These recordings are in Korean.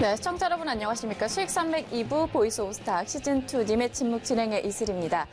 네, 시청자 여러분 안녕하십니까. 수익산맥 2부 보이스 오브 스탁 시즌2 님의 침묵 진행의 이슬입니다.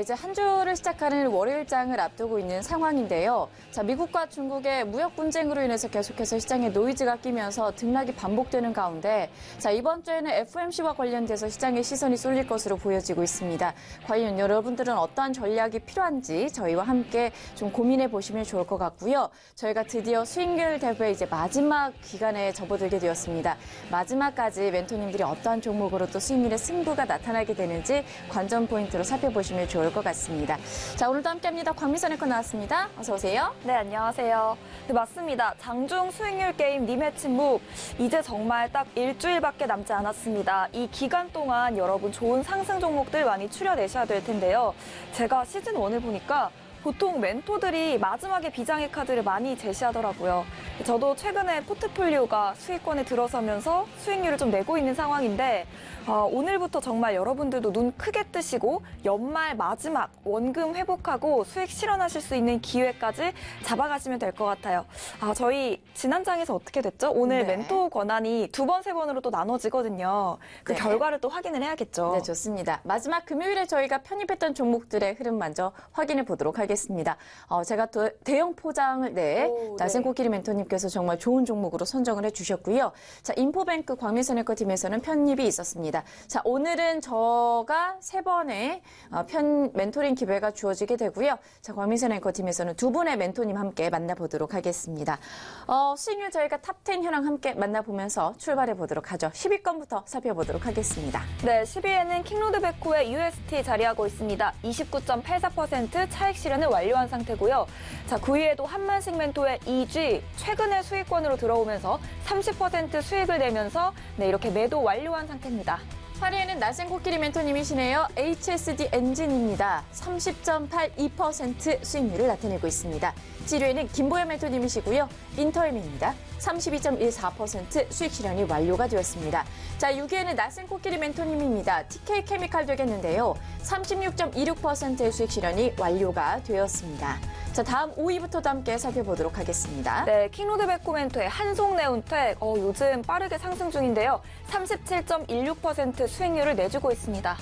이제 한 주를 시작하는 월요일장을 앞두고 있는 상황인데요. 자, 미국과 중국의 무역 분쟁으로 인해서 계속해서 시장에 노이즈가 끼면서 등락이 반복되는 가운데 자, 이번 주에는 FOMC와 관련돼서 시장의 시선이 쏠릴 것으로 보여지고 있습니다. 과연 여러분들은 어떠한 전략이 필요한지 저희와 함께 좀 고민해 보시면 좋을 것 같고요. 저희가 드디어 수익률 대회 이제 마지막 기간에 접어들게 되었습니다. 마지막까지 멘토님들이 어떠한 종목으로 또 수익률의 승부가 나타나게 되는지 관전 포인트로 살펴보시면 좋을 것 같습니다. 자, 오늘도 함께합니다. 광미선 앵커 나왔습니다. 어서 오세요. 네, 안녕하세요. 네, 맞습니다. 장중 수익률 게임 님의 침묵. 이제 정말 딱 일주일밖에 남지 않았습니다. 이 기간 동안 여러분 좋은 상승 종목들 많이 추려내셔야 될 텐데요. 제가 시즌 1을 보니까 보통 멘토들이 마지막에 비장의 카드를 많이 제시하더라고요. 저도 최근에 포트폴리오가 수익권에 들어서면서 수익률을 좀 내고 있는 상황인데 오늘부터 정말 여러분들도 눈 크게 뜨시고 연말 마지막 원금 회복하고 수익 실현하실 수 있는 기회까지 잡아가시면 될 것 같아요. 저희 지난 장에서 어떻게 됐죠? 오늘 네. 멘토 권한이 2번, 3번으로 또 나눠지거든요. 그 네. 결과를 또 확인을 해야겠죠. 네, 좋습니다. 마지막 금요일에 저희가 편입했던 종목들의 흐름 먼저 확인해 보도록 하겠습니다. 제가 또 대형 포장을 나센 코끼리 멘토님께서 정말 좋은 종목으로 선정을 해주셨고요. 자, 인포뱅크 광민선 앵커팀에서는 편입이 있었습니다. 자, 오늘은 저가 3번의 멘토링 기회가 주어지게 되고요. 자, 광민선 앵커팀에서는 2분의 멘토님 함께 만나보도록 하겠습니다. 수익률 저희가 탑10 현황 함께 만나보면서 출발해 보도록 하죠. 10위권부터 살펴보도록 하겠습니다. 네, 10위에는 킹로드베코의 UST 자리하고 있습니다. 29.84% 차익 실현을 완료한 상태고요. 자, 9위에도 한만식 멘토의 EG 최근에 수익권으로 들어오면서 30% 수익을 내면서 이렇게 매도 완료한 상태입니다. 8위에는 나센 코끼리 멘토님이시네요. HSD 엔진입니다. 30.82% 수익률을 나타내고 있습니다. 7위에는 김보현 멘토님이시고요. 인터엠입니다. 32.14% 수익 실현이 완료가 되었습니다. 자, 6위에는 나센 코끼리 멘토님입니다. TK 케미칼 되겠는데요. 36.26%의 수익 실현이 완료가 되었습니다. 자, 다음 5위부터도 함께 살펴보도록 하겠습니다. 네, 킹로드베코 멘토의 한송네온텍 요즘 빠르게 상승 중인데요. 37.16% 수익률을 내주고 있습니다.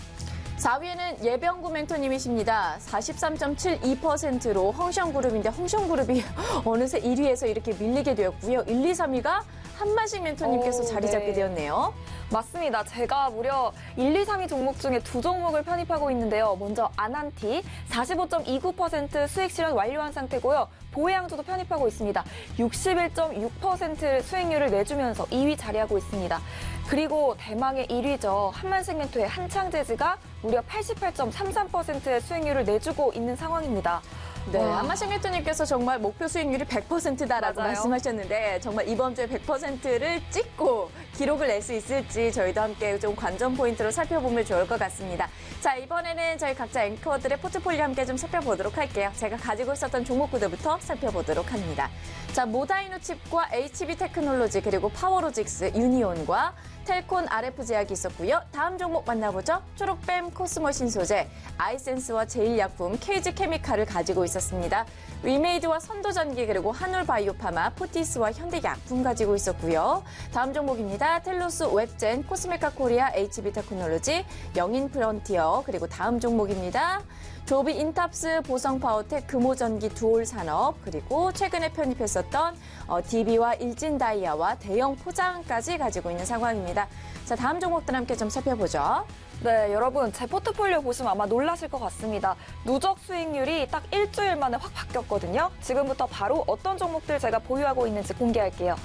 4위에는 예병구 멘토님이십니다. 43.72%로 헝션그룹인데 헝션그룹이 어느새 1위에서 이렇게 밀리게 되었고요. 1, 2, 3위가 한만식 멘토님께서 자리 잡게 되었네요. 맞습니다. 제가 무려 1, 2, 3위 종목 중에 2종목을 편입하고 있는데요. 먼저 아난티 45.29% 수익 실현 완료한 상태고요. 보해양조도 편입하고 있습니다. 61.6% 수익률을 내주면서 2위 자리하고 있습니다. 그리고 대망의 1위죠. 한만식 멘토의 한창재즈가 무려 88.33%의 수익률을 내주고 있는 상황입니다. 네, 한만식 멘토님께서 정말 목표 수익률이 100%다라고 맞아요. 말씀하셨는데 정말 이번 주에 100%를 찍고 기록을 낼 수 있을지 저희도 함께 좀 관전 포인트로 살펴보면 좋을 것 같습니다. 자, 이번에는 저희 각자 앵커들의 포트폴리오 함께 좀 살펴보도록 할게요. 제가 가지고 있었던 종목구도부터 살펴보도록 합니다. 자, 모다이노칩과 HB 테크놀로지 그리고 파워로직스, 유니온과 텔콘 RF 제약이 있었고요. 다음 종목 만나보죠. 초록뱀 코스모신 소재, 아이센스와 제일약품, KG 케미칼을 가지고 있었습니다. 위메이드와 선도전기 그리고 한울바이오파마, 포티스와 현대약품 가지고 있었고요. 다음 종목입니다. 텔로스 웹젠, 코스메카 코리아, HB 테크놀로지, 영인 프론티어 그리고 다음 종목입니다. 조비 인탑스, 보성파워텍, 금호전기, 두올산업 그리고 최근에 편입했었던 DB와 일진다이아와 대형 포장까지 가지고 있는 상황입니다. 자, 다음 종목들 함께 좀 살펴보죠. 네, 여러분 제 포트폴리오 보시면 아마 놀라실 것 같습니다. 누적 수익률이 딱 일주일 만에 확 바뀌었거든요. 지금부터 바로 어떤 종목들 제가 보유하고 있는지 공개할게요.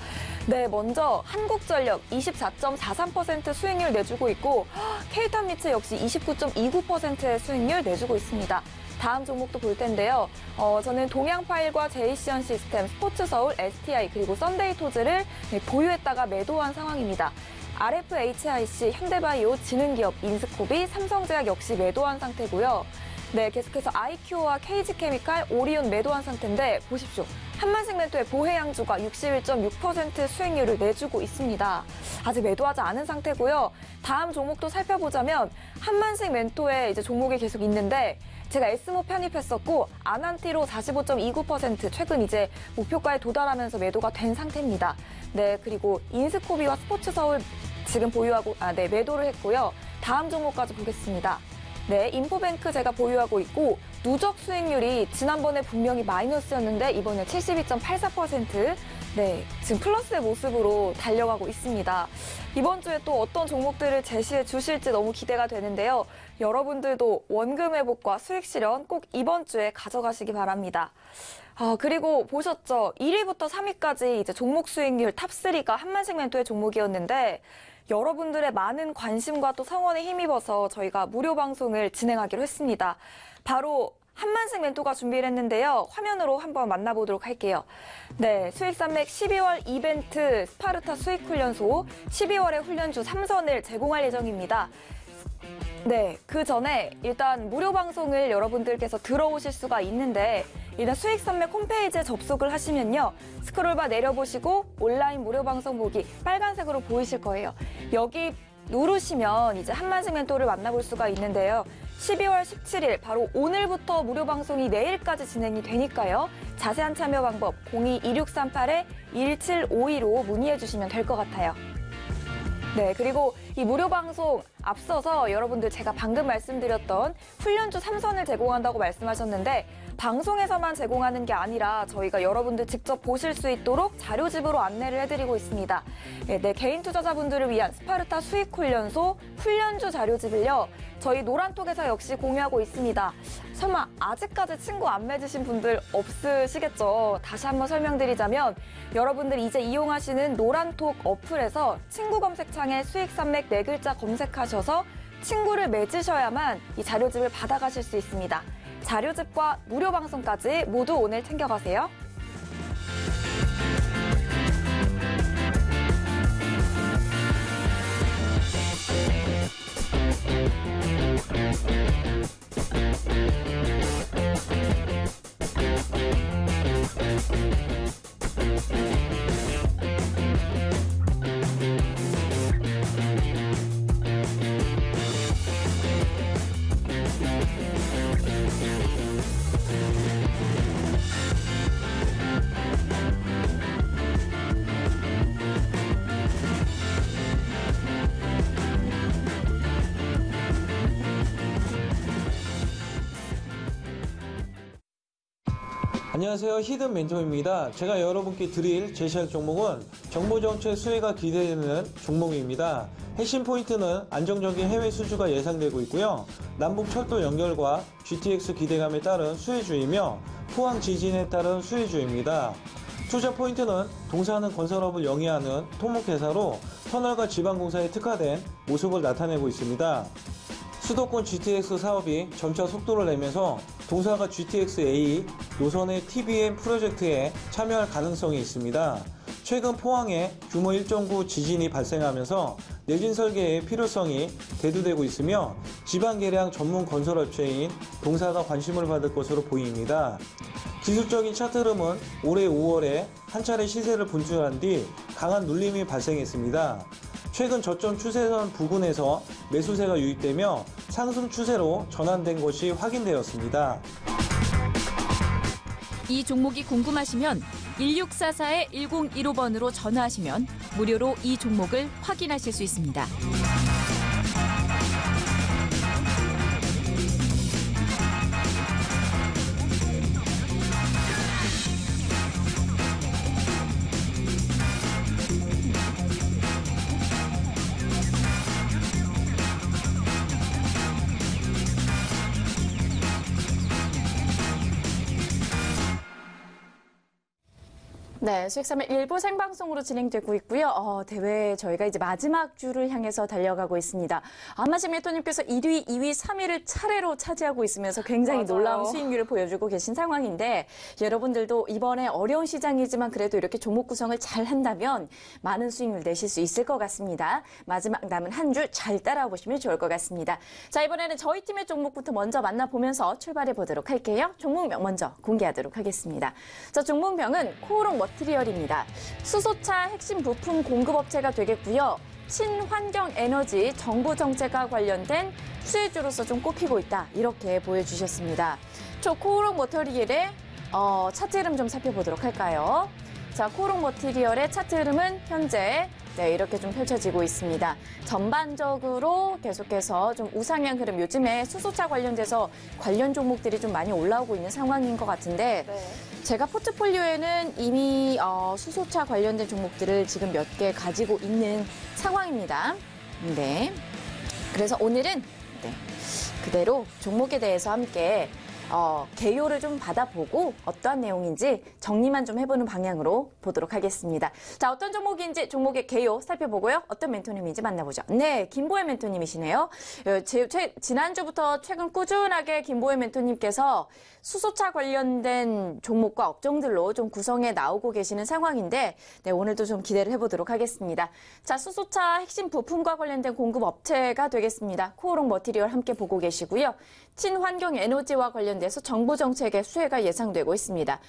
네, 먼저 한국전력 24.43% 수익률 내주고 있고 K탑리츠 역시 29.29%의 수익률 내주고 있습니다. 다음 종목도 볼 텐데요. 저는 동양파일과 제이시언 시스템, 스포츠서울, STI 그리고 썬데이토즈를 보유했다가 매도한 상황입니다. RFHIC, 현대바이오, 지능기업, 인스코비, 삼성제약 역시 매도한 상태고요. 네, 계속해서 아이큐어와 KG케미칼, 오리온 매도한 상태인데 보십시오. 한만식 멘토의 보해양주가 61.6% 수익률을 내주고 있습니다. 아직 매도하지 않은 상태고요. 다음 종목도 살펴보자면 한만식 멘토의 이제 종목이 계속 있는데 제가 S모 편입했었고 아난티로 45.29% 최근 이제 목표가에 도달하면서 매도가 된 상태입니다. 네, 그리고 인스코비와 스포츠서울 지금 매도를 했고요. 다음 종목까지 보겠습니다. 네, 인포뱅크 제가 보유하고 있고 누적 수익률이 지난번에 분명히 마이너스였는데 이번에 72.84%. 네, 지금 플러스의 모습으로 달려가고 있습니다. 이번 주에 또 어떤 종목들을 제시해 주실지 너무 기대가 되는데요. 여러분들도 원금 회복과 수익 실현 꼭 이번 주에 가져가시기 바랍니다. 그리고 보셨죠? 1위부터 3위까지 이제 종목 수익률 탑3가 한만생명토의 종목이었는데 여러분들의 많은 관심과 또 성원에 힘입어서 저희가 무료 방송을 진행하기로 했습니다. 바로 한만생멘토가 준비를 했는데요. 화면으로 한번 만나보도록 할게요. 네, 수익산맥 12월 이벤트 스파르타 수익훈련소 12월에 훈련주 3선을 제공할 예정입니다. 네, 그 전에 일단 무료 방송을 여러분들께서 들어오실 수가 있는데 일단 수익산맥 홈페이지에 접속을 하시면요. 스크롤바 내려보시고 온라인 무료 방송 보기 빨간색으로 보이실 거예요. 여기 누르시면 이제 한만생멘토를 만나볼 수가 있는데요. 12월 17일 바로 오늘부터 무료 방송이 내일까지 진행이 되니까요. 자세한 참여 방법 02-2638-1752로 문의해 주시면 될 것 같아요. 네, 그리고 이 무료 방송 앞서서 여러분들 제가 방금 말씀드렸던 훈련주 3선을 제공한다고 말씀하셨는데 방송에서만 제공하는 게 아니라 저희가 여러분들 직접 보실 수 있도록 자료집으로 안내를 해드리고 있습니다. 네, 개인 투자자분들을 위한 스파르타 수익훈련소 훈련주 자료집을요. 저희 노란톡에서 역시 공유하고 있습니다. 설마 아직까지 친구 안 맺으신 분들 없으시겠죠? 다시 한번 설명드리자면 여러분들 이제 이용하시는 노란톡 어플에서 친구 검색창에 수익산맥 4글자 검색하셔서 친구를 맺으셔야만 이 자료집을 받아가실 수 있습니다. 자료집과 무료 방송까지 모두 오늘 챙겨가세요. 안녕하세요. 히든 멘토입니다. 제가 여러분께 드릴 제시할 종목은 정보정책 수혜가 기대되는 종목입니다. 핵심 포인트는 안정적인 해외 수주가 예상되고 있고요. 남북철도 연결과 GTX 기대감에 따른 수혜주이며 포항 지진에 따른 수혜주입니다. 투자 포인트는 동사하는 건설업을 영위하는 토목회사로 터널과 지방공사에 특화된 모습을 나타내고 있습니다. 수도권 GTX 사업이 점차 속도를 내면서 동사가 GTX-A 노선의 TBM 프로젝트에 참여할 가능성이 있습니다. 최근 포항에 규모 1.9 지진이 발생하면서 내진 설계의 필요성이 대두되고 있으며 지방 계량 전문 건설업체인 동사가 관심을 받을 것으로 보입니다. 기술적인 차트 흐름은 올해 5월에 한 차례 시세를 분출한 뒤 강한 눌림이 발생했습니다. 최근 저점 추세선 부근에서 매수세가 유입되며 상승 추세로 전환된 것이 확인되었습니다. 이 종목이 궁금하시면 1644-1015번으로 전화하시면 무료로 이 종목을 확인하실 수 있습니다. 네, 수익산맥 일부 생방송으로 진행되고 있고요. 대회 저희가 이제 마지막 주를 향해서 달려가고 있습니다. 안마식메토님께서 1위, 2위, 3위를 차례로 차지하고 있으면서 굉장히 맞아요. 놀라운 수익률을 보여주고 계신 상황인데 여러분들도 이번에 어려운 시장이지만 그래도 이렇게 종목 구성을 잘 한다면 많은 수익률 내실 수 있을 것 같습니다. 마지막 남은 한 주 잘 따라와 보시면 좋을 것 같습니다. 자, 이번에는 저희 팀의 종목부터 먼저 만나보면서 출발해 보도록 할게요. 종목명 먼저 공개하도록 하겠습니다. 자, 종목명은 코오롱 머티리얼입니다. 수소차 핵심 부품 공급업체가 되겠고요. 친환경 에너지 정부 정책과 관련된 수혜주로서 좀 꼽히고 있다. 이렇게 보여주셨습니다. 저 코오롱 머티리얼의 차트 흐름 좀 살펴보도록 할까요? 자, 코오롱 머티리얼의 차트 흐름은 현재 네, 이렇게 좀 펼쳐지고 있습니다. 전반적으로 계속해서 좀 우상향 흐름, 요즘에 수소차 관련돼서 관련 종목들이 좀 많이 올라오고 있는 상황인 것 같은데 네. 제가 포트폴리오에는 이미 수소차 관련된 종목들을 지금 몇 개 가지고 있는 상황입니다. 네. 그래서 오늘은 네, 그대로 종목에 대해서 함께 개요를 좀 받아보고 어떠한 내용인지 정리만 좀 해보는 방향으로 보도록 하겠습니다. 자, 어떤 종목인지 종목의 개요 살펴보고요. 어떤 멘토님인지 만나보죠. 네, 김보혜 멘토님이시네요. 지난주부터 최근 꾸준하게 김보혜 멘토님께서 수소차 관련된 종목과 업종들로 좀 구성해 나오고 계시는 상황인데 네, 오늘도 좀 기대를 해보도록 하겠습니다. 자, 수소차 핵심 부품과 관련된 공급 업체가 되겠습니다. 코오롱 머티리얼 함께 보고 계시고요. 친환경 에너지와 관련돼서 정부 정책의 수혜가 예상되고 있습니다.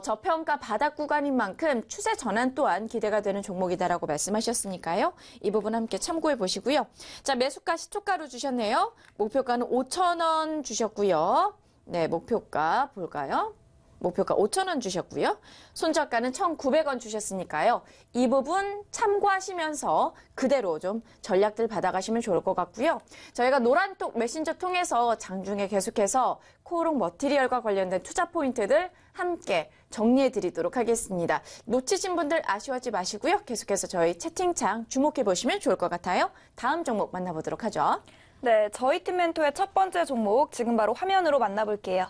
저평가 바닥 구간인 만큼 추세 전환 또한 기대가 되는 종목이다라고 말씀하셨으니까요. 이 부분 함께 참고해 보시고요. 자, 매수가 시초가로 주셨네요. 목표가는 5,000원 주셨고요. 네, 목표가 볼까요? 목표가 5,000원 주셨고요. 손절가는 1,900원 주셨으니까요. 이 부분 참고하시면서 그대로 좀 전략들 받아가시면 좋을 것 같고요. 저희가 노란톡 메신저 통해서 장중에 계속해서 코오롱 머티리얼과 관련된 투자 포인트들 함께 정리해 드리도록 하겠습니다. 놓치신 분들 아쉬워하지 마시고요. 계속해서 저희 채팅창 주목해 보시면 좋을 것 같아요. 다음 종목 만나보도록 하죠. 네, 저희 팀 멘토의 첫 번째 종목 지금 바로 화면으로 만나볼게요.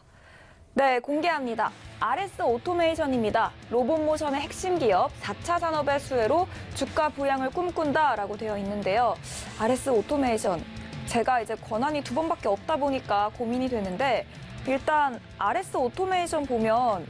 네, 공개합니다. RS 오토메이션입니다. 로봇모션의 핵심 기업 4차 산업의 수혜로 주가 부양을 꿈꾼다라고 되어 있는데요. RS 오토메이션, 제가 이제 권한이 2번밖에 없다 보니까 고민이 되는데 일단 RS 오토메이션 보면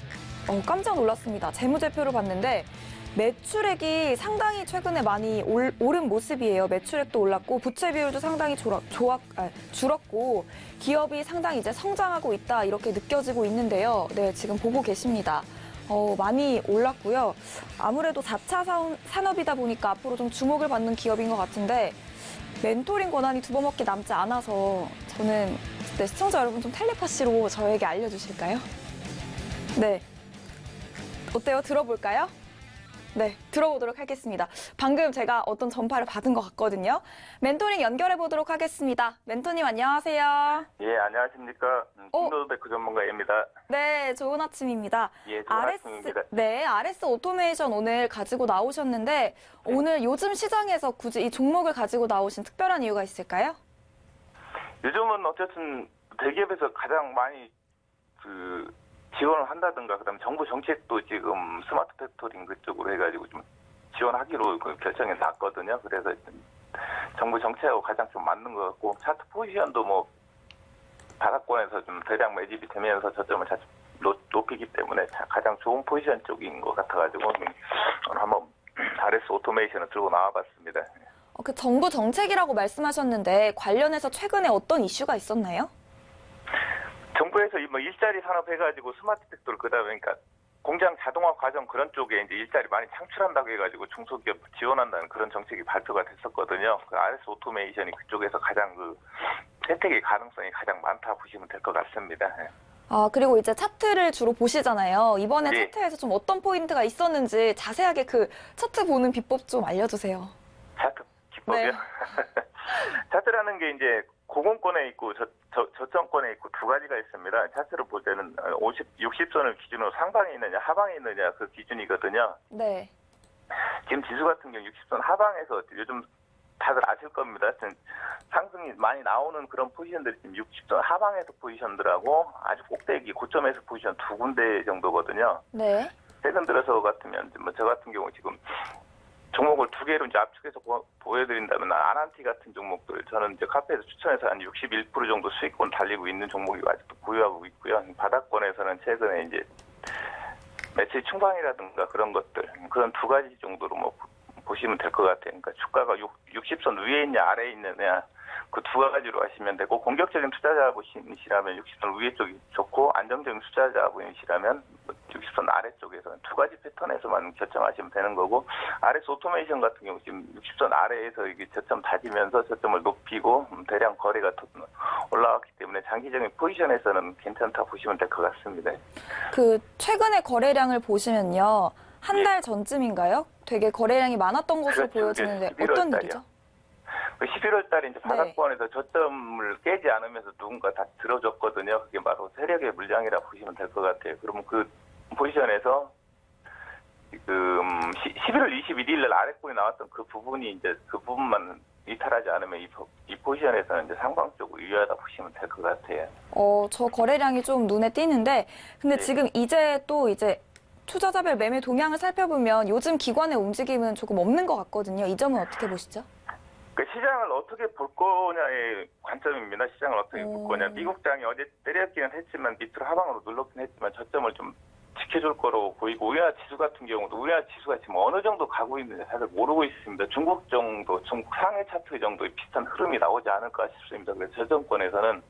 깜짝 놀랐습니다. 재무제표를 봤는데 매출액이 상당히 최근에 많이 오른 모습이에요. 매출액도 올랐고 부채 비율도 상당히 줄었고 기업이 상당히 이제 성장하고 있다 이렇게 느껴지고 있는데요. 네, 지금 보고 계십니다. 많이 올랐고요. 아무래도 4차 산업이다 보니까 앞으로 좀 주목을 받는 기업인 것 같은데 멘토링 권한이 2번밖에 남지 않아서 저는 네, 시청자 여러분 좀 텔레파시로 저에게 알려주실까요? 네, 어때요? 들어볼까요? 네, 들어보도록 하겠습니다. 방금 제가 어떤 전파를 받은 것 같거든요. 멘토링 연결해 보도록 하겠습니다. 멘토님 안녕하세요. 예, 안녕하십니까. 김노드베크 전문가입니다. 네, 좋은 아침입니다. 예, 좋은 아침입니다. 네, RS 오토메이션 오늘 가지고 나오셨는데 오늘 요즘 시장에서 굳이 이 종목을 가지고 나오신 특별한 이유가 있을까요? 요즘은 어쨌든 대기업에서 가장 많이 지원을 한다든가 그다음에 정부 정책도 지금 스마트 팩토링 그쪽으로 해가지고 좀 지원하기로 결정이 났거든요. 그래서 정부 정책하고 가장 좀 맞는 것 같고 차트 포지션도 뭐 바닥권에서 좀 대량 매집이 되면서 저점을 자칫 높이기 때문에 가장 좋은 포지션 쪽인 것 같아가지고 오늘 한번 RS 오토메이션을 들고 나와봤습니다. 그 정부 정책이라고 말씀하셨는데 관련해서 최근에 어떤 이슈가 있었나요? 정부에서 뭐 일자리 산업 해가지고 스마트 팩토리 그다음에 그러니까 공장 자동화 과정 그런 쪽에 이제 일자리 많이 창출한다고 해가지고 중소기업 지원한다는 그런 정책이 발표가 됐었거든요. 그 RS 오토메이션이 그쪽에서 가장 혜택의 가능성이 가장 많다 보시면 될 것 같습니다. 그리고 이제 차트를 주로 보시잖아요. 이번에 예. 차트에서 좀 어떤 포인트가 있었는지 자세하게 그 차트 보는 비법 좀 알려주세요. 차트 기법이요? 네. 차트라는 게 이제 고공권에 있고 저점권에 있고 두 가지가 있습니다. 차트를 볼 때는 60선을 기준으로 상방에 있느냐 하방에 있느냐 그 기준이거든요. 네. 지금 지수 같은 경우 60선 하방에서 요즘 다들 아실 겁니다. 상승이 많이 나오는 그런 포지션들이 지금 60선 하방에서 포지션들하고 아주 꼭대기 고점에서 포지션 두 군데 정도거든요. 네. 최근 들어서 같으면 뭐 저 같은 경우 지금 종목을 두 개로 이제 압축해서 보여드린다면 아난티 같은 종목들 저는 이제 카페에서 추천해서 한 61% 정도 수익권 달리고 있는 종목이 아직도 보유하고 있고요. 바닥권에서는 최근에 이제 매출 충방이라든가 그런 것들 그런 두 가지 정도로 뭐 보시면 될 것 같아요. 그러니까 주가가 60선 위에 있냐 아래에 있느냐 그 두 가지로 하시면 되고 공격적인 투자자분이시라면 60선 위에 쪽이 좋고 안정적인 투자자분이시라면 60선 아래쪽에서는 두 가지 패턴에서만 결정하시면 되는 거고 RS 오토메이션 같은 경우 지금 60선 아래에서 이게 저점 다지면서 저점을 높이고 대량 거래가 올라왔기 때문에 장기적인 포지션에서는 괜찮다 보시면 될 것 같습니다. 그 최근의 거래량을 보시면요. 한 달 전쯤인가요? 되게 거래량이 많았던 것으로 그렇죠. 보여지는데 이제 11월 어떤 달이요. 일이죠? 그 11월 달에 이제 네. 바닥권에서 저점을 깨지 않으면서 누군가 다 들어줬거든요. 그게 바로 세력의 물량이라 보시면 될 것 같아요. 그러면 그 포지션에서 지금 11월 21일 날 아래권에 나왔던 그 부분이 이제 그 부분만 이탈하지 않으면 이 포지션에서는 이제 상방적으로 유효하다 보시면 될 것 같아요. 저 거래량이 좀 눈에 띄는데, 근데 네. 지금 이제 투자자별 매매 동향을 살펴보면 요즘 기관의 움직임은 조금 없는 것 같거든요. 이 점은 어떻게 보시죠? 그 시장을 어떻게 볼 거냐의 관점입니다. 시장을 어떻게 볼 거냐. 미국장이 어제 때렸기는 했지만 밑으로 하방으로 눌렀긴 했지만 저점을 좀 지켜줄 거로 보이고 우리나라 지수 같은 경우도 우리나라 지수가 지금 어느 정도 가고 있는지 사실 모르고 있습니다. 중국 상해 차트 정도의 비슷한 흐름이 나오지 않을까 싶습니다. 그래서 저점권에서는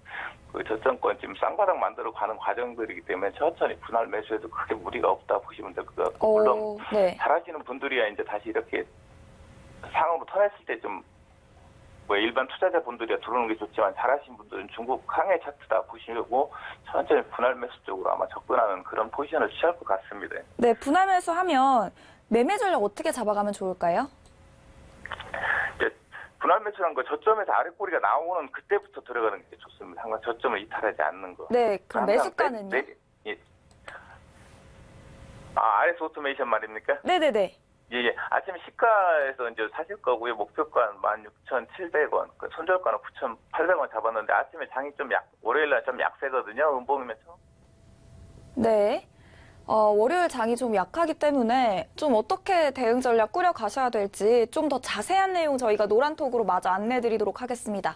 그 저점권 지금 쌍바닥 만들어 가는 과정들이기 때문에 천천히 분할 매수해도 크게 무리가 없다 보시면 될 것 같고 물론 네. 잘하시는 분들이야 이제 다시 이렇게 상으로 턴했을 때좀 일반 투자자분들이 들어오는 게 좋지만 잘하신 분들은 중국 항해 차트다 보시려고 천천히 분할 매수 쪽으로 아마 접근하는 그런 포지션을 취할 것 같습니다. 네, 분할 매수하면 매매 전략 어떻게 잡아가면 좋을까요? 이제 분할 매수한 거 저점에서 아랫꼬리가 나오는 그때부터 들어가는 게 좋습니다. 항상 저점을 이탈하지 않는 거. 네, 그럼 매수가는요? 예. RS 오토메이션 말입니까? 네네네. 예. 아침에 시가에서 이제 사실 거고요. 목표가는 16,700원, 그 손절가는 9,800원 잡았는데 아침에 장이 월요일날 좀 약세거든요. 음봉이면 네. 월요일 장이 좀 약하기 때문에 좀 어떻게 대응 전략 꾸려 가셔야 될지 좀 더 자세한 내용 저희가 노란톡으로 마저 안내드리도록 하겠습니다.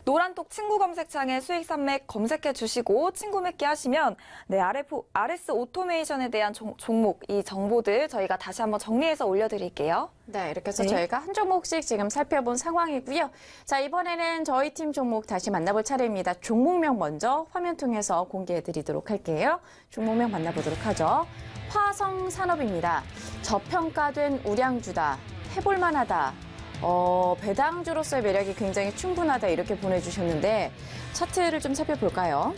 노란톡 친구 검색창에 수익 산맥 검색해 주시고 친구 맺기 하시면 네, RS 오토메이션에 대한 종목, 이 정보들 저희가 다시 한번 정리해서 올려드릴게요. 네, 이렇게 해서 네. 저희가 한 종목씩 지금 살펴본 상황이고요. 자, 이번에는 저희 팀 종목 다시 만나볼 차례입니다. 종목명 먼저 화면 통해서 공개해드리도록 할게요. 종목명 만나보도록 하죠. 화성산업입니다. 저평가된 우량주다. 해볼만하다. 배당주로서의 매력이 굉장히 충분하다 이렇게 보내주셨는데 차트를 좀 살펴볼까요?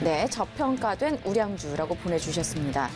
네, 저평가된 우량주라고 보내주셨습니다.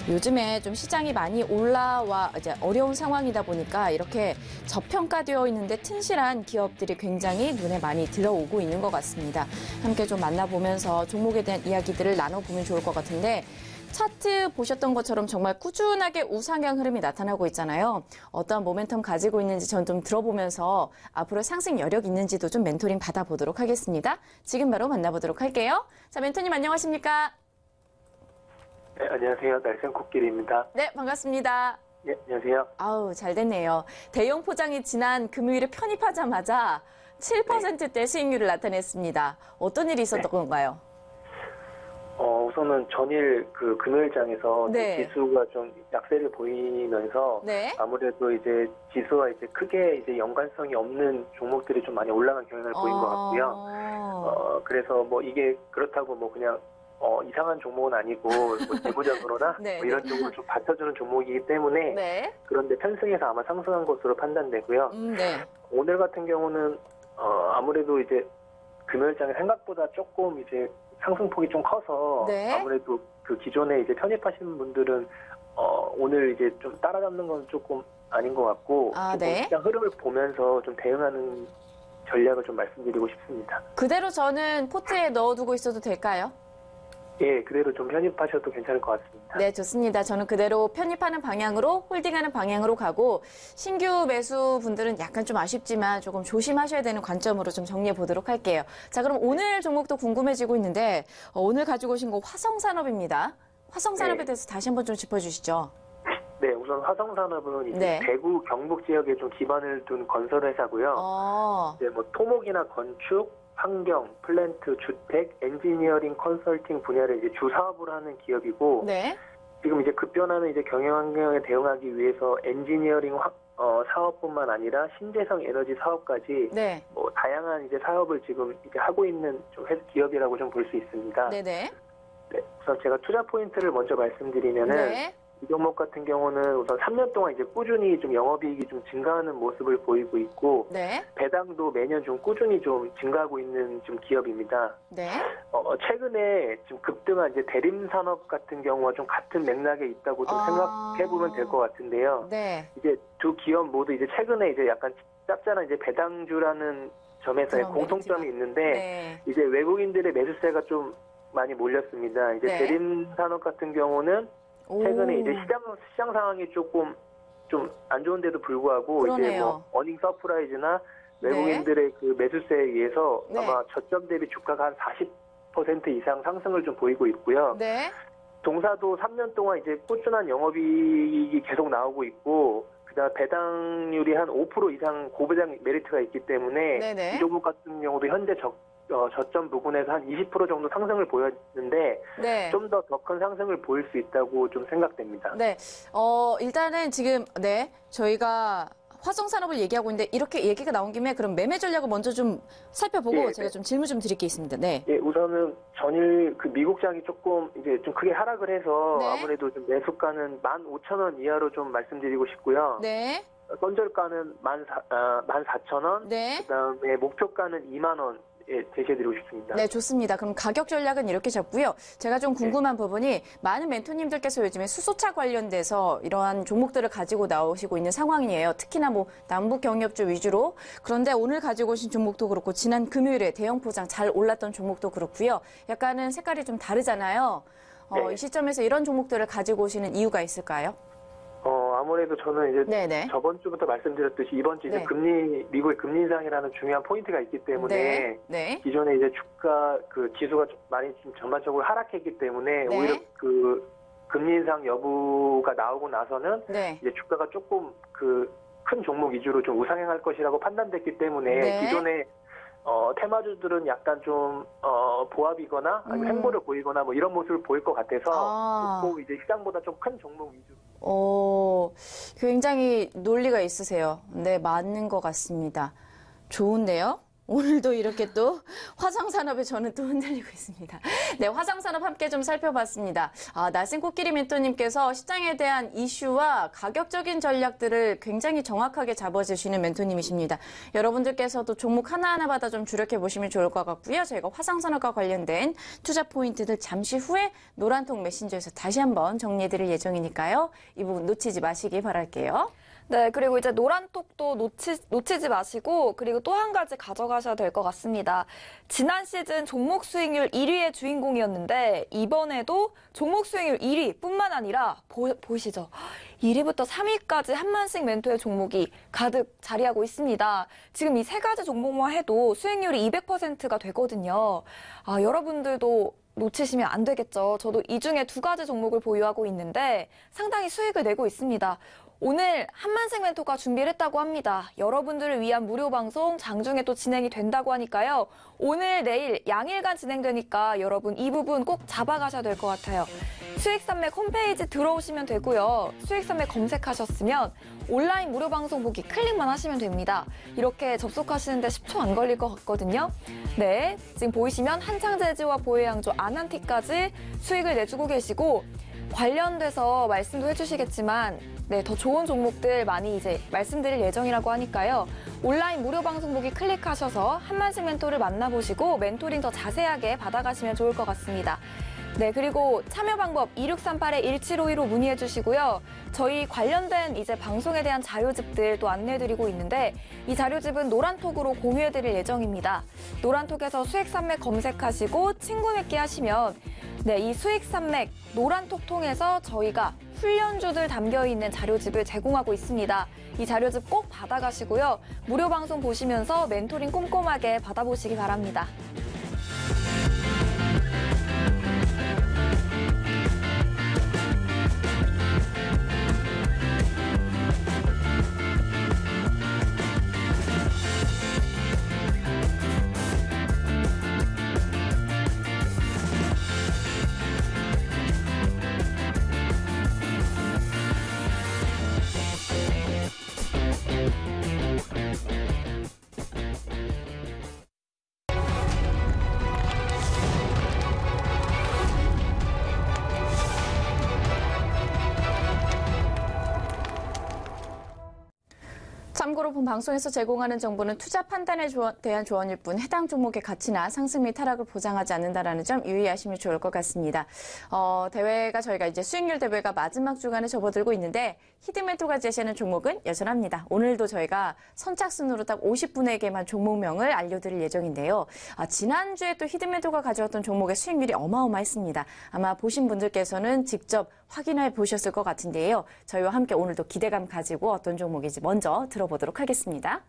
요즘에 좀 시장이 많이 올라와 이제 어려운 상황이다 보니까 이렇게 저평가되어 있는데 튼실한 기업들이 굉장히 눈에 많이 들어오고 있는 것 같습니다. 함께 좀 만나보면서 종목에 대한 이야기들을 나눠보면 좋을 것 같은데 차트 보셨던 것처럼 정말 꾸준하게 우상향 흐름이 나타나고 있잖아요. 어떠한 모멘텀 가지고 있는지 전 좀 들어보면서 앞으로 상승 여력 있는지도 좀 멘토링 받아보도록 하겠습니다. 지금 바로 만나보도록 할게요. 자, 멘토님 안녕하십니까? 네, 안녕하세요. 날쌘 코끼리입니다. 네, 반갑습니다. 네, 안녕하세요. 아우, 잘 됐네요. 대형 포장이 지난 금요일에 편입하자마자 7%대 수익률을 나타냈습니다. 어떤 일이 있었던 건가요? 우선은 전일 그 금요일장에서 네. 지수가 좀 약세를 보이면서 네. 아무래도 이제 지수와 이제 크게 이제 연관성이 없는 종목들이 좀 많이 올라간 경향을 보인 것 같고요. 그래서 뭐 이게 그렇다고 뭐 그냥 이상한 종목은 아니고 뭐 재무적으로나 네, 뭐 이런 네. 쪽으로 좀 받쳐주는 종목이기 때문에 네. 그런데 편승해서 아마 상승한 것으로 판단되고요. 네. 오늘 같은 경우는 아무래도 이제 금요일장에 생각보다 조금 이제 상승폭이 좀 커서 네. 아무래도 그 기존에 이제 편입하시는 분들은 오늘 이제 좀 따라잡는 건 조금 아닌 것 같고 아, 조금 네. 시장 흐름을 보면서 좀 대응하는 전략을 좀 말씀드리고 싶습니다. 그대로 저는 포트에 넣어두고 있어도 될까요? 예, 그대로 좀 편입하셔도 괜찮을 것 같습니다. 네, 좋습니다. 저는 그대로 편입하는 방향으로, 홀딩하는 방향으로 가고 신규 매수 분들은 약간 좀 아쉽지만 조금 조심하셔야 되는 관점으로 좀 정리해 보도록 할게요. 자, 그럼 오늘 종목도 궁금해지고 있는데 오늘 가지고 오신 거 화성산업입니다. 화성산업에 네. 대해서 다시 한번 좀 짚어주시죠. 네, 우선 화성산업은 이제 네. 대구 경북 지역에 좀 기반을 둔 건설회사고요. 이제 뭐 토목이나 건축, 환경, 플랜트, 주택, 엔지니어링, 컨설팅 분야를 이제 주 사업으로 하는 기업이고 네. 지금 이제 급변하는 이제 경영 환경에 대응하기 위해서 엔지니어링 사업뿐만 아니라 신재생 에너지 사업까지 네. 뭐 다양한 이제 사업을 지금 이제 하고 있는 좀 기업이라고 좀 볼 수 있습니다. 네네. 네, 우선 제가 투자 포인트를 먼저 말씀드리면은 네. 이 종목 같은 경우는 우선 3년 동안 이제 꾸준히 좀 영업이익이 좀 증가하는 모습을 보이고 있고 네. 배당도 매년 좀 꾸준히 좀 증가하고 있는 좀 기업입니다. 네. 최근에 지금 급등한 이제 대림산업 같은 경우와 좀 같은 맥락에 있다고 좀 생각해 보면 될 것 같은데요. 네. 이제 두 기업 모두 이제 최근에 이제 약간 짭짤한 이제 배당주라는 점에서의 그런 공통점이 있는데 네. 이제 외국인들의 매수세가 좀 많이 몰렸습니다. 이제 네. 대림산업 같은 경우는 최근에 오. 이제 시장 상황이 조금 좀 안 좋은데도 불구하고 이제 그러네요. 뭐 어닝 서프라이즈나 외국인들의 그 매수세에 의해서 네. 아마 저점 대비 주가가 한 40% 이상 상승을 좀 보이고 있고요. 네. 동사도 3년 동안 이제 꾸준한 영업이익이 계속 나오고 있고 그다음 배당률이 한 5% 이상 고배당 메리트가 있기 때문에 네네. 이 종목 같은 경우도 현재 저점 부분에서 한 20% 정도 상승을 보였는데 네. 좀 더 큰 상승을 보일 수 있다고 좀 생각됩니다. 네. 일단은 지금, 네. 저희가 화성산업을 얘기하고 있는데 이렇게 얘기가 나온 김에 그럼 매매 전략을 먼저 좀 살펴보고 예, 제가 네. 좀 질문 좀 드릴 게 있습니다. 네. 예, 우선은 전일 그 미국장이 조금 이제 좀 크게 하락을 해서 네. 아무래도 좀 매수가는 15,000원 이하로 좀 말씀드리고 싶고요. 네. 손절가는 14,000원, 네. 그다음에 목표가는 2만 원. 예, 제시해드리고 싶습니다. 네, 좋습니다. 그럼 가격 전략은 이렇게 잡고요. 제가 좀 궁금한 부분이 많은 멘토님들께서 요즘에 수소차 관련돼서 이러한 종목들을 가지고 나오시고 있는 상황이에요. 특히나 뭐 남북 경협주 위주로. 그런데 오늘 가지고 오신 종목도 그렇고 지난 금요일에 대형 포장 잘 올랐던 종목도 그렇고요. 약간은 색깔이 좀 다르잖아요. 네. 이 시점에서 이런 종목들을 가지고 오시는 이유가 있을까요? 아무래도 저는 이제 네네. 저번 주부터 말씀드렸듯이 이번 주 이제 네. 미국의 금리 인상이라는 중요한 포인트가 있기 때문에 네. 네. 기존에 이제 주가 그 지수가 좀 많이 좀 전반적으로 하락했기 때문에 네. 오히려 그 금리 인상 여부가 나오고 나서는 네. 이제 주가가 조금 그 큰 종목 위주로 좀 우상향할 것이라고 판단됐기 때문에 네. 기존에 테마주들은 약간 좀 보합이거나 아니면 횡보를 보이거나 뭐 이런 모습을 보일 것 같아서 꼭 이제 시장보다 좀 큰 종목 위주로. 굉장히 논리가 있으세요. 네, 맞는 것 같습니다. 좋은데요? 오늘도 이렇게 또 화성산업에 저는 또 흔들리고 있습니다. 네, 화성산업 함께 좀 살펴봤습니다. 나신 코끼리 멘토님께서 시장에 대한 이슈와 가격적인 전략들을 굉장히 정확하게 잡아주시는 멘토님이십니다. 여러분들께서도 종목 하나하나마다 좀 주력해 보시면 좋을 것 같고요. 저희가 화성산업과 관련된 투자 포인트들 잠시 후에 노란통 메신저에서 다시 한번 정리해드릴 예정이니까요. 이 부분 놓치지 마시기 바랄게요. 네, 그리고 이제 노란톡도 놓치지 마시고 그리고 또 한 가지 가져가셔야 될 것 같습니다. 지난 시즌 종목 수익률 1위의 주인공이었는데 이번에도 종목 수익률 1위뿐만 아니라 보이시죠? 1위부터 3위까지 한만식 멘토의 종목이 가득 자리하고 있습니다. 지금 이 세 가지 종목만 해도 수익률이 200%가 되거든요. 여러분들도 놓치시면 안 되겠죠. 저도 이 중에 두 가지 종목을 보유하고 있는데 상당히 수익을 내고 있습니다. 오늘 한만생 멘토가 준비를 했다고 합니다. 여러분들을 위한 무료 방송 장중에 또 진행이 된다고 하니까요. 오늘, 내일 양일간 진행되니까 여러분 이 부분 꼭 잡아가셔야 될 것 같아요. 수익산맥 홈페이지 들어오시면 되고요. 수익산맥 검색하셨으면 온라인 무료 방송 보기 클릭만 하시면 됩니다. 이렇게 접속하시는데 10초 안 걸릴 것 같거든요. 네, 지금 보이시면 한창제지와 보혜양조, 아난티까지 수익을 내주고 계시고 관련돼서 말씀도 해주시겠지만 더 좋은 종목들 많이 이제 말씀드릴 예정이라고 하니까요. 온라인 무료 방송 보기 클릭하셔서 한만식 멘토를 만나보시고 멘토링 더 자세하게 받아가시면 좋을 것 같습니다. 네, 그리고 참여 방법 2638-1752로 문의해 주시고요. 저희 관련된 이제 방송에 대한 자료집들 또 안내해드리고 있는데 이 자료집은 노란톡으로 공유해드릴 예정입니다. 노란톡에서 수익산맥 검색하시고 친구 맺기 하시면 이 수익산맥 노란톡 통해서 저희가 훈련주들 담겨있는 자료집을 제공하고 있습니다. 이 자료집 꼭 받아가시고요. 무료 방송 보시면서 멘토링 꼼꼼하게 받아보시기 바랍니다. 여러분 방송에서 제공하는 정보는 투자 판단에 대한 조언일 뿐 해당 종목의 가치나 상승 및 하락을 보장하지 않는다라는 점 유의하시면 좋을 것 같습니다. 대회가 저희가 이제 수익률 대회가 마지막 주간에 접어들고 있는데 히든멘토가 제시하는 종목은 여전합니다. 오늘도 저희가 선착순으로 딱 50분에게만 종목명을 알려드릴 예정인데요. 지난주에 또 히든멘토가 가져왔던 종목의 수익률이 어마어마했습니다. 아마 보신 분들께서는 직접 확인해 보셨을 것 같은데요. 저희와 함께 오늘도 기대감 가지고 어떤 종목인지 먼저 들어보도록 하겠습니다.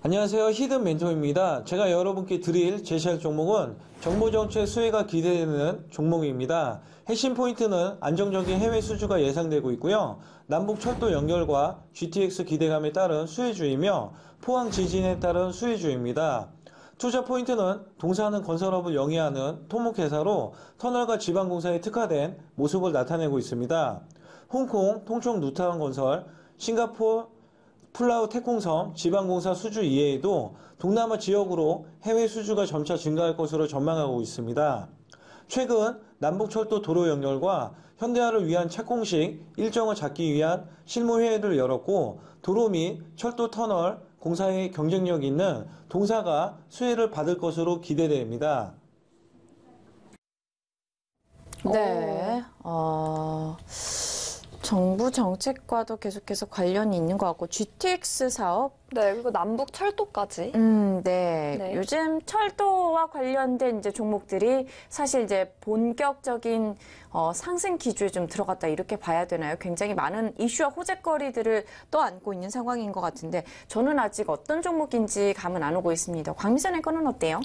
안녕하세요. 히든 멘토입니다. 제가 여러분께 제시할 종목은 정보정책 수혜가 기대되는 종목입니다. 핵심 포인트는 안정적인 해외 수주가 예상되고 있고요. 남북철도 연결과 GTX 기대감에 따른 수혜주이며 포항 지진에 따른 수혜주입니다. 투자 포인트는 동사하는 건설업을 영위하는 토목회사로 터널과 지방공사에 특화된 모습을 나타내고 있습니다. 홍콩 통총 누타운 건설, 싱가포르 플라우 태콩섬 지방공사 수주 이외에도 동남아 지역으로 해외 수주가 점차 증가할 것으로 전망하고 있습니다. 최근 남북철도 도로 연결과 현대화를 위한 착공식 일정을 잡기 위한 실무회의를 열었고 도로 및 철도 터널 공사의 경쟁력 있는 동사가 수혜를 받을 것으로 기대됩니다. 네. 정부 정책과도 계속해서 관련이 있는 것 같고 GTX 사업. 네, 그리고 남북 철도까지. 네. 네. 요즘 철도와 관련된 이제 종목들이 사실 이제 본격적인 상승 기조에 좀 들어갔다 이렇게 봐야 되나요? 굉장히 많은 이슈와 호재거리들을 떠안고 있는 상황인 것 같은데 저는 아직 어떤 종목인지 감은 안 오고 있습니다. 광미선 앵커는 어때요?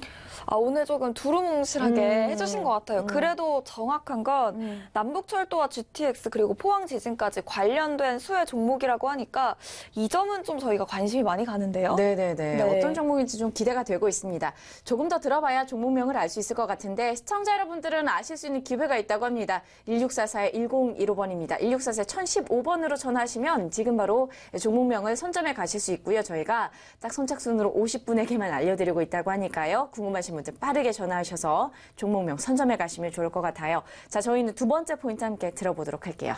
오늘 조금 두루뭉실하게 해주신 것 같아요. 그래도 정확한 건 남북철도와 GTX 그리고 포항 지진까지 관련된 수혜 종목이라고 하니까 이 점은 좀 저희가 관심이 많이 가는데요. 네네네. 네. 어떤 종목인지 좀 기대가 되고 있습니다. 조금 더 들어봐야 종목명을 알 수 있을 것 같은데 시청자 여러분들은 아실 수 있는 기회가 있다고 합니다. 1644-1015번입니다. 1644-1015번으로 전화하시면 지금 바로 종목명을 선점해 가실 수 있고요. 저희가 딱 선착순으로 50분에게만 알려드리고 있다고 하니까요. 궁금하신 분들 빠르게 전화하셔서 종목명 선점해 가시면 좋을 것 같아요. 자, 저희는 두 번째 포인트 함께 들어보도록 할게요.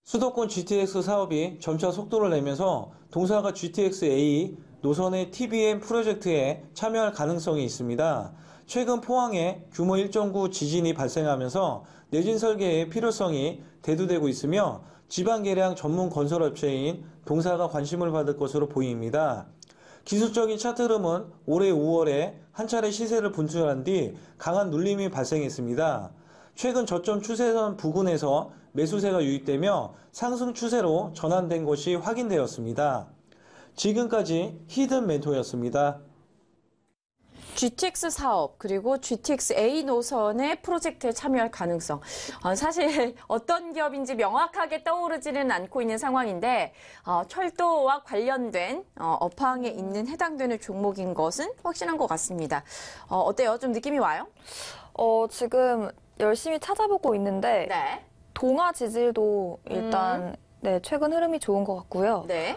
수도권 GTX 사업이 점차 속도를 내면서 동사가 GTX-A 노선의 TBM 프로젝트에 참여할 가능성이 있습니다. 최근 포항에 규모 1.9 지진이 발생하면서 내진 설계의 필요성이 대두되고 있으며 지방계량 전문 건설업체인 동사가 관심을 받을 것으로 보입니다. 기술적인 차트 흐름은 올해 5월에 한 차례 시세를 분출한 뒤 강한 눌림이 발생했습니다. 최근 저점 추세선 부근에서 매수세가 유입되며 상승 추세로 전환된 것이 확인되었습니다. 지금까지 히든 멘토였습니다. GTX 사업 그리고 GTX-A 노선의 프로젝트에 참여할 가능성. 사실 어떤 기업인지 명확하게 떠오르지는 않고 있는 상황인데 철도와 관련된 업황에 있는 해당되는 종목인 것은 확실한 것 같습니다. 어때요? 좀 느낌이 와요? 지금 열심히 찾아보고 있는데 네. 동아 지질도 일단 네, 최근 흐름이 좋은 것 같고요. 네.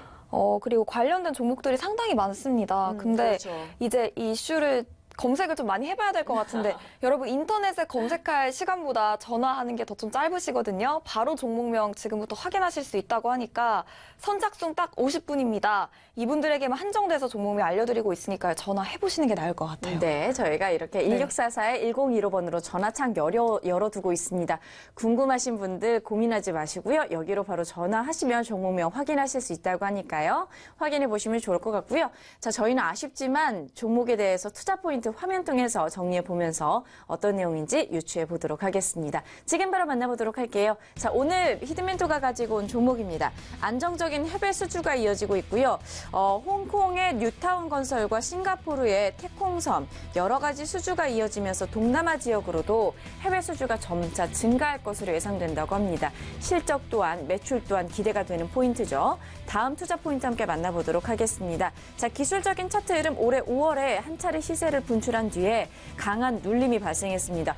그리고 관련된 종목들이 상당히 많습니다. 근데 그렇죠. 이제 이 이슈를 검색을 좀 많이 해봐야 될 것 같은데 여러분 인터넷에 검색할 시간보다 전화하는 게 더 좀 짧으시거든요. 바로 종목명 지금부터 확인하실 수 있다고 하니까 선착순 딱 50분입니다. 이분들에게만 한정돼서 종목명 알려드리고 있으니까요. 전화해보시는 게 나을 것 같아요. 네, 저희가 이렇게 1644-1015번으로 전화창 열어두고 있습니다. 궁금하신 분들 고민하지 마시고요. 여기로 바로 전화하시면 종목명 확인하실 수 있다고 하니까요. 확인해 보시면 좋을 것 같고요. 자, 저희는 아쉽지만 종목에 대해서 투자 포인트 화면 통해서 정리해 보면서 어떤 내용인지 유추해 보도록 하겠습니다. 지금 바로 만나보도록 할게요. 자, 오늘 히든멘토가 가지고 온 종목입니다. 안정적인 해외 수주가 이어지고 있고요. 홍콩의 뉴타운 건설과 싱가포르의 태콩섬 여러 가지 수주가 이어지면서 동남아 지역으로도 해외 수주가 점차 증가할 것으로 예상된다고 합니다. 실적 또한 매출 또한 기대가 되는 포인트죠. 다음 투자 포인트 함께 만나보도록 하겠습니다. 자, 기술적인 차트 흐름 올해 5월에 한 차례 시세를 분출한 뒤에 강한 눌림이 발생했습니다.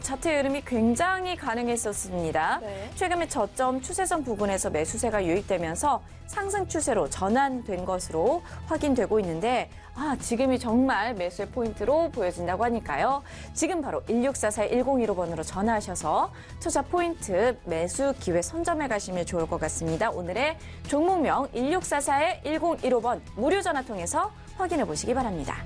차트의 흐름이 굉장히 가능했었습니다. 네. 최근에 저점 추세선 부근에서 매수세가 유입되면서 상승 추세로 전환된 것으로 확인되고 있는데 지금이 정말 매수의 포인트로 보여진다고 하니까요. 지금 바로 1644-1015번으로 전화하셔서 투자 포인트 매수 기회 선점해 가시면 좋을 것 같습니다. 오늘의 종목명 1644-1015번 무료 전화 통해서 확인해 보시기 바랍니다.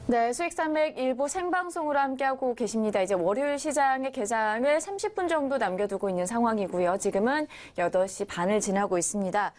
네, 수익산맥 일부 생방송으로 함께하고 계십니다. 이제 월요일 시장의 개장을 30분 정도 남겨두고 있는 상황이고요. 지금은 8시 반을 지나고 있습니다.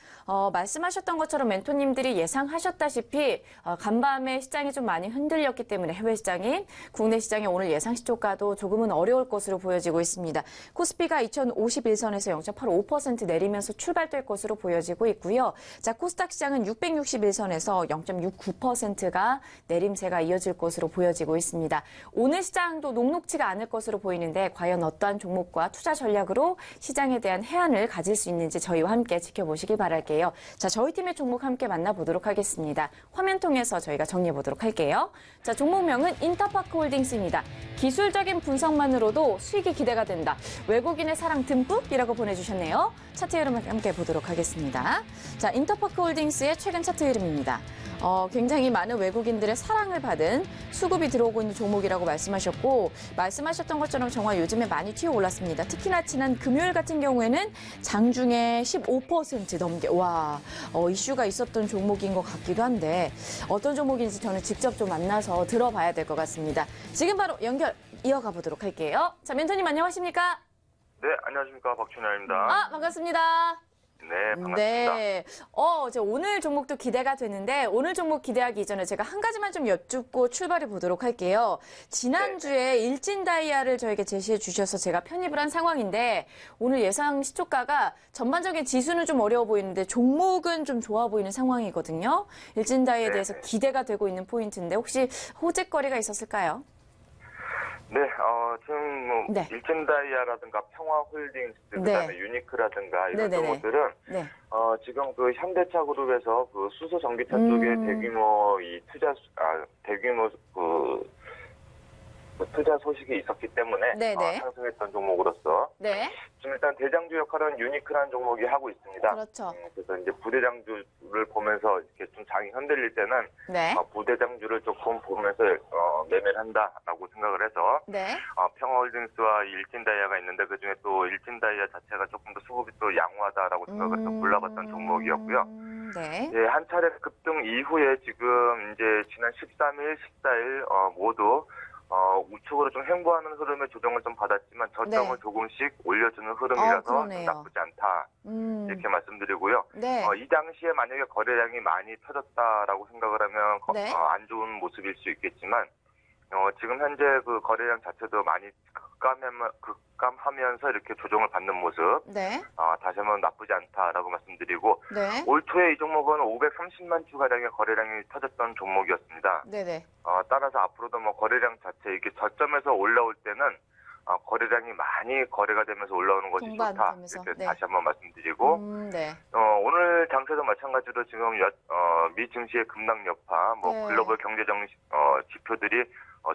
말씀하셨던 것처럼 멘토님들이 예상하셨다시피 간밤에 시장이 좀 많이 흔들렸기 때문에 해외 시장인 국내 시장의 오늘 예상 시초가도 조금은 어려울 것으로 보여지고 있습니다. 코스피가 2051선에서 0.85% 내리면서 출발될 것으로 보여지고 있고요. 자, 코스닥 시장은 661선에서 0.69%가 내림세가 이어질 것으로 보여지고 있습니다. 오늘 시장도 녹록지가 않을 것으로 보이는데 과연 어떠한 종목과 투자 전략으로 시장에 대한 해안을 가질 수 있는지 저희와 함께 지켜보시길 바랄게요. 자, 저희 팀의 종목 함께 만나보도록 하겠습니다. 화면 통해서 저희가 정리해보도록 할게요. 자, 종목명은 인터파크홀딩스입니다. 기술적인 분석만으로도 수익이 기대가 된다. 외국인의 사랑 듬뿍이라고 보내주셨네요. 차트 흐름을 함께 보도록 하겠습니다. 자, 인터파크홀딩스의 최근 차트 흐름입니다. 굉장히 많은 외국인들의 사랑을 받은 수급이 들어오고 있는 종목이라고 말씀하셨고 말씀하셨던 것처럼 정말 요즘에 많이 튀어 올랐습니다. 특히나 지난 금요일 같은 경우에는 장중에 15% 넘게 이슈가 있었던 종목인 것 같기도 한데 어떤 종목인지 저는 직접 좀 만나서 들어봐야 될 것 같습니다. 지금 바로 연결 이어가 보도록 할게요. 자, 멘토님 안녕하십니까? 네, 안녕하십니까. 박준현입니다. 반갑습니다. 네, 반갑습니다. 네. 오늘 종목도 기대가 되는데 오늘 종목 기대하기 이전에 제가 한 가지만 좀 여쭙고 출발해 보도록 할게요. 지난주에 일진다이아를 저에게 제시해 주셔서 제가 편입을 한 상황인데 오늘 예상 시초가가 전반적인 지수는 좀 어려워 보이는데 종목은 좀 좋아 보이는 상황이거든요. 일진다이아에 대해서 기대가 되고 있는 포인트인데 혹시 호재거리가 있었을까요? 네, 지금 네. 일진다이아라든가 평화홀딩스, 그다음에 유니크라든가 이런 네네네. 종목들은 네. 지금 그 현대차 그룹에서 그 수소 전기차 쪽에 대규모 대규모 투자 소식이 있었기 때문에 네네. 상승했던 종목으로서 네. 지금 일단 대장주 역할은 유니크라는 종목이 하고 있습니다. 그렇죠. 그래서 이제 부대장주를 보면서 이렇게 좀 장이 흔들릴 때는 네. 부대장주를 조금 보면서 매매를 한다라고 생각을 해서 네. 평화홀딩스와 일진다이아가 있는데 그중에 또 일진다이아 자체가 조금 더 수급이 또 양호하다라고 생각을 해서 골라봤던 종목이었고요. 네. 예, 한 차례 급등 이후에 지금 이제 지난 13일, 14일 모두 우측으로 좀 횡보하는 흐름의 조정을 좀 받았지만 저점을 네. 조금씩 올려주는 흐름이라서 좀 그러네요. 나쁘지 않다 이렇게 말씀드리고요. 네. 이 당시에 만약에 거래량이 많이 터졌다라고 생각을 하면 네. 안 좋은 모습일 수 있겠지만 지금 현재 그 거래량 자체도 많이 급감하면서 이렇게 조정을 받는 모습 네. 다시 한번 나쁘지 않다라고 말씀드리고 네. 올 초에 이 종목은 530만 주 가량의 거래량이 터졌던 종목이었습니다. 네네. 따라서 앞으로도 뭐 거래량 자체 이렇게 저점에서 올라올 때는 거래량이 많이 거래가 되면서 올라오는 것이 좋다. 동반되면서, 이렇게 네. 다시 한번 말씀드리고 네. 오늘 장세도 마찬가지로 지금 미 증시의 급락 여파, 네. 글로벌 경제 지표들이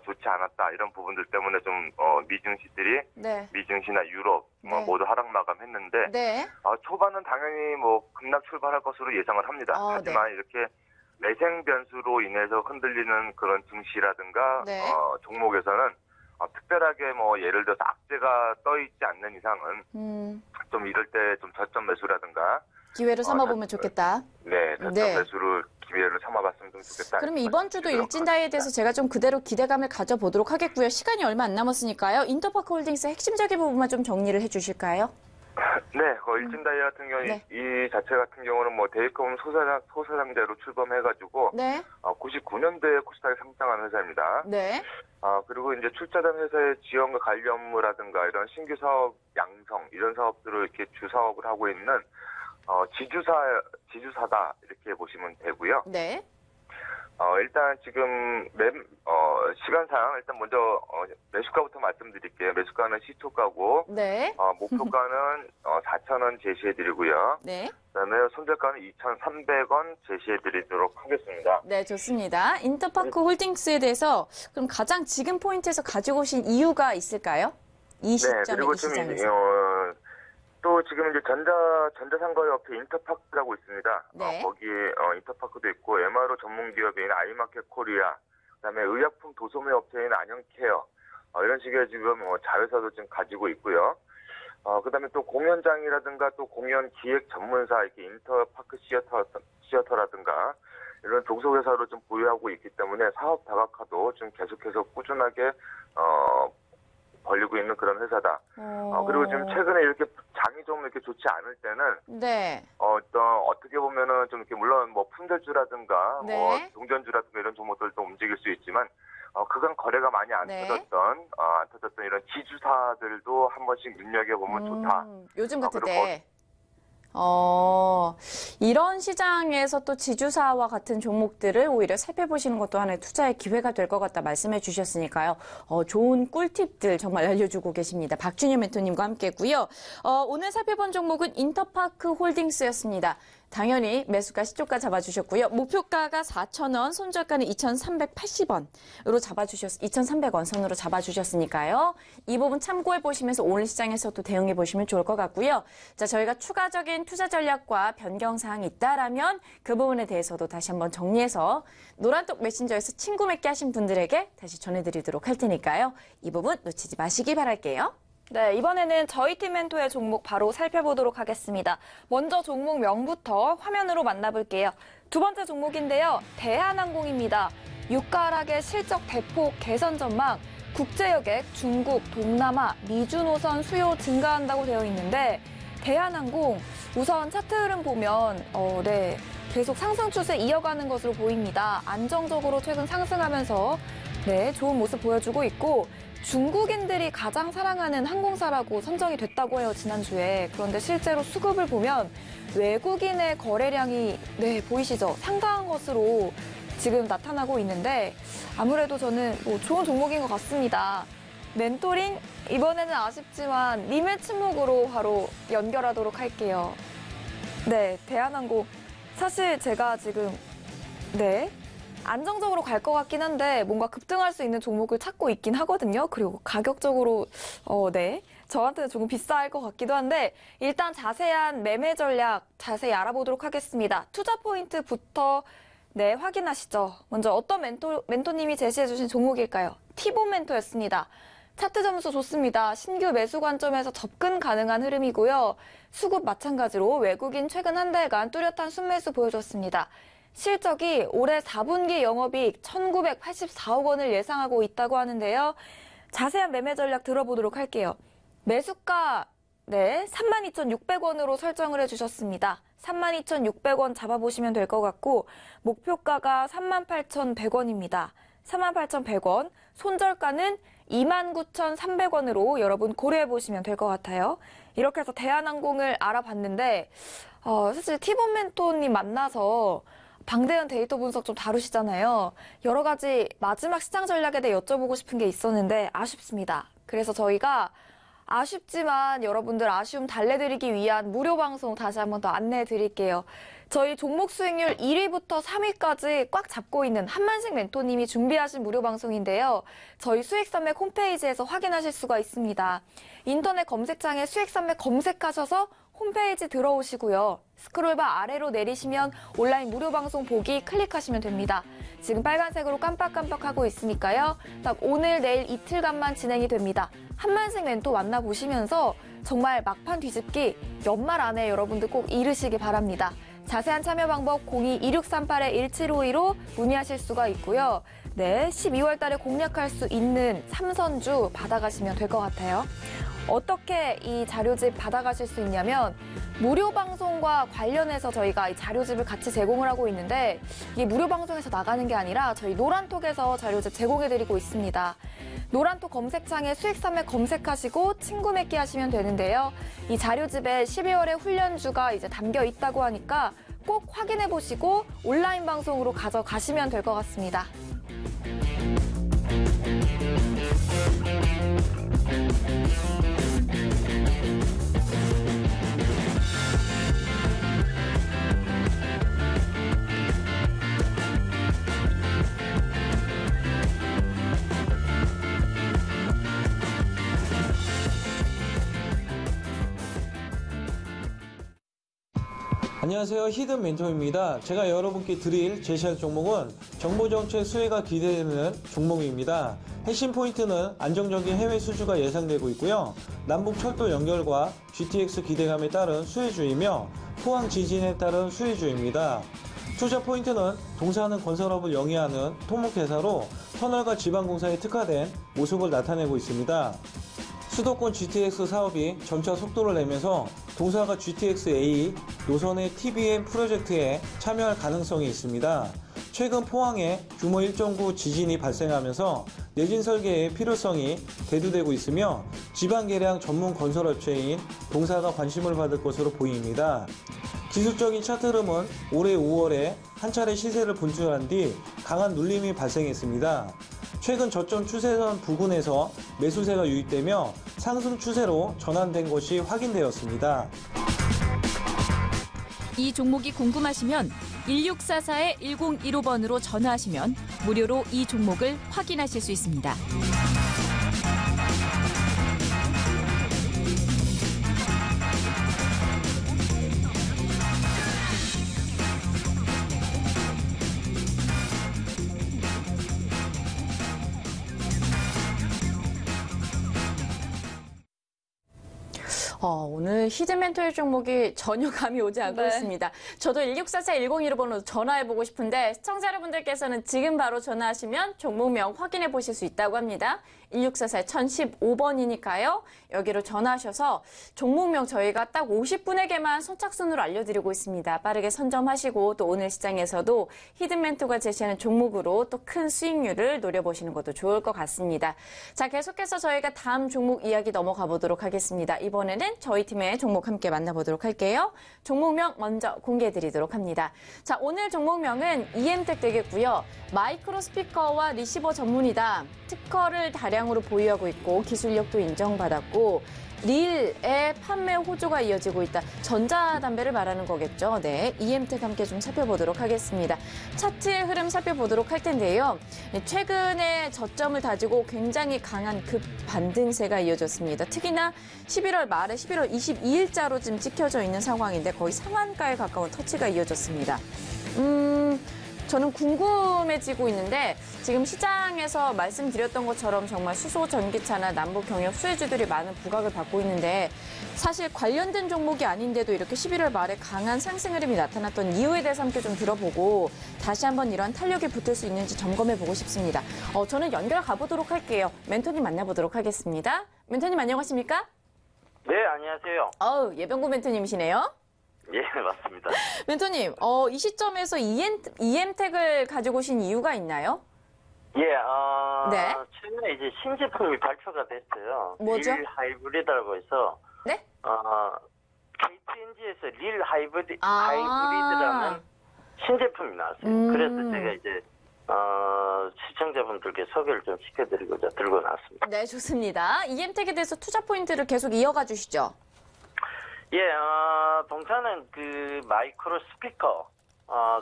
좋지 않았다 이런 부분들 때문에 좀 미 증시들이 네. 미 증시나 유럽 네. 모두 하락 마감했는데 네. 초반은 당연히 급락 출발할 것으로 예상을 합니다. 하지만 이렇게 매생 변수로 인해서 흔들리는 그런 증시라든가 네. 종목에서는 특별하게 예를 들어서 악재가 떠 있지 않는 이상은 좀 이럴 때 좀 저점 매수라든가 기회를 삼아보면 좋겠다. 네, 저점 네. 매수를 기회를 삼아봤으면 좀 좋겠다. 그러면 이번 주도 일진다이에 대해서 제가 좀 그대로 기대감을 가져보도록 하겠고요. 시간이 얼마 안 남았으니까요. 인터파크홀딩스 핵심적인 부분만 좀 정리를 해주실까요? 네, 일진다이아 같은 경우 네. 이 자체 같은 경우는 뭐 대입금 소사장제로 출범해가지고 네. 99년도에 코스닥에 상장한 회사입니다. 네. 그리고 이제 출자된 회사의 지원과 관리 업무라든가 이런 신규 사업 양성 이런 사업들을 이렇게 주사업을 하고 있는 지주사다 이렇게 보시면 되고요. 네. 일단 지금 시간상 일단 먼저 매수가부터 말씀드릴게요. 매수가는 시초가고 네. 목표가는 4,000원 제시해드리고요. 네. 그다음에 손절가는 2,300원 제시해드리도록 하겠습니다. 네, 좋습니다. 인터파크 홀딩스에 대해서 그럼 가장 지금 포인트에서 가지고 오신 이유가 있을까요? 이 시점에, 그리고 이 지금 시장에서. 또 지금 이제 전자상가 옆에 인터파크라고 있습니다. 네. 거기에 인터파크도 있고 MRO 전문 기업인 아이마켓 코리아, 그다음에 의약품 도소매 업체인 안영케어 이런 식의 지금 자회사도 지금 가지고 있고요. 그다음에 또 공연장이라든가 또 공연 기획 전문사 이렇게 인터파크 시어터라든가 이런 종속회사로 좀 보유하고 있기 때문에 사업 다각화도 좀 계속해서 꾸준하게 벌리고 있는 그런 회사다. 그리고 지금 최근에 이렇게 장이 좀 이렇게 좋지 않을 때는 네. 어떻게 보면은 좀 이렇게 물론 뭐 품절주라든가 네. 동전주라든가 이런 종목들도 움직일 수 있지만 그간 거래가 많이 안 네. 터졌던 이런 지주사들도 한 번씩 눈여겨보면 좋다. 요즘 같을 그리고 때. 이런 시장에서 또 지주사와 같은 종목들을 오히려 살펴보시는 것도 하나의 투자의 기회가 될 것 같다 말씀해 주셨으니까요. 좋은 꿀팁들 정말 알려주고 계십니다. 박준현 멘토님과 함께고요. 오늘 살펴본 종목은 인터파크 홀딩스였습니다. 당연히 매수가 시초가 잡아주셨고요. 목표가가 4,000원, 손절가는 2,380원으로 2,300원 선으로 잡아주셨으니까요. 이 부분 참고해 보시면서 오늘 시장에서도 대응해 보시면 좋을 것 같고요. 자, 저희가 추가적인 투자 전략과 변경 사항이 있다라면 그 부분에 대해서도 다시 한번 정리해서 노란톡 메신저에서 친구 맺게 하신 분들에게 다시 전해드리도록 할 테니까요. 이 부분 놓치지 마시기 바랄게요. 네, 이번에는 저희 팀 멘토의 종목 바로 살펴보도록 하겠습니다. 먼저 종목명부터 화면으로 만나볼게요. 두 번째 종목인데요. 대한항공입니다. 유가 하락의 실적 대폭 개선 전망, 국제여객, 중국, 동남아, 미주 노선 수요 증가한다고 되어 있는데 대한항공 우선 차트 흐름 보면 계속 상승 추세 이어가는 것으로 보입니다. 안정적으로 최근 상승하면서 좋은 모습 보여주고 있고 중국인들이 가장 사랑하는 항공사라고 선정이 됐다고 해요, 지난주에. 그런데 실제로 수급을 보면 외국인의 거래량이 보이시죠? 상당한 것으로 지금 나타나고 있는데 아무래도 저는 좋은 종목인 것 같습니다. 멘토링, 이번에는 아쉽지만 님의 침묵으로 바로 연결하도록 할게요. 네, 대한항공. 사실 제가 지금 안정적으로 갈 것 같긴 한데 뭔가 급등할 수 있는 종목을 찾고 있긴 하거든요. 그리고 가격적으로 저한테는 조금 비쌀 것 같기도 한데 일단 자세한 매매 전략 자세히 알아보도록 하겠습니다. 투자 포인트부터 확인하시죠. 먼저 어떤 멘토님이 제시해 주신 종목일까요? 티본 멘토였습니다. 차트 점수 좋습니다. 신규 매수 관점에서 접근 가능한 흐름이고요. 수급 마찬가지로 외국인 최근 한 달간 뚜렷한 순매수 보여줬습니다. 실적이 올해 4분기 영업이익 1,984억 원을 예상하고 있다고 하는데요. 자세한 매매 전략 들어보도록 할게요. 매수가 32,600원으로 설정을 해주셨습니다. 32,600원 잡아보시면 될 것 같고 목표가가 38,100원입니다. 38,100원, 손절가는 29,300원으로 여러분 고려해보시면 될 것 같아요. 이렇게 해서 대한항공을 알아봤는데 사실 티본 멘토님 만나서 방대한 데이터 분석 좀 다루시잖아요. 여러 가지 마지막 시장 전략에 대해 여쭤보고 싶은 게 있었는데 아쉽습니다. 그래서 저희가 아쉽지만 여러분들 아쉬움 달래드리기 위한 무료 방송 다시 한번 더 안내해 드릴게요. 저희 종목 수익률 1위부터 3위까지 꽉 잡고 있는 한만식 멘토님이 준비하신 무료 방송인데요. 저희 수익산맥 홈페이지에서 확인하실 수가 있습니다. 인터넷 검색창에 수익산맥 검색하셔서 홈페이지 들어오시고요. 스크롤바 아래로 내리시면 온라인 무료 방송 보기 클릭하시면 됩니다. 지금 빨간색으로 깜빡깜빡하고 있으니까요. 딱 오늘, 내일 이틀간만 진행이 됩니다. 한만식 멘토 만나보시면서 정말 막판 뒤집기 연말 안에 여러분들 꼭 이루시기 바랍니다. 자세한 참여 방법 02-2638-1752로 문의하실 수가 있고요. 12월 달에 공략할 수 있는 3선주 받아가시면 될 것 같아요. 어떻게 이 자료집 받아가실 수 있냐면 무료 방송과 관련해서 저희가 이 자료집을 같이 제공을 하고 있는데 이게 무료 방송에서 나가는 게 아니라 저희 노란톡에서 자료집 제공해드리고 있습니다. 노란톡 검색창에 수익산맥 검색하시고 친구 맺기 하시면 되는데요. 이 자료집에 12월에 훈련주가 이제 담겨 있다고 하니까 꼭 확인해 보시고 온라인 방송으로 가져가시면 될 것 같습니다. 안녕하세요. 히든 멘토입니다. 제가 여러분께 드릴 제시할 종목은 정보정책 수혜가 기대되는 종목입니다. 핵심 포인트는 안정적인 해외 수주가 예상되고 있고요. 남북철도 연결과 GTX 기대감에 따른 수혜주이며 포항 지진에 따른 수혜주입니다. 투자 포인트는 동사하는 건설업을 영위하는 토목회사로 터널과 지방공사에 특화된 모습을 나타내고 있습니다. 수도권 GTX 사업이 점차 속도를 내면서 동사가 GTX-A 노선의 TBM 프로젝트에 참여할 가능성이 있습니다. 최근 포항에 규모 1.9 지진이 발생하면서 내진 설계의 필요성이 대두되고 있으며 지방계량 전문 건설업체인 동사가 관심을 받을 것으로 보입니다. 기술적인 차트 흐름은 올해 5월에 한 차례 시세를 분출한 뒤 강한 눌림이 발생했습니다. 최근 저점 추세선 부근에서 매수세가 유입되며 상승 추세로 전환된 것이 확인되었습니다. 이 종목이 궁금하시면 1644-1015번으로 전화하시면 무료로 이 종목을 확인하실 수 있습니다. 오늘 히든멘토의 종목이 전혀 감이 오지 않고 네. 있습니다. 저도 1644-1015번으로 전화해보고 싶은데 시청자 여러분들께서는 지금 바로 전화하시면 종목명 확인해 보실 수 있다고 합니다. 1644-1015번이니까요. 여기로 전화하셔서 종목명 저희가 딱 50분에게만 선착순으로 알려드리고 있습니다. 빠르게 선점하시고 또 오늘 시장에서도 히든멘토가 제시하는 종목으로 또 큰 수익률을 노려보시는 것도 좋을 것 같습니다. 자, 계속해서 저희가 다음 종목 이야기 넘어가 보도록 하겠습니다. 이번에는 저희 팀의 종목 함께 만나보도록 할게요. 종목명 먼저 공개해드리도록 합니다. 자, 오늘 종목명은 EM텍 되겠고요. 마이크로 스피커와 리시버 전문이다. 특허를 다량으로 보유하고 있고 기술력도 인정받았고 릴의 판매 호조가 이어지고 있다. 전자담배를 말하는 거겠죠. 네, EM텍 함께 좀 살펴보도록 하겠습니다. 차트의 흐름 살펴보도록 할 텐데요. 최근에 저점을 다지고 굉장히 강한 급반등세가 이어졌습니다. 특히나 11월 말에 11월 22일자로 지금 찍혀져 있는 상황인데 거의 상한가에 가까운 터치가 이어졌습니다. 저는 궁금해지고 있는데 지금 시장에서 말씀드렸던 것처럼 정말 수소, 전기차나 남북 경협 수혜주들이 많은 부각을 받고 있는데 사실 관련된 종목이 아닌데도 이렇게 11월 말에 강한 상승 흐름이 나타났던 이유에 대해서 함께 좀 들어보고 다시 한번 이런 탄력이 붙을 수 있는지 점검해보고 싶습니다. 저는 연결 가보도록 할게요. 멘토님 만나보도록 하겠습니다. 멘토님 안녕하십니까? 네, 안녕하세요. 예병구 멘토님이시네요. 예, 맞습니다. 멘토님, 이 시점에서 EM텍을 가지고 오신 이유가 있나요? 예, 네. 최근에 이제 신제품이 발표가 됐어요. 뭐죠? 릴 하이브리드라고 해서, 네? KTNG에서 릴 하이브리드라는 신제품이 나왔어요. 그래서 제가 이제, 시청자분들께 소개를 좀 시켜드리고자 들고 나왔습니다. 네, 좋습니다. EM텍에 대해서 투자 포인트를 계속 이어가 주시죠. 예, 동사는 그 마이크로 스피커,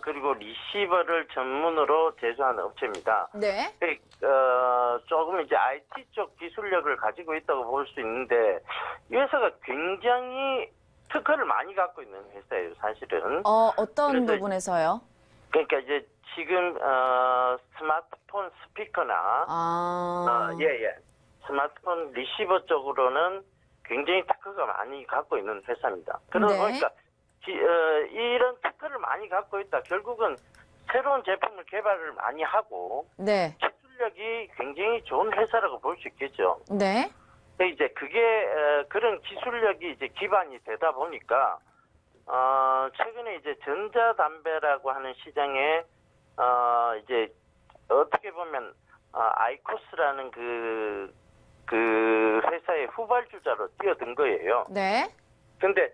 그리고 리시버를 전문으로 제조하는 업체입니다. 네. 조금 이제 IT 쪽 기술력을 가지고 있다고 볼 수 있는데, 이 회사가 굉장히 특허를 많이 갖고 있는 회사예요, 사실은. 어떤 부분에서요? 그러니까 이제 지금, 스마트폰 스피커나, 스마트폰 리시버 쪽으로는 굉장히 특허가 많이 갖고 있는 회사입니다. 그러다 네. 보니까 이런 특허를 많이 갖고 있다. 결국은 새로운 제품을 개발을 많이 하고 네. 기술력이 굉장히 좋은 회사라고 볼 수 있겠죠. 네. 이제 그게 그런 기술력이 이제 기반이 되다 보니까 최근에 이제 전자담배라고 하는 시장에 이제 어떻게 보면 아이코스라는 그 회사의 후발주자로 뛰어든 거예요. 네. 근데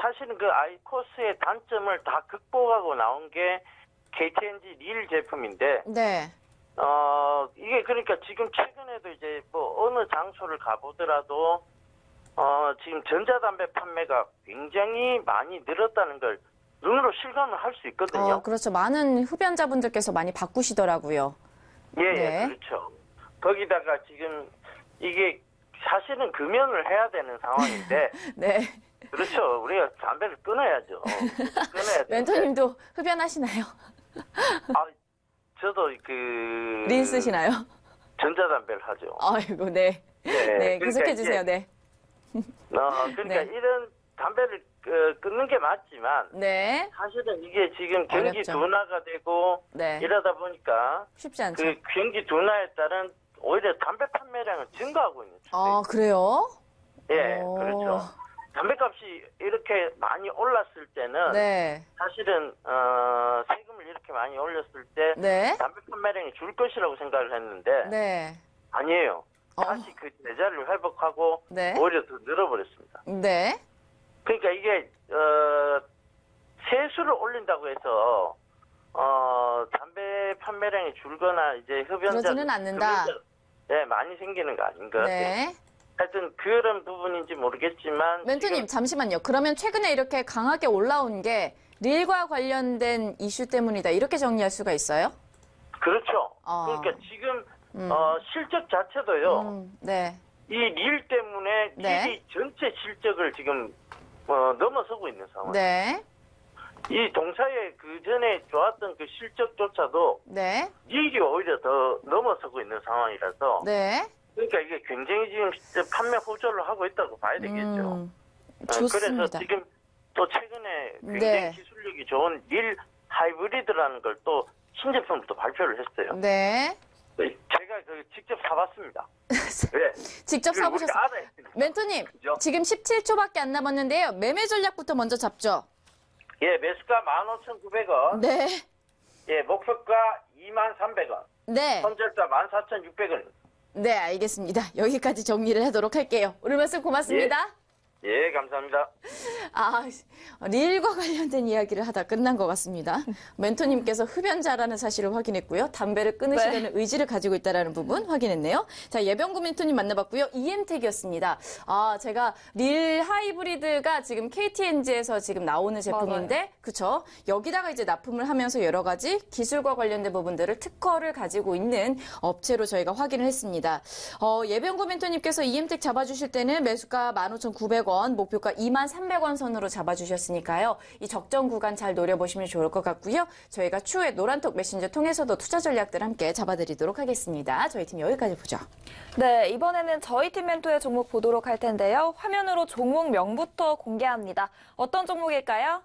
사실은 그 아이코스의 단점을 다 극복하고 나온 게 KT&G 릴 제품인데 네. 이게 그러니까 지금 최근에도 이제 뭐 어느 장소를 가보더라도 지금 전자담배 판매가 굉장히 많이 늘었다는 걸 눈으로 실감을 할 수 있거든요. 그렇죠. 많은 흡연자분들께서 많이 바꾸시더라고요. 예, 네. 그렇죠. 거기다가 지금 이게 사실은 금연을 해야 되는 상황인데 네. 그렇죠. 우리가 담배를 끊어야죠. 끊어야 돼. 멘토님도 흡연하시나요? 저도 린 쓰시나요? 전자담배를 하죠. 아이고, 네. 네, 계속해주세요. 네. 그러니까 네. 이런 담배를 끊는 게 맞지만 네. 사실은 이게 지금 경기 어렵죠. 둔화가 되고 네. 이러다 보니까 쉽지 않죠. 그 경기 둔화에 따른 오히려 담배 판매량은 증가하고 있는 추세입니다. 그래요? 예, 오. 그렇죠. 담배값이 이렇게 많이 올랐을 때는 네. 사실은 세금을 이렇게 많이 올렸을 때 네. 담배 판매량이 줄 것이라고 생각을 했는데 네. 아니에요. 다시 그 제자리를 회복하고 네. 오히려 더 늘어버렸습니다. 네. 그러니까 이게 세수를 올린다고 해서 담배 판매량이 줄거나 이제 그러지는 않는다. 네, 많이 생기는 거 아닌 것 같아요. 네. 하여튼 그런 부분인지 모르겠지만 멘토님, 지금 잠시만요. 그러면 최근에 이렇게 강하게 올라온 게 릴과 관련된 이슈 때문이다. 이렇게 정리할 수가 있어요? 그렇죠. 그러니까 지금 실적 자체도요. 네. 이 릴 때문에 네. 릴이 전체 실적을 지금 넘어서고 있는 상황. 네. 이 동사의 그 전에 좋았던 그 실적조차도 네. 릴이 오히려 더 넘어서고 있는 상황이라서 네. 그러니까 이게 굉장히 지금 판매 호조를 하고 있다고 봐야 되겠죠. 좋습니다. 그래서 지금 또 최근에 굉장히 네. 기술력이 좋은 릴 하이브리드라는 걸 또 신제품을 또 발표를 했어요. 네. 제가 직접 사봤습니다. 네. 직접 사보셨어요? 멘토님, 그죠? 지금 17초밖에 안 남았는데요. 매매 전략부터 먼저 잡죠. 예, 매수가 15,900원. 네. 예, 목표가 23,300원. 네. 손절가 14,600원. 네, 알겠습니다. 여기까지 정리를 하도록 할게요. 오늘 말씀 고맙습니다. 예, 감사합니다. 릴과 관련된 이야기를 하다 끝난 것 같습니다. 멘토님께서 흡연자라는 사실을 확인했고요. 담배를 끊으시려는 의지를 가지고 있다는 부분 확인했네요. 자, 예병구 멘토님 만나봤고요. EM텍이었습니다. 제가 릴 하이브리드가 지금 KT&G에서 지금 나오는 제품인데, 그쵸? 여기다가 이제 납품을 하면서 여러 가지 기술과 관련된 부분들을 특허를 가지고 있는 업체로 저희가 확인을 했습니다. 예병구 멘토님께서 EM텍 잡아주실 때는 매수가 15,900원, 목표가 23,300원 선으로 잡아주셨으니까요. 이 적정 구간 잘 노려보시면 좋을 것 같고요. 저희가 추후에 노란톡 메신저 통해서도 투자 전략들 함께 잡아드리도록 하겠습니다. 저희 팀 여기까지 보죠. 네, 이번에는 저희 팀 멘토의 종목 보도록 할 텐데요. 화면으로 종목명부터 공개합니다. 어떤 종목일까요?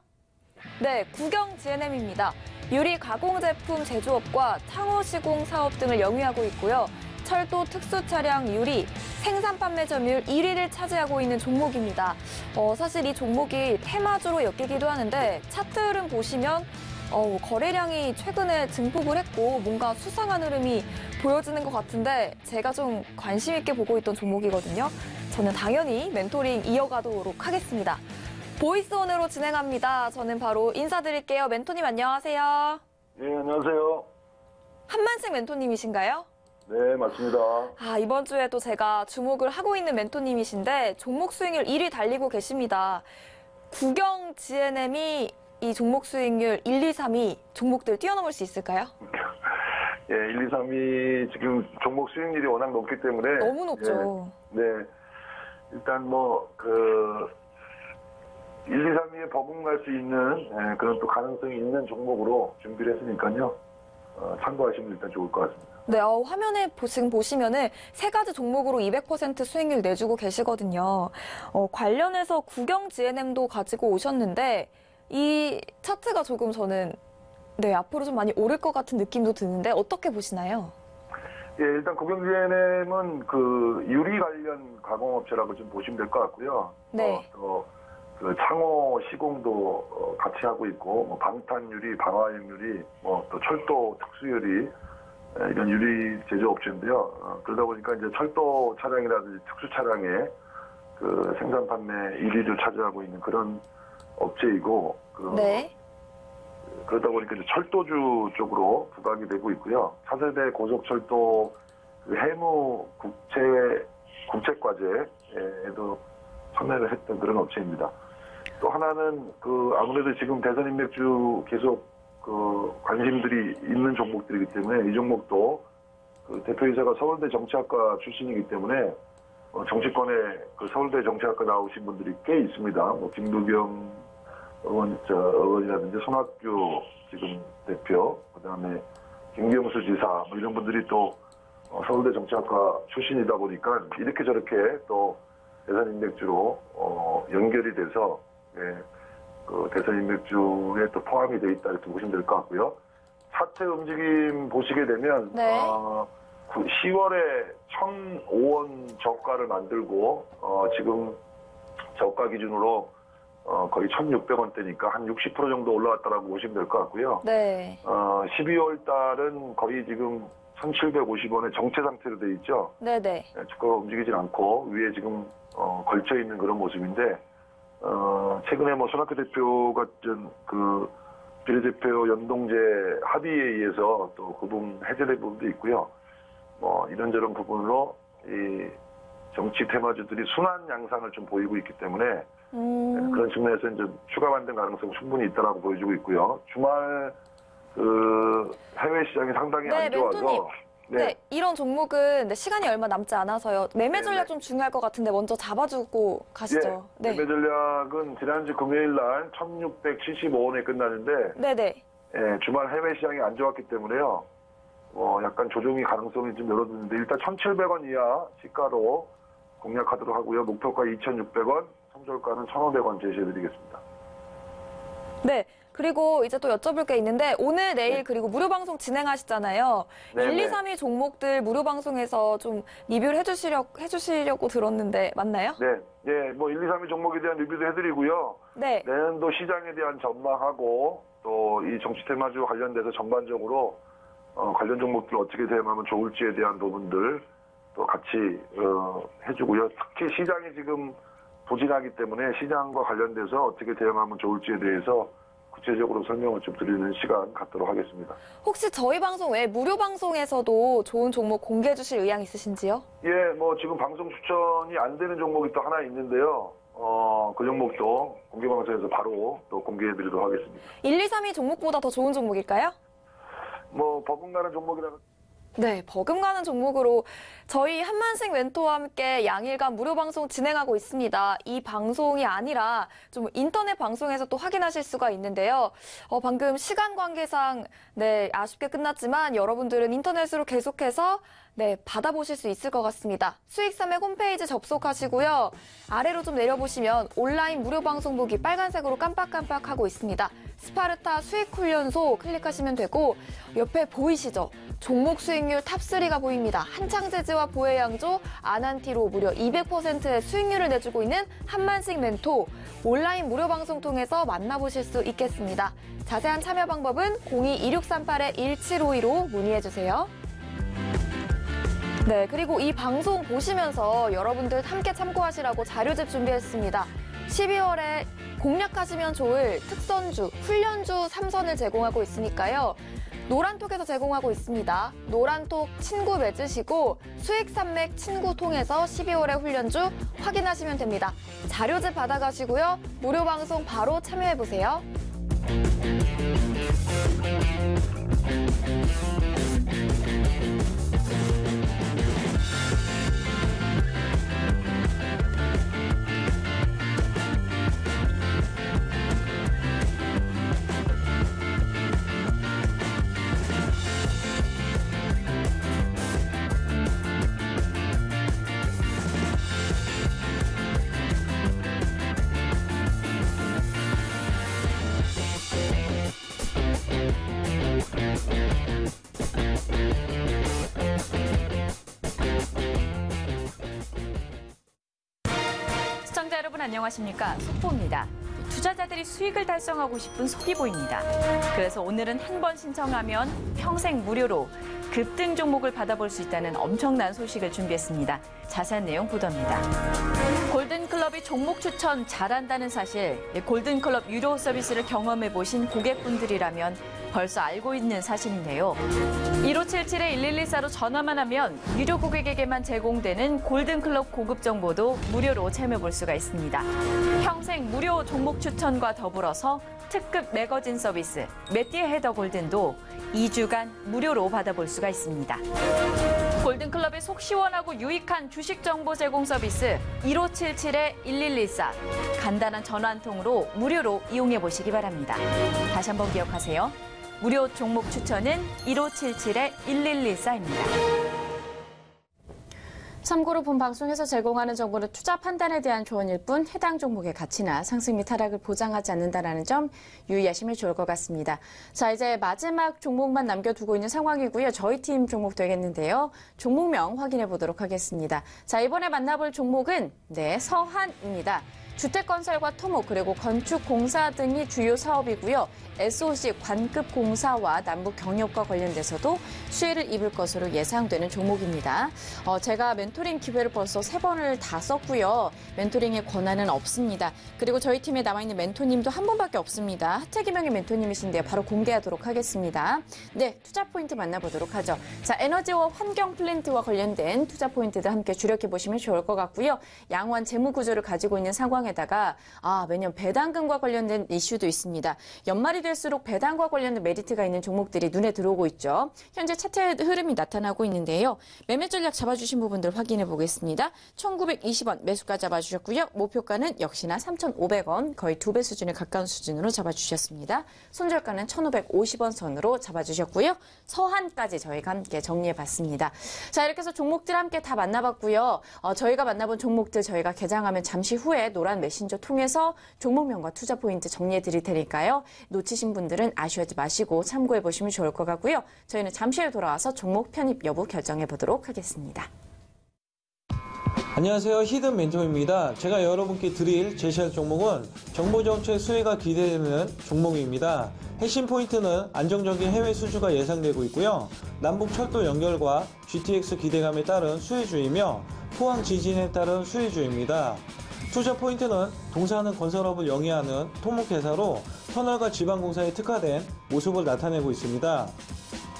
네, 구경 GNM입니다. 유리 가공 제품 제조업과 창호 시공 사업 등을 영위하고 있고요. 철도 특수 차량 유리 생산 판매 점유율 1위를 차지하고 있는 종목입니다. 사실 이 종목이 테마주로 엮이기도 하는데 차트 흐름 보시면 거래량이 최근에 증폭을 했고 뭔가 수상한 흐름이 보여지는 것 같은데 제가 좀 관심 있게 보고 있던 종목이거든요. 저는 당연히 멘토링 이어가도록 하겠습니다. 보이스온으로 진행합니다. 저는 바로 인사드릴게요. 멘토님 안녕하세요. 네, 안녕하세요. 한만식 멘토님이신가요? 네, 맞습니다. 이번 주에도 제가 주목을 하고 있는 멘토님이신데 종목 수익률 1위 달리고 계십니다. 구경 GNM이 이 종목 수익률 1, 2, 3위 종목들 뛰어넘을 수 있을까요? 예, 1, 2, 3위 지금 종목 수익률이 워낙 높기 때문에 너무 높죠. 예, 네. 일단 1, 2, 3위에 버금갈 수 있는 그런 또 가능성이 있는 종목으로 준비를 했으니까요. 참고하시면 일단 좋을 것 같습니다. 네, 화면에 지금 보시면은 세 가지 종목으로 200% 수익률 내주고 계시거든요. 관련해서 구경 GNM도 가지고 오셨는데 이 차트가 조금 저는 앞으로 좀 많이 오를 것 같은 느낌도 드는데 어떻게 보시나요? 예, 일단 국영GNM은 그 유리 관련 가공업체라고 좀 보시면 될 것 같고요. 네. 또 그 창호 시공도 같이 하고 있고, 뭐 방탄 유리, 방화형 유리, 뭐 또 철도 특수 유리 이런 유리 제조업체인데요. 그러다 보니까 이제 철도 차량이라든지 특수 차량의 그 생산 판매 1위를 차지하고 있는 그런 업체이고, 네. 그러다 보니까 이제 철도주 쪽으로 부각이 되고 있고요. 차세대 고속철도 그 해무 국책과제에도 참여를 했던 그런 업체입니다. 또 하나는 그 아무래도 지금 대선 인맥주 계속 그 관심들이 있는 종목들이기 때문에 이 종목도 그 대표이사가 서울대 정치학과 출신이기 때문에 정치권에 그 서울대 정치학과 나오신 분들이 꽤 있습니다. 뭐 김부겸 의원이라든지 손학규 지금 대표, 그다음에 김경수 지사 뭐 이런 분들이 또 서울대 정치학과 출신이다 보니까 이렇게 저렇게 또 대선 인맥주로 연결이 돼서 예, 그 대선 인맥주에 또 포함이 돼 있다 이렇게 보시면 될 것 같고요. 차트 움직임 보시게 되면 네. 10월에 1,005원 저가를 만들고 지금 저가 기준으로 거의 1,600원대니까 한 60% 정도 올라왔다라고 보시면 될 것 같고요. 네. 12월 달은 거의 지금 1,750원의 정체 상태로 돼 있죠. 네네. 주가가 움직이질 않고 위에 지금 걸쳐 있는 그런 모습인데 최근에 뭐 손학규 대표가 그 비례대표 연동제 합의에 의해서 또 그 부분 해제된 부분도 있고요. 뭐 이런저런 부분으로 이 정치 테마주들이 순환 양상을 좀 보이고 있기 때문에 그런 측면에서 이제 추가 반등 가능성 충분히 있다라고 보여주고 있고요. 주말 그 해외 시장이 상당히 네, 안 좋아서 멘토님. 네, 이런 종목은 시간이 얼마 남지 않아서요. 매매 전략 좀 중요할 것 같은데 먼저 잡아주고 가시죠. 네. 매매 전략은 지난주 금요일 날 1,675원에 끝나는데 네네. 예, 주말 해외 시장이 안 좋았기 때문에요. 약간 조정이 가능성이 좀 열어두는데 일단 1,700원 이하 시가로 공략하도록 하고요. 목표가 2,600원, 손절가는 1,500원 제시해드리겠습니다. 네. 그리고 이제 또 여쭤볼 게 있는데 오늘 내일 그리고 무료 방송 진행하시잖아요. 네네. 1, 2, 3위 종목들 무료 방송에서 좀 리뷰를 해주시려고 들었는데 맞나요? 네. 예, 뭐 1, 2, 3위 종목에 대한 리뷰도 해드리고요. 네. 내년도 시장에 대한 전망하고 또 이 정치 테마주 관련돼서 전반적으로 관련 종목들 어떻게 대응하면 좋을지에 대한 부분들 또 같이 해주고요. 특히 시장이 지금 부진하기 때문에 시장과 관련돼서 어떻게 대응하면 좋을지에 대해서 구체적으로 설명을 좀 드리는 시간 갖도록 하겠습니다. 혹시 저희 방송 외에 무료 방송에서도 좋은 종목 공개해 주실 의향 있으신지요? 예, 뭐 지금 방송 추천이 안 되는 종목이 또 하나 있는데요. 그 종목도 공개 방송에서 바로 또 공개해 드리도록 하겠습니다. 1, 2, 3위 종목보다 더 좋은 종목일까요? 뭐 버금가는 종목이라 네, 버금가는 종목으로 저희 한만식 멘토와 함께 양일간 무료 방송 진행하고 있습니다. 이 방송이 아니라 좀 인터넷 방송에서 또 확인하실 수가 있는데요. 방금 시간 관계상 네, 아쉽게 끝났지만 여러분들은 인터넷으로 계속해서 네, 받아보실 수 있을 것 같습니다. 수익삼의 홈페이지 접속하시고요. 아래로 좀 내려보시면 온라인 무료 방송 보기 빨간색으로 깜빡깜빡하고 있습니다. 스파르타 수익훈련소 클릭하시면 되고 옆에 보이시죠? 종목 수익률 탑3가 보입니다. 한창제지와 보혜양조, 아난티로 무려 200%의 수익률을 내주고 있는 한만식 멘토 온라인 무료 방송 통해서 만나보실 수 있겠습니다. 자세한 참여 방법은 02-2638-1752로 문의해주세요. 네, 그리고 이 방송 보시면서 여러분들 함께 참고하시라고 자료집 준비했습니다. 12월에 공략하시면 좋을 특선주, 훈련주 3선을 제공하고 있으니까요. 노란톡에서 제공하고 있습니다. 노란톡 친구 맺으시고 수익산맥 친구 통해서 12월의 훈련주 확인하시면 됩니다. 자료집 받아가시고요. 무료 방송 바로 참여해보세요. 안녕하십니까? 속보입니다. 투자자들이 수익을 달성하고 싶은 소비보입니다. 그래서 오늘은 한 번 신청하면 평생 무료로 급등 종목을 받아볼 수 있다는 엄청난 소식을 준비했습니다. 자세한 내용 보도입니다. 골든클럽이 종목 추천 잘한다는 사실, 골든클럽 유료 서비스를 경험해보신 고객분들이라면 벌써 알고 있는 사실인데요. 1577-1114로 전화만 하면 유료 고객에게만 제공되는 골든클럽 고급 정보도 무료로 체험해볼 수가 있습니다. 평생 무료 종목 추천과 더불어서 특급 매거진 서비스 매띠의 헤더 골든도 2주간 무료로 받아볼 수가 있습니다. 골든클럽의 속 시원하고 유익한 주식 정보 제공 서비스 1577-1114 간단한 전화 한 통으로 무료로 이용해 보시기 바랍니다. 다시 한번 기억하세요. 무료 종목 추천은 1577-1114입니다. 참고로 본 방송에서 제공하는 정보는 투자 판단에 대한 조언일 뿐 해당 종목의 가치나 상승 및 하락을 보장하지 않는다는 점 유의하시면 좋을 것 같습니다. 자, 이제 마지막 종목만 남겨두고 있는 상황이고요. 저희 팀 종목 되겠는데요. 종목명 확인해 보도록 하겠습니다. 자, 이번에 만나볼 종목은 서한입니다. 주택건설과 토목 그리고 건축공사 등이 주요 사업이고요. SOC 관급 공사와 남북 경협과 관련돼서도 수혜를 입을 것으로 예상되는 종목입니다. 제가 멘토링 기회를 벌써 3번을 다 썼고요. 멘토링의 권한은 없습니다. 그리고 저희 팀에 남아있는 멘토님도 한 분밖에 없습니다. 하태기명의 멘토님이신데요. 바로 공개하도록 하겠습니다. 네, 투자 포인트 만나보도록 하죠. 자, 에너지와 환경 플랜트와 관련된 투자 포인트들 함께 주력해보시면 좋을 것 같고요. 양호한 재무 구조를 가지고 있는 상황에다가 매년 배당금과 관련된 이슈도 있습니다. 연말이 될수록 배당과 관련된 메리트가 있는 종목들이 눈에 들어오고 있죠. 현재 차트 흐름이 나타나고 있는데요. 매매 전략 잡아주신 부분들 확인해 보겠습니다. 1920원 매수가 잡아주셨고요. 목표가는 역시나 3,500원 거의 2배 수준에 가까운 수준으로 잡아주셨습니다. 손절가는 1,550원 선으로 잡아주셨고요. 서한까지 저희가 함께 정리해봤습니다. 자, 이렇게 해서 종목들 함께 다 만나봤고요. 저희가 만나본 종목들 저희가 개장하면 잠시 후에 노란 메신저 통해서 종목명과 투자 포인트 정리해 드릴 테니까요. 놓치신 분들은 아쉬워하지 마시고 참고해 보시면 좋을 것 같고요. 저희는 잠시 후에 돌아와서 종목 편입 여부 결정해 보도록 하겠습니다. 안녕하세요. 히든 멘토입니다. 제가 여러분께 제시할 종목은 정보정책 수혜가 기대되는 종목입니다. 핵심 포인트는 안정적인 해외 수주가 예상되고 있고요. 남북철도 연결과 GTX 기대감에 따른 수혜주이며 포항 지진에 따른 수혜주입니다. 투자 포인트는 동사하는 건설업을 영위하는 토목회사로 터널과 지방공사에 특화된 모습을 나타내고 있습니다.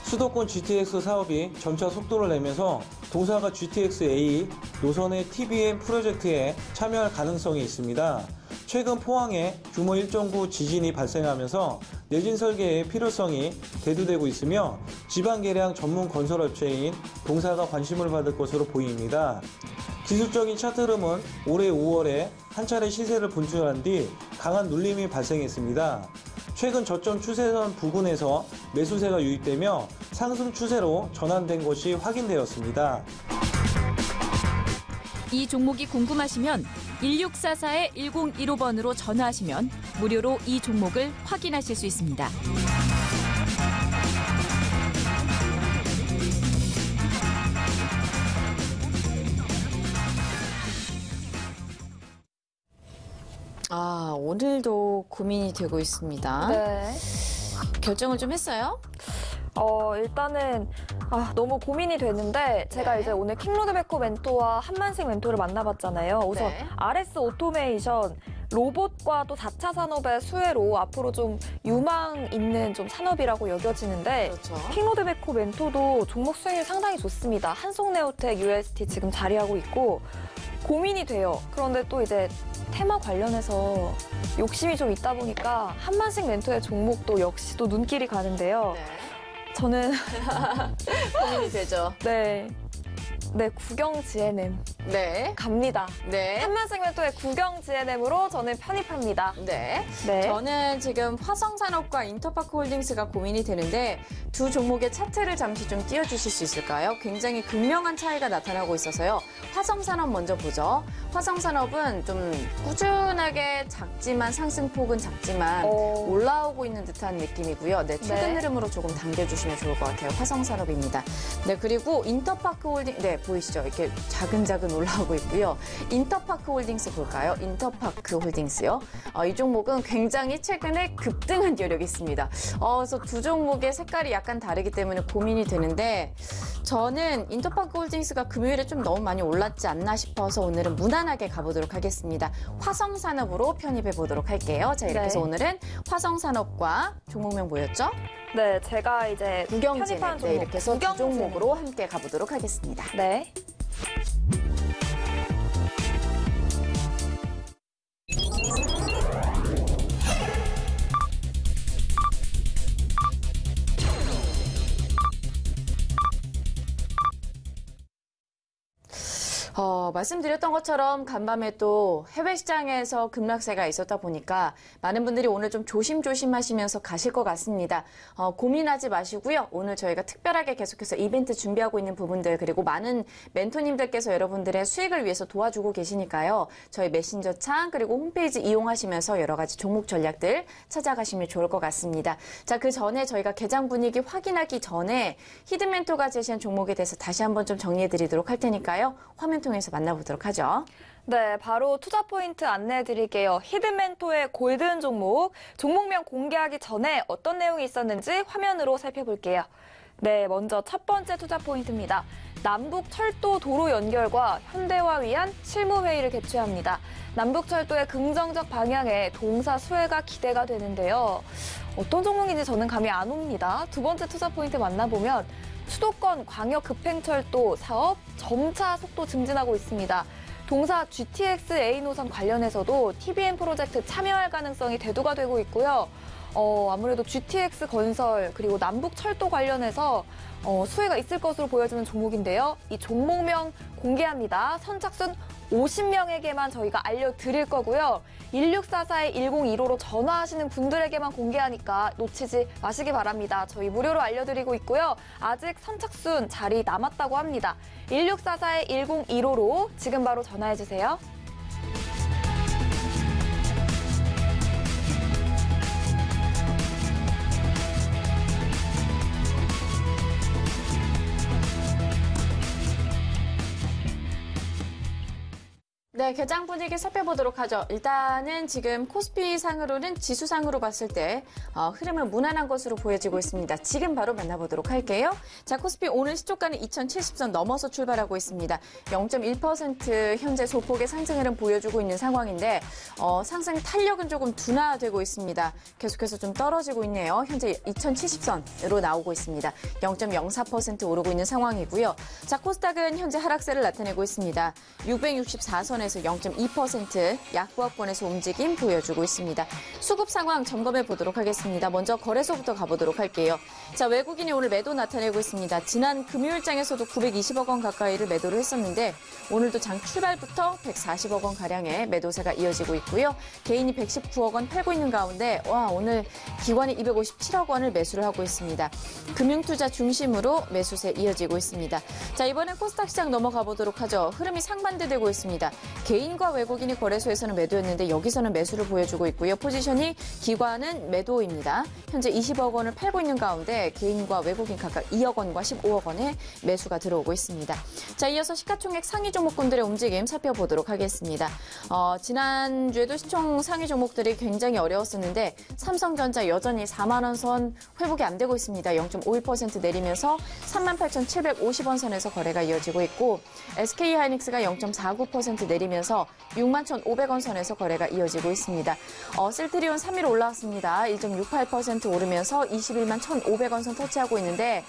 수도권 GTX 사업이 점차 속도를 내면서 동사가 GTX-A 노선의 TBM 프로젝트에 참여할 가능성이 있습니다. 최근 포항에 규모 1.9 지진이 발생하면서 내진 설계의 필요성이 대두되고 있으며 지방계량 전문 건설업체인 동사가 관심을 받을 것으로 보입니다. 기술적인 차트 흐름은 올해 5월에 한 차례 시세를 분출한 뒤 강한 눌림이 발생했습니다. 최근 저점 추세선 부근에서 매수세가 유입되며 상승 추세로 전환된 것이 확인되었습니다. 이 종목이 궁금하시면 1644-1015번으로 전화하시면 무료로 이 종목을 확인하실 수 있습니다. 오늘도 고민이 되고 있습니다. 네. 결정을 좀 했어요? 일단은 너무 고민이 되는데 제가 네. 이제 오늘 킹로드베코 멘토와 한만식 멘토를 만나봤잖아요. 우선 네. RS 오토메이션 로봇과 또 4차 산업의 수혜로 앞으로 좀 유망 있는 좀 산업이라고 여겨지는데 그렇죠. 킹로드베코 멘토도 종목 수익률 상당히 좋습니다. 한송네오텍 UST 지금 자리하고 있고 고민이 돼요. 그런데 또 이제 테마 관련해서 욕심이 좀 있다 보니까 한만식 멘토의 종목도 역시 또 눈길이 가는데요. 저는 고민이 되죠. 네, 구경 GNM 네. 갑니다. 네. 한만식 멘토의 구경 GNM으로 저는 편입합니다. 네. 네. 저는 지금 화성산업과 인터파크 홀딩스가 고민이 되는데 두 종목의 차트를 잠시 좀 띄워주실 수 있을까요? 굉장히 극명한 차이가 나타나고 있어서요. 화성산업 먼저 보죠. 화성산업은 좀 꾸준하게 작지만 상승폭은 작지만 올라오고 있는 듯한 느낌이고요. 네, 최근 네. 흐름으로 조금 당겨주시면 좋을 것 같아요. 화성산업입니다. 네, 그리고 인터파크 홀딩, 보이시죠? 이렇게 자근자근 올라오고 있고요. 인터파크 홀딩스 볼까요? 인터파크 홀딩스요. 이 종목은 굉장히 최근에 급등한 여력이 있습니다. 그래서 두 종목의 색깔이 약간 다르기 때문에 고민이 되는데 저는 인터파크 홀딩스가 금요일에 좀 너무 많이 올랐지 않나 싶어서 오늘은 무난하게 가보도록 하겠습니다. 화성산업으로 편입해 보도록 할게요. 자, 이렇게 해서 오늘은 화성산업과 종목명 뭐였죠? 네, 제가 이제 구경제네. 편입한 종목, 이렇게 해서 두 구경제네. 종목으로 함께 가보도록 하겠습니다. 네. 말씀드렸던 것처럼 간밤에 또 해외 시장에서 급락세가 있었다 보니까 많은 분들이 오늘 좀 조심조심 하시면서 가실 것 같습니다. 고민하지 마시고요. 오늘 저희가 특별하게 계속해서 이벤트 준비하고 있는 부분들 그리고 많은 멘토님들께서 여러분들의 수익을 위해서 도와주고 계시니까요. 저희 메신저 창 그리고 홈페이지 이용하시면서 여러 가지 종목 전략들 찾아가시면 좋을 것 같습니다. 자, 그 전에 저희가 개장 분위기 확인하기 전에 히든멘토가 제시한 종목에 대해서 다시 한번 좀 정리해 드리도록 할 테니까요. 화면 통해서 만나보도록 하죠. 네, 바로 투자 포인트 안내해 드릴게요. 히든멘토의 골든 종목, 종목명 공개하기 전에 어떤 내용이 있었는지 화면으로 살펴볼게요. 네, 먼저 첫 번째 투자 포인트입니다. 남북철도 도로 연결과 현대화 위한 실무회의를 개최합니다. 남북철도의 긍정적 방향에 동사 수혜가 기대가 되는데요. 어떤 종목인지 저는 감이 안 옵니다. 두 번째 투자 포인트 만나보면 수도권 광역급행철도 사업 점차 속도 증진하고 있습니다. 동사 GTX A 노선 관련해서도 TBM 프로젝트 참여할 가능성이 대두가 되고 있고요. 아무래도 GTX 건설 그리고 남북철도 관련해서 수혜가 있을 것으로 보여지는 종목인데요. 이 종목명 공개합니다. 선착순 50명에게만 저희가 알려드릴 거고요. 1644-1015로 전화하시는 분들에게만 공개하니까 놓치지 마시기 바랍니다. 저희 무료로 알려드리고 있고요. 아직 선착순 자리 남았다고 합니다. 1644-1015로 지금 바로 전화해주세요. 네, 개장 분위기 살펴보도록 하죠. 일단은 지금 코스피 상으로는 지수상으로 봤을 때 흐름은 무난한 것으로 보여지고 있습니다. 지금 바로 만나보도록 할게요. 자, 코스피 오늘 시초가는 2070선 넘어서 출발하고 있습니다. 0.1% 현재 소폭의 상승 흐름 보여주고 있는 상황인데 상승 탄력은 조금 둔화되고 있습니다. 계속해서 좀 떨어지고 있네요. 현재 2070선으로 나오고 있습니다. 0.04% 오르고 있는 상황이고요. 자, 코스닥은 현재 하락세를 나타내고 있습니다. 664선에 0.2% 약보합권에서 움직임 보여주고 있습니다. 수급 상황 점검해 보도록 하겠습니다. 먼저 거래소부터 가보도록 할게요. 자, 외국인이 오늘 매도 나타내고 있습니다. 지난 금요일장에서도 920억 원 가까이를 매도를 했었는데 오늘도 장 출발부터 140억 원 가량의 매도세가 이어지고 있고요. 개인이 119억 원 팔고 있는 가운데 오늘 기관이 257억 원을 매수를 하고 있습니다. 금융투자 중심으로 매수세 이어지고 있습니다. 자, 이번엔 코스닥 시장 넘어가 보도록 하죠. 흐름이 상반대되고 있습니다. 개인과 외국인이 거래소에서는 매도였는데 여기서는 매수를 보여주고 있고요. 포지션이 기관은 매도입니다. 현재 20억 원을 팔고 있는 가운데 개인과 외국인 각각 2억 원과 15억 원의 매수가 들어오고 있습니다. 자, 이어서 시가총액 상위 종목군들의 움직임 살펴보도록 하겠습니다. 지난주에도 시총 상위 종목들이 굉장히 어려웠었는데 삼성전자 여전히 4만 원 선 회복이 안 되고 있습니다. 0.51% 내리면서 38,750원 선에서 거래가 이어지고 있고 SK하이닉스가 0.49% 내리면서 61,500원 선에서 거래가 이어지고 있습니다. 셀트리온 3위로 올라왔습니다. 1.68% 오르면서 21만 1,500원 선 터치하고 있는데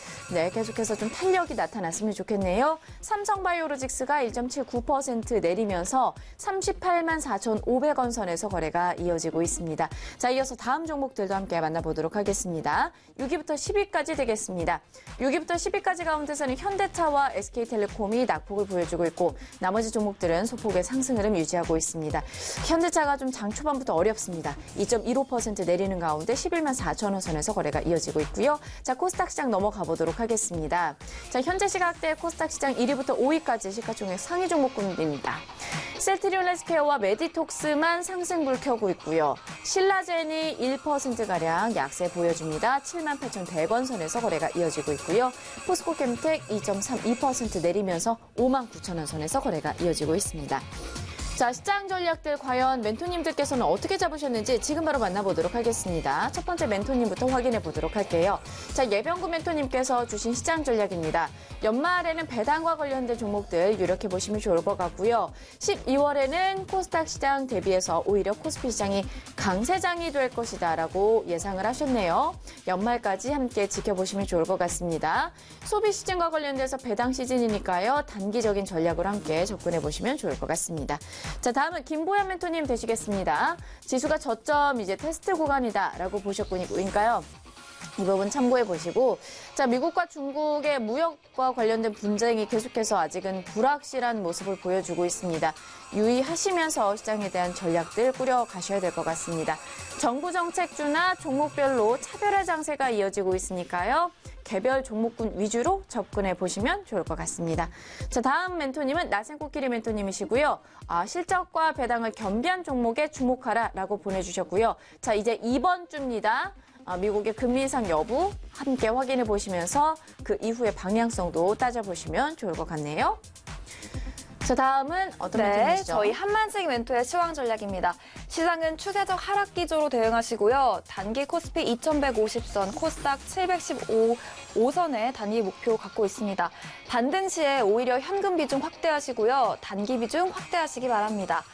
계속해서 좀 탄력이 나타났으면 좋겠네요. 삼성바이오로직스가 1.79% 내리면서 38만 4,500원 선에서 거래가 이어지고 있습니다. 자, 이어서 다음 종목들도 함께 만나보도록 하겠습니다. 6위부터 10위까지 되겠습니다. 6위부터 10위까지 가운데서는 현대차와 SK텔레콤이 낙폭을 보여주고 있고 나머지 종목들은 소폭의 상승 흐름 유지하고 있습니다. 현대차가 좀 장 초반부터 어렵습니다. 2.15% 내리는 가운데 11만 4천 원 선에서 거래가 이어지고 있고요. 자, 코스닥 시장 넘어가 보도록 하겠습니다. 자, 현재 시각대 코스닥 시장 1위부터 5위까지 시가총액 상위 종목군입니다. 셀트리온 헬스케어와 메디톡스만 상승불 켜고 있고요. 신라젠이 1%가량 약세 보여줍니다. 78,100원 선에서 거래가 이어지고 있고요. 포스코캠텍 2.32% 내리면서 59,000원 선에서 거래가 이어지고 있습니다. 자, 시장 전략들 과연 멘토님들께서는 어떻게 잡으셨는지 지금 바로 만나보도록 하겠습니다. 첫 번째 멘토님부터 확인해 보도록 할게요. 자, 예병구 멘토님께서 주신 시장 전략입니다. 연말에는 배당과 관련된 종목들 유력해 보시면 좋을 것 같고요. 12월에는 코스닥 시장 대비해서 오히려 코스피 시장이 강세장이 될 것이다라고 예상을 하셨네요. 연말까지 함께 지켜보시면 좋을 것 같습니다. 소비 시즌과 관련돼서 배당 시즌이니까요. 단기적인 전략으로 함께 접근해 보시면 좋을 것 같습니다. 자, 다음은 김보현 멘토님 되시겠습니다. 지수가 저점 이제 테스트 구간이다라고 보셨으니까요. 이 부분 참고해 보시고, 자, 미국과 중국의 무역과 관련된 분쟁이 계속해서 아직은 불확실한 모습을 보여주고 있습니다. 유의하시면서 시장에 대한 전략들 꾸려 가셔야 될 것 같습니다. 정부 정책주나 종목별로 차별화 장세가 이어지고 있으니까요. 개별 종목군 위주로 접근해 보시면 좋을 것 같습니다. 자, 다음 멘토님은 나생코끼리 멘토님이시고요. 실적과 배당을 겸비한 종목에 주목하라라고 보내주셨고요. 자, 이제 이번 주입니다. 미국의 금리 인상 여부 함께 확인해 보시면서 그 이후의 방향성도 따져보시면 좋을 것 같네요. 자, 다음은 어떤 멘토님이시죠? 저희 한만식 멘토의 시황 전략입니다. 시장은 추세적 하락 기조로 대응하시고요. 단기 코스피 2150선, 코스닥 715선의 단기 목표 갖고 있습니다. 반등 시에 오히려 현금 비중 확대하시고요. 단기 비중 확대하시기 바랍니다.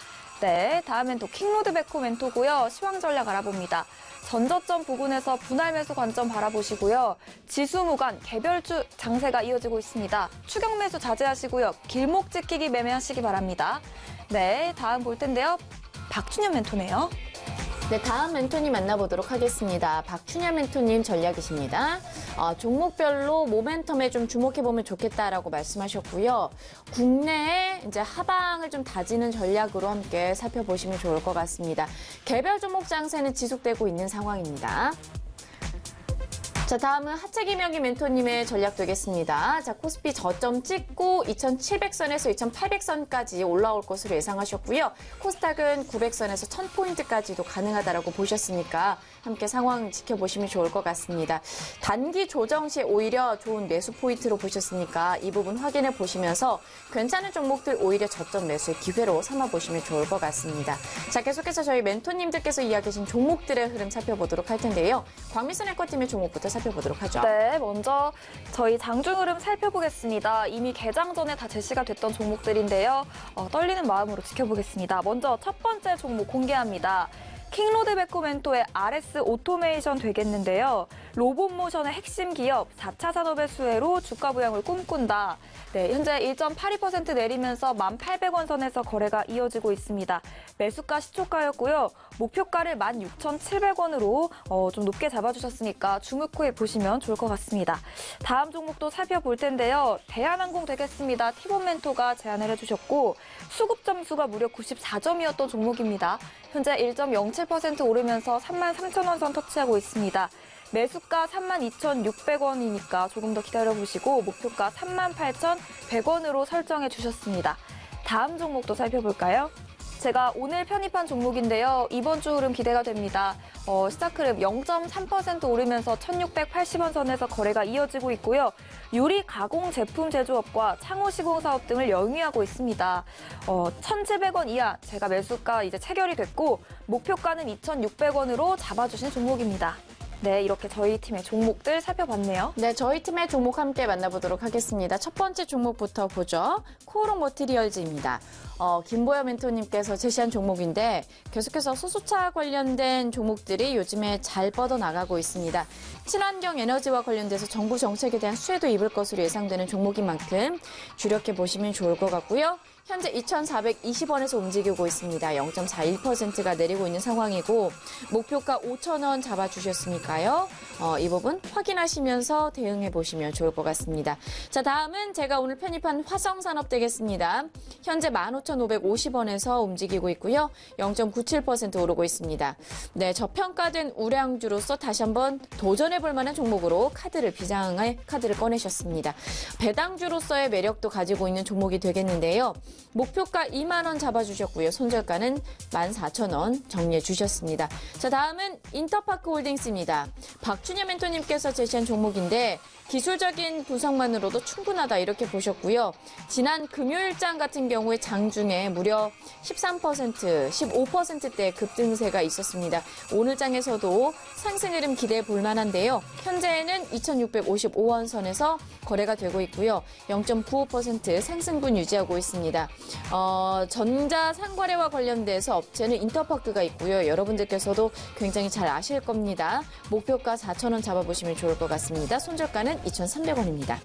네, 다음엔 또 킹로드베코 멘토고요. 시황 전략 알아봅니다. 전저점 부근에서 분할 매수 관점 바라보시고요. 지수 무관 개별주 장세가 이어지고 있습니다. 추격 매수 자제하시고요. 길목 지키기 매매하시기 바랍니다. 네, 다음 볼 텐데요. 박준현 멘토네요. 네, 다음 멘토님 만나보도록 하겠습니다. 박춘현 멘토님 전략이십니다. 종목별로 모멘텀에 좀 주목해보면 좋겠다라고 말씀하셨고요. 국내에 이제 하방을 좀 다지는 전략으로 함께 살펴보시면 좋을 것 같습니다. 개별 종목 장세는 지속되고 있는 상황입니다. 자, 다음은 하채기명기 멘토님의 전략 되겠습니다. 자, 코스피 저점 찍고 2,700선에서 2,800선까지 올라올 것으로 예상하셨고요. 코스닥은 900선에서 1,000포인트까지도 가능하다라고 보셨으니까 함께 상황 지켜보시면 좋을 것 같습니다. 단기 조정 시 오히려 좋은 매수 포인트로 보셨으니까 이 부분 확인해 보시면서 괜찮은 종목들 오히려 저점 매수의 기회로 삼아보시면 좋을 것 같습니다. 자, 계속해서 저희 멘토님들께서 이야기하신 종목들의 흐름 살펴보도록 할 텐데요. 광미선 에코팀의 종목부터 살펴보도록 하죠. 네, 먼저 저희 장중 흐름 살펴보겠습니다. 이미 개장 전에 다 제시가 됐던 종목들인데요. 떨리는 마음으로 지켜보겠습니다. 먼저 첫 번째 종목 공개합니다. 킹로드베코 멘토의 RS 오토메이션 되겠는데요. 로봇모션의 핵심 기업 4차 산업의 수혜로 주가 부양을 꿈꾼다. 네, 현재 1.82% 내리면서 1,800원 선에서 거래가 이어지고 있습니다. 매수가 시초가였고요. 목표가를 16,700원으로 좀 높게 잡아주셨으니까 주목해 보시면 좋을 것 같습니다. 다음 종목도 살펴볼 텐데요. 대한항공 되겠습니다. 티본 멘토가 제안을 해주셨고 수급 점수가 무려 94점이었던 종목입니다. 현재 1.07% 오르면서 33,000원 선 터치하고 있습니다. 매수가 32,600원이니까 조금 더 기다려보시고 목표가 38,100원으로 설정해 주셨습니다. 다음 종목도 살펴볼까요? 제가 오늘 편입한 종목인데요. 이번 주 흐름 기대가 됩니다. 시작 흐름 0.3% 오르면서 1,680원 선에서 거래가 이어지고 있고요. 유리 가공 제품 제조업과 창호 시공 사업 등을 영위하고 있습니다. 1,700원 이하 제가 매수가 이제 체결이 됐고 목표가는 2,600원으로 잡아주신 종목입니다. 네, 이렇게 저희 팀의 종목들 살펴봤네요. 네, 저희 팀의 종목 함께 만나보도록 하겠습니다. 첫 번째 종목부터 보죠. 코오롱 머티리얼즈입니다. 김보현 멘토님께서 제시한 종목인데 계속해서 수소차 관련된 종목들이 요즘에 잘 뻗어나가고 있습니다. 친환경 에너지와 관련돼서 정부 정책에 대한 수혜도 입을 것으로 예상되는 종목인 만큼 주력해 보시면 좋을 것 같고요. 현재 2,420원에서 움직이고 있습니다. 0.41%가 내리고 있는 상황이고 목표가 5,000원 잡아주셨으니까요. 있을까요? 이 부분 확인하시면서 대응해 보시면 좋을 것 같습니다. 자, 다음은 제가 오늘 편입한 화성산업 되겠습니다. 현재 15,550원에서 움직이고 있고요. 0.97% 오르고 있습니다. 네, 저평가된 우량주로서 다시 한번 도전해 볼 만한 종목으로 비장의 카드를 꺼내셨습니다. 배당주로서의 매력도 가지고 있는 종목이 되겠는데요. 목표가 2만 원 잡아주셨고요. 손절가는 14,000원 정리해 주셨습니다. 자, 다음은 인터파크 홀딩스입니다. 박준현 멘토님께서 제시한 종목인데 기술적인 분석만으로도 충분하다 이렇게 보셨고요. 지난 금요일장 같은 경우에 장중에 무려 13%, 15%대 급등세가 있었습니다. 오늘 장에서도 상승 흐름 기대해 볼 만한데요. 현재는 2,655원 선에서 거래가 되고 있고요. 0.95% 상승분 유지하고 있습니다. 전자상거래와 관련돼서 업체는 인터파크가 있고요. 여러분들께서도 굉장히 잘 아실 겁니다. 목표가 4,000원 잡아보시면 좋을 것 같습니다. 손절가는 2,300원입니다.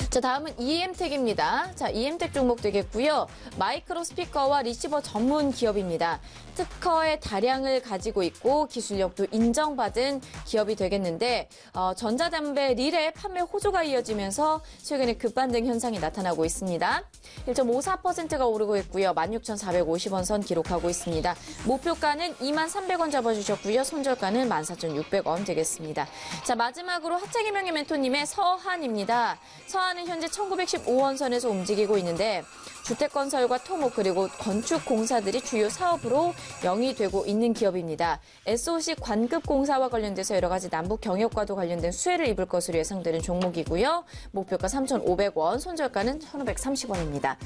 자, 다음은 EM텍입니다. 자, EM텍 종목 되겠고요. 마이크로 스피커와 리시버 전문 기업입니다. 특허의 다량을 가지고 있고 기술력도 인정받은 기업이 되겠는데 전자담배 릴의 판매 호조가 이어지면서 최근에 급반등 현상이 나타나고 있습니다. 1.54%가 오르고 있고요. 16,450원 선 기록하고 있습니다. 목표가는 23,300원 잡아주셨고요. 손절가는 14,600원 되겠습니다. 자, 마지막으로 하차기명의 멘토님의 서한입니다. 서한은 현재 1915원 선에서 움직이고 있는데 주택건설과 토목 그리고 건축공사들이 주요 사업으로 영위되고 있는 기업입니다. SOC 관급공사와 관련돼서 여러 가지 남북 경협과도 관련된 수혜를 입을 것으로 예상되는 종목이고요. 목표가 3,500원, 손절가는 1,530원입니다.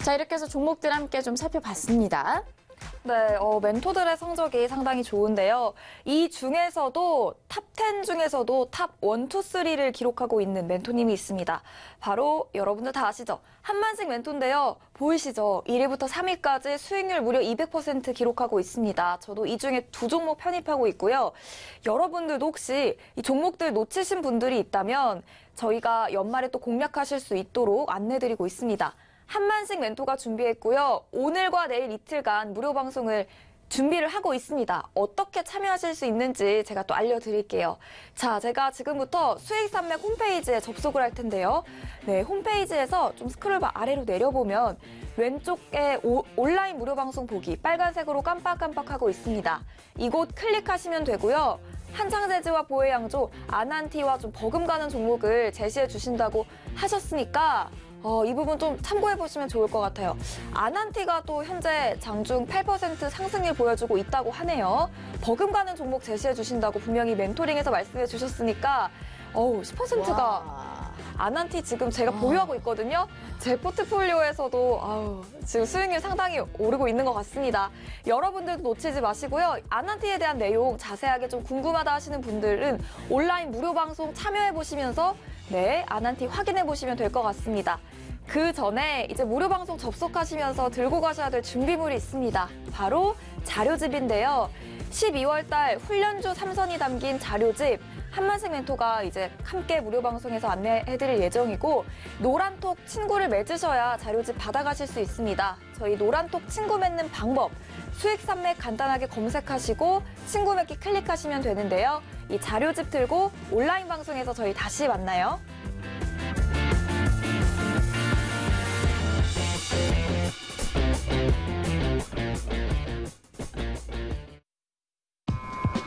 자, 이렇게 해서 종목들 함께 좀 살펴봤습니다. 네, 멘토들의 성적이 상당히 좋은데요. 이 중에서도 탑10 중에서도 탑 1, 2, 3를 기록하고 있는 멘토님이 있습니다. 바로 여러분들 다 아시죠? 한만식 멘토인데요. 보이시죠? 1위부터 3위까지 수익률 무려 200% 기록하고 있습니다. 저도 이 중에 2종목 편입하고 있고요. 여러분들도 혹시 이 종목들 놓치신 분들이 있다면 저희가 연말에 또 공략하실 수 있도록 안내드리고 있습니다. 한만식 멘토가 준비했고요. 오늘과 내일 이틀간 무료 방송을 준비를 하고 있습니다. 어떻게 참여하실 수 있는지 제가 또 알려드릴게요. 자, 제가 지금부터 수익산맥 홈페이지에 접속을 할 텐데요. 네, 홈페이지에서 좀 스크롤바 아래로 내려보면 왼쪽에 온라인 무료 방송 보기 빨간색으로 깜빡깜빡하고 있습니다. 이곳 클릭하시면 되고요. 한창제지와 보혜양조, 아난티와 좀 버금가는 종목을 제시해 주신다고 하셨으니까 이 부분 좀 참고해보시면 좋을 것 같아요. 아난티가 또 현재 장중 8% 상승률 보여주고 있다고 하네요. 버금가는 종목 제시해 주신다고 분명히 멘토링에서 말씀해 주셨으니까 10%가 아난티 지금 제가 보유하고 있거든요. 제 포트폴리오에서도 지금 수익률 상당히 오르고 있는 것 같습니다. 여러분들도 놓치지 마시고요. 아난티에 대한 내용 자세하게 좀 궁금하다 하시는 분들은 온라인 무료 방송 참여해 보시면서 아난티 확인해 보시면 될 것 같습니다. 그 전에 이제 무료 방송 접속하시면서 들고 가셔야 될 준비물이 있습니다. 바로 자료집인데요. 12월 달 훈련주 3선이 담긴 자료집 한만식 멘토가 이제 함께 무료 방송에서 안내해드릴 예정이고 노란톡 친구를 맺으셔야 자료집 받아가실 수 있습니다. 저희 노란톡 친구 맺는 방법 수익산맥 간단하게 검색하시고 친구 맺기 클릭하시면 되는데요. 이 자료집 들고 온라인 방송에서 저희 다시 만나요.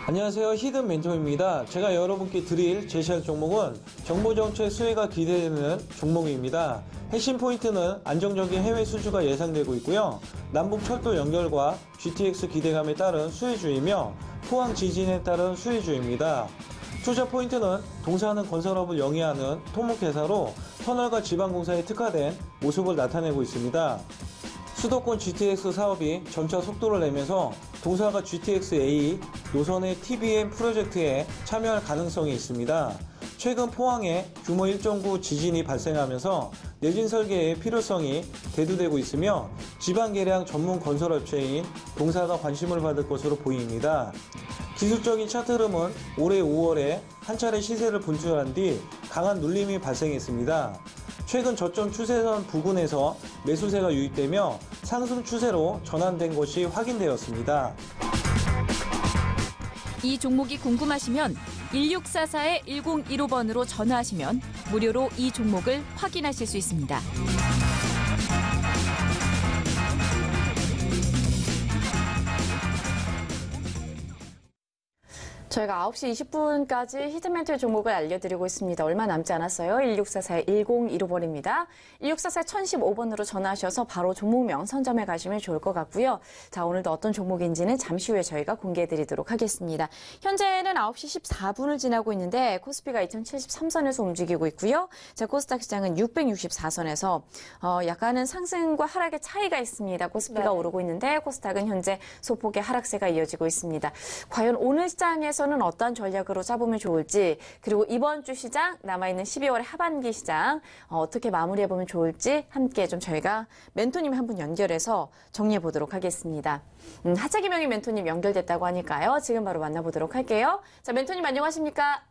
안녕하세요. 히든 멘토입니다. 제가 여러분께 제시할 종목은 정보정책 수혜가 기대되는 종목입니다. 핵심 포인트는 안정적인 해외 수주가 예상되고 있고요. 남북철도 연결과 GTX 기대감에 따른 수혜주이며 포항 지진에 따른 수혜주입니다. 투자 포인트는 동사하는 건설업을 영위하는 토목회사로 터널과 지방공사에 특화된 모습을 나타내고 있습니다. 수도권 GTX 사업이 점차 속도를 내면서 동사가 GTX-A 노선의 TBM 프로젝트에 참여할 가능성이 있습니다. 최근 포항에 규모 1.9 지진이 발생하면서 내진 설계의 필요성이 대두되고 있으며 지방계량 전문 건설업체인 동사가 관심을 받을 것으로 보입니다. 기술적인 차트 흐름은 올해 5월에 한 차례 시세를 분출한 뒤 강한 눌림이 발생했습니다. 최근 저점 추세선 부근에서 매수세가 유입되며 상승 추세로 전환된 것이 확인되었습니다. 이 종목이 궁금하시면 1644-1015번으로 전화하시면 무료로 이 종목을 확인하실 수 있습니다. 저희가 9시 20분까지 히트멘트 종목을 알려드리고 있습니다. 얼마 남지 않았어요. 1644-1015번입니다. 1644-1015번으로 전화하셔서 바로 종목명 선점해 가시면 좋을 것 같고요. 자, 오늘도 어떤 종목인지는 잠시 후에 저희가 공개해드리도록 하겠습니다. 현재는 9시 14분을 지나고 있는데 코스피가 2073선에서 움직이고 있고요. 자, 코스닥 시장은 664선에서 약간은 상승과 하락의 차이가 있습니다. 코스피가 네. 오르고 있는데 코스닥은 현재 소폭의 하락세가 이어지고 있습니다. 과연 오늘 시장에서는 어떤 전략으로 잡으면 좋을지, 그리고 이번 주 시장, 남아있는 12월의 하반기 시장 어떻게 마무리해보면 좋을지 함께 좀 저희가 멘토님 한 분 연결해서 정리해보도록 하겠습니다. 하차기명의 멘토님 연결됐다고 하니까요. 지금 바로 만나보도록 할게요. 자, 멘토님 안녕하십니까?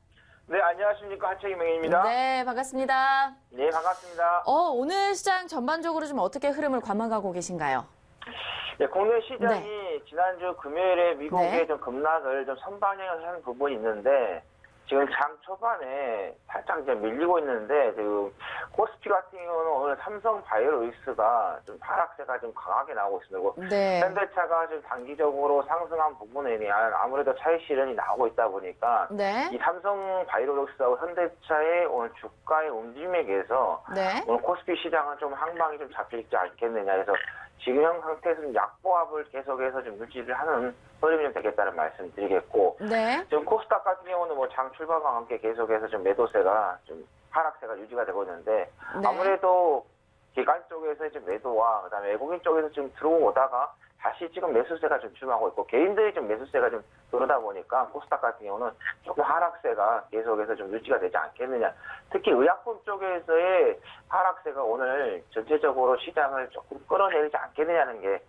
네, 안녕하십니까. 하채기명입니다. 네, 반갑습니다. 네, 반갑습니다. 오늘 시장 전반적으로 좀 어떻게 흐름을 관망하고 계신가요? 네, 국내 시장이 지난주 금요일에 미국의 네. 좀 급락을 좀 선방향을 하는 부분이 있는데 지금 장 초반에 살짝 이제 밀리고 있는데 지금 코스피 같은 경우는 오늘 삼성 바이오로직스가 좀 하락세가 좀 강하게 나오고 있습니다. 네. 현대차가 좀 단기적으로 상승한 부분에 대한 아무래도 차익 실현이 나오고 있다 보니까 네. 이 삼성 바이오로직스하고 현대차의 오늘 주가의 움직임에 의해서 네. 오늘 코스피 시장은 좀 항방이 좀 잡히지 않겠느냐 해서 지금 형 상태에서 좀 약보합을 계속해서 좀 유지를 하는 흐름이 좀 되겠다는 말씀 드리겠고, 네. 지금 코스닥 같은 경우는 뭐 장 출발과 함께 계속해서 좀 매도세가 좀 하락세가 유지가 되고 있는데, 네. 아무래도 기관 쪽에서 좀 매도와 그다음에 외국인 쪽에서 좀 들어오다가 다시 지금 매수세가 좀 출마하고 있고, 개인들이 좀 매수세가 좀 들어오다 보니까 코스닥 같은 경우는 조금 하락세가 계속해서 좀 유지가 되지 않겠느냐. 특히 의약품 쪽에서의 하락세가 오늘 전체적으로 시장을 조금 끌어내리지 않겠느냐는 게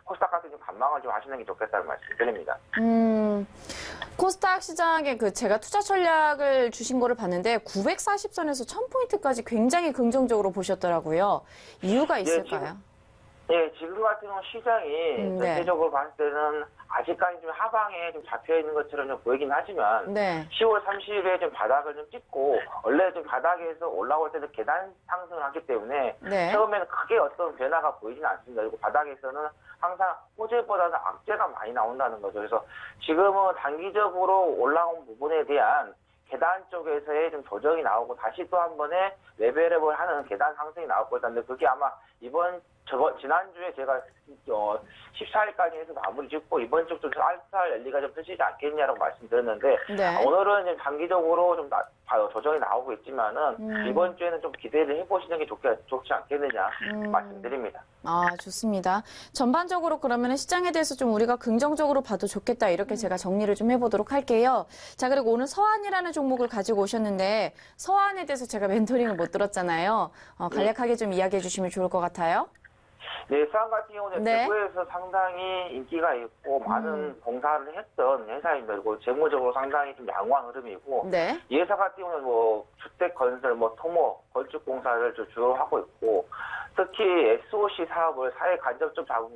코스닥 같은 경우 관망을 좀 하시는 게 좋겠다는 말씀드립니다. 코스닥 시장에 제가 투자 전략을 주신 거를 봤는데 940선에서 1000포인트까지 굉장히 긍정적으로 보셨더라고요. 이유가 있을까요? 지금 같은 경우 시장이 네. 전체적으로 봤을 때는 아직까지 좀 하방에 좀 잡혀 있는 것처럼 좀 보이긴 하지만 네. 10월 30일에 좀 바닥을 좀 찍고 원래 좀 바닥에서 올라올 때도 계단 상승을 하기 때문에 네. 처음에는 크게 어떤 변화가 보이지는 않습니다. 그리고 바닥에서는 항상 호재보다는 악재가 많이 나온다는 거죠. 그래서 지금은 단기적으로 올라온 부분에 대한 계단 쪽에서의 좀 조정이 나오고 다시 또 한 번에 레벨업을 하는 계단 상승이 나올 거다는데 그게 아마 지난주에 제가 14일까지 해서 마무리 짓고 이번 주도 좀 알파 랠리가 좀 펼치지 않겠냐라고 말씀드렸는데 네. 오늘은 좀 단기적으로 좀 조정이 나오고 있지만은 이번 주에는 좀 기대를 해보시는 게 좋지 않겠느냐 말씀드립니다. 아, 좋습니다. 전반적으로 그러면 시장에 대해서 좀 우리가 긍정적으로 봐도 좋겠다 이렇게 제가 정리를 좀 해보도록 할게요. 자, 그리고 오늘 서한이라는 종목을 가지고 오셨는데 서한에 대해서 제가 멘토링을 못 들었잖아요. 간략하게 좀 이야기해 주시면 좋을 것 같아요. 네, 서한 같은 경우는 네. 대구에서 상당히 인기가 있고 많은 봉사를 했던 회사입니다. 그리고 재무적으로 상당히 좀 양호한 흐름이고 네. 이 회사 같은 경우는 뭐 주택 건설, 토목, 건축 공사를 주로 하고 있고 특히 SOC 사업을 사회 간접적 자금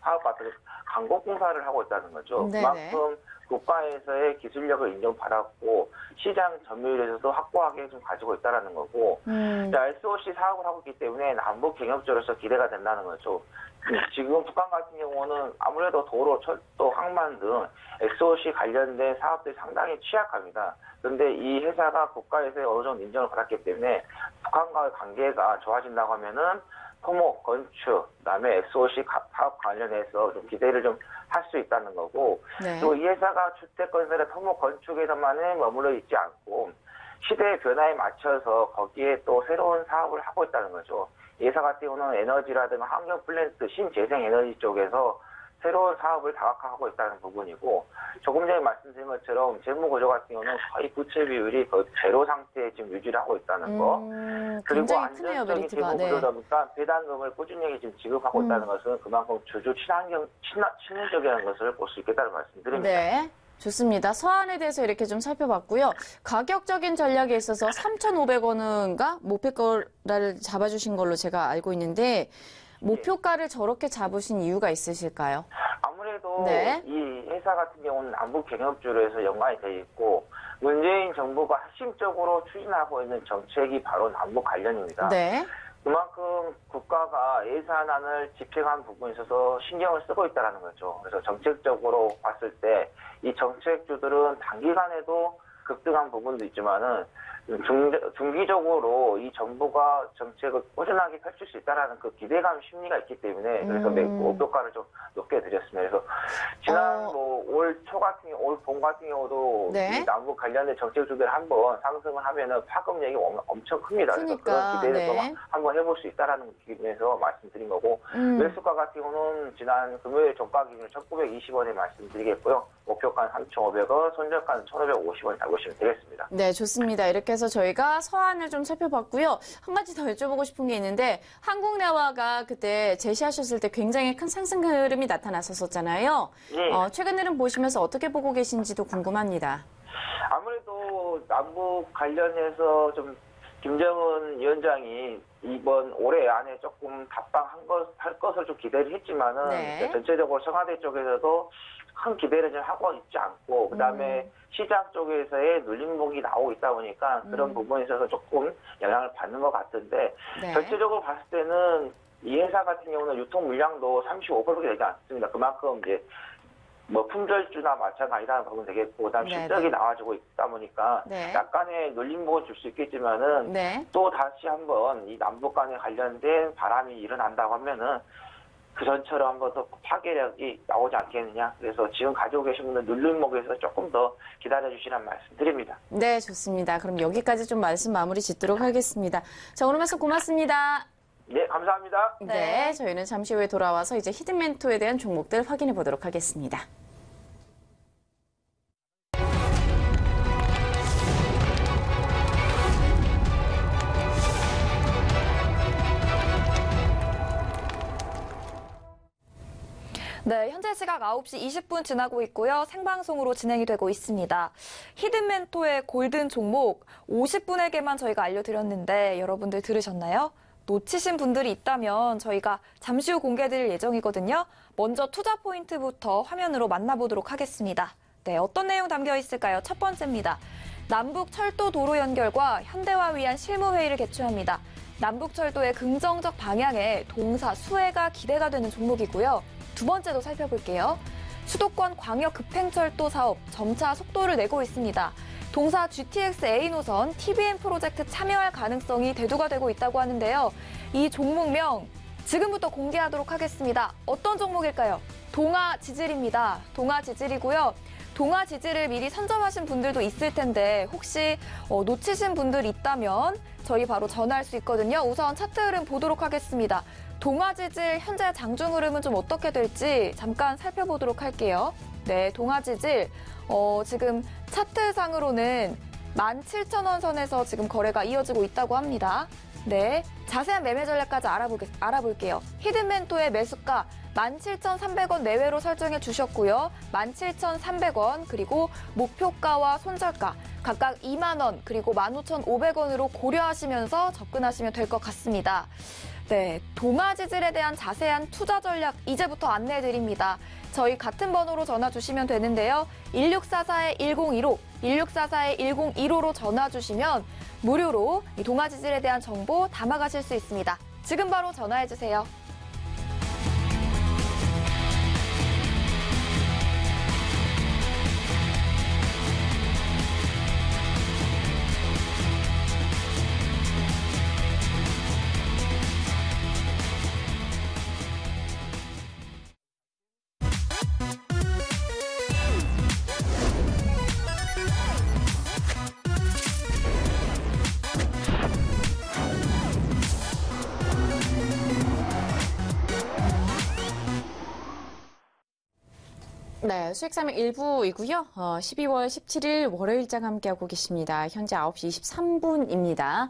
사업 같은 광고 공사를 하고 있다는 거죠. 네네. 그만큼 국가에서의 기술력을 인정받았고 시장 점유율에서도 확고하게 좀 가지고 있다는 거고 SOC 사업을 하고 있기 때문에 남북 경협조로서 기대가 된다는 거죠. 지금 북한 같은 경우는 아무래도 도로, 철도, 항만 등 SOC 관련된 사업들이 상당히 취약합니다. 그런데 이 회사가 국가에서 어느 정도 인정을 받았기 때문에 북한과의 관계가 좋아진다고 하면은 토목, 건축, 그다음에 SOC 사업 관련해서 좀 기대를 좀 할 수 있다는 거고 네. 또 이 회사가 주택 건설의 토목 건축에서만은 머물러 있지 않고 시대의 변화에 맞춰서 거기에 또 새로운 사업을 하고 있다는 거죠. 이 회사 같은 경우는 에너지라든가 환경 플랜트, 신재생 에너지 쪽에서 새로운 사업을 다각화하고 있다는 부분이고 조금 전에 말씀드린 것처럼 재무 구조 같은 경우는 거의 부채 비율이 거의 제로 상태에 지금 유지를 하고 있다는 거. 그리고 굉장히 크네요, 안정적인 메리트가. 재무 네. 구조다 보니까 배당금을 꾸준히 지금 지급하고 있다는 것은 그만큼 주주 친환경적이라는 것을 볼 수 있겠다는 말씀드립니다. 네. 좋습니다. 서한에 대해서 이렇게 좀 살펴봤고요. 가격적인 전략에 있어서 3,500원인가 목표가를 잡아주신 걸로 제가 알고 있는데 목표가를 저렇게 잡으신 이유가 있으실까요? 아무래도 아무래도 네. 이 회사 같은 경우는 남북 경협주로 해서 연관이 돼 있고 문재인 정부가 핵심적으로 추진하고 있는 정책이 바로 남북 관련입니다. 네. 그만큼 국가가 예산안을 집행한 부분에 있어서 신경을 쓰고 있다는 거죠. 그래서 정책적으로 봤을 때 이 정책주들은 단기간에도 급등한 부분도 있지만은 중기적으로 이 정부가 정책을 꾸준하게 펼칠 수 있다는 그 기대감 심리가 있기 때문에 그래서 목표가를 좀 높게 드렸습니다. 그래서 지난 올 초 같은 경우, 올 봄 같은 경우도 네. 이 남북 관련된 정책주들 한번 상승을 하면은 파급력이 엄청 큽니다. 그래서 그러니까, 그런 기대를 네. 또 한번 해볼 수 있다라는 기준에서 말씀드린 거고 매수가 같은 경우는 지난 금요일 종가 기준 1,920원에 말씀드리겠고요. 목표가는 3,500원, 손절가는 1,550원 잡으시면 되겠습니다. 네, 좋습니다. 이렇게 해서 저희가 서한을 좀 살펴봤고요. 한 가지 더 여쭤보고 싶은 게 있는데 한국내화가 그때 제시하셨을 때 굉장히 큰 상승 흐름이 나타났었잖아요. 네. 최근 흐름 보시면서 어떻게 보고 계신지도 궁금합니다. 아무래도 남북 관련해서 좀 김정은 위원장이 이번 올해 안에 조금 할 것을 좀 기대를 했지만은 네. 전체적으로 청와대 쪽에서도 큰 기대를 좀 하고 있지 않고 그다음에 시장 쪽에서의 눌림목이 나오고 있다 보니까 그런 부분에 있어서 조금 영향을 받는 것 같은데 네. 전체적으로 봤을 때는 이 회사 같은 경우는 유통 물량도 35%밖에 되지 않습니다. 그만큼 이제 뭐 품절주나 마찬가지라는 부분 되겠고 그다음 네, 실적이 네. 나와주고 있다 보니까 네. 약간의 눌림목을 줄 수 있겠지만은 네. 또 다시 한번 이 남북 간에 관련된 바람이 일어난다고 하면은 그 전처럼 한번 더 파괴력이 나오지 않겠느냐. 그래서 지금 가지고 계신 분들 눌림목에서 조금 더 기다려주시라는 말씀 드립니다. 네, 좋습니다. 그럼 여기까지 좀 말씀 마무리 짓도록 하겠습니다. 자, 오늘 말씀 고맙습니다. 네, 감사합니다. 네, 저희는 잠시 후에 돌아와서 이제 히든멘토에 대한 종목들 확인해 보도록 하겠습니다. 네, 현재 시각 9시 20분 지나고 있고요. 생방송으로 진행이 되고 있습니다. 히든멘토의 골든 종목 50분에게만 저희가 알려드렸는데 여러분들 들으셨나요? 놓치신 분들이 있다면 저희가 잠시 후 공개드릴 예정이거든요. 먼저 투자 포인트부터 화면으로 만나보도록 하겠습니다. 네, 어떤 내용 담겨 있을까요? 첫 번째입니다. 남북 철도 도로 연결과 현대화 위한 실무회의를 개최합니다. 남북철도의 긍정적 방향에 동사 수혜가 기대가 되는 종목이고요. 두 번째도 살펴볼게요. 수도권 광역 급행철도 사업 점차 속도를 내고 있습니다. 동사 GTX-A 노선 TBM 프로젝트 참여할 가능성이 대두가 되고 있다고 하는데요. 이 종목명 지금부터 공개하도록 하겠습니다. 어떤 종목일까요? 동아지질입니다. 동아지질이고요. 동아지질을 미리 선점하신 분들도 있을 텐데 혹시 놓치신 분들 있다면 저희 바로 전화할 수 있거든요. 우선 차트 흐름 보도록 하겠습니다. 동아지질 현재 장중 흐름은 좀 어떻게 될지 잠깐 살펴보도록 할게요. 네, 동아지질 지금 차트상으로는 17,000원 선에서 지금 거래가 이어지고 있다고 합니다. 네, 자세한 매매 전략까지 알아볼게요. 히든멘토의 매수가 17,300원 내외로 설정해 주셨고요. 17,300원 그리고 목표가와 손절가 각각 2만 원 그리고 15,500원으로 고려하시면서 접근하시면 될 것 같습니다. 네, 동아지질에 대한 자세한 투자 전략 이제부터 안내해드립니다. 저희 같은 번호로 전화 주시면 되는데요. 1644-1015, 1644-1015로 전화 주시면 무료로 이 동아지질에 대한 정보 담아가실 수 있습니다. 지금 바로 전화해주세요. 네, 수익사명 일부이고요. 12월 17일 월요일장 함께하고 계십니다. 현재 9시 23분입니다.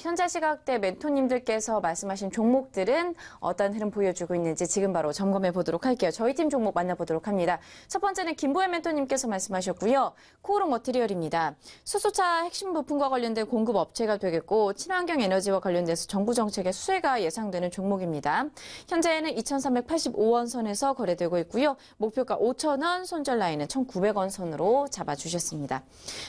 현재 시각대 멘토님들께서 말씀하신 종목들은 어떤 흐름 보여주고 있는지 지금 바로 점검해 보도록 할게요. 저희 팀 종목 만나보도록 합니다. 첫 번째는 김보현 멘토님께서 말씀하셨고요. 코오롱 머티리얼입니다. 수소차 핵심 부품과 관련된 공급 업체가 되겠고 친환경 에너지와 관련돼서 정부 정책의 수혜가 예상되는 종목입니다. 현재는 2,385원 선에서 거래되고 있고요. 목표가 5,000원, 손절 라인은 1,900원 선으로 잡아주셨습니다.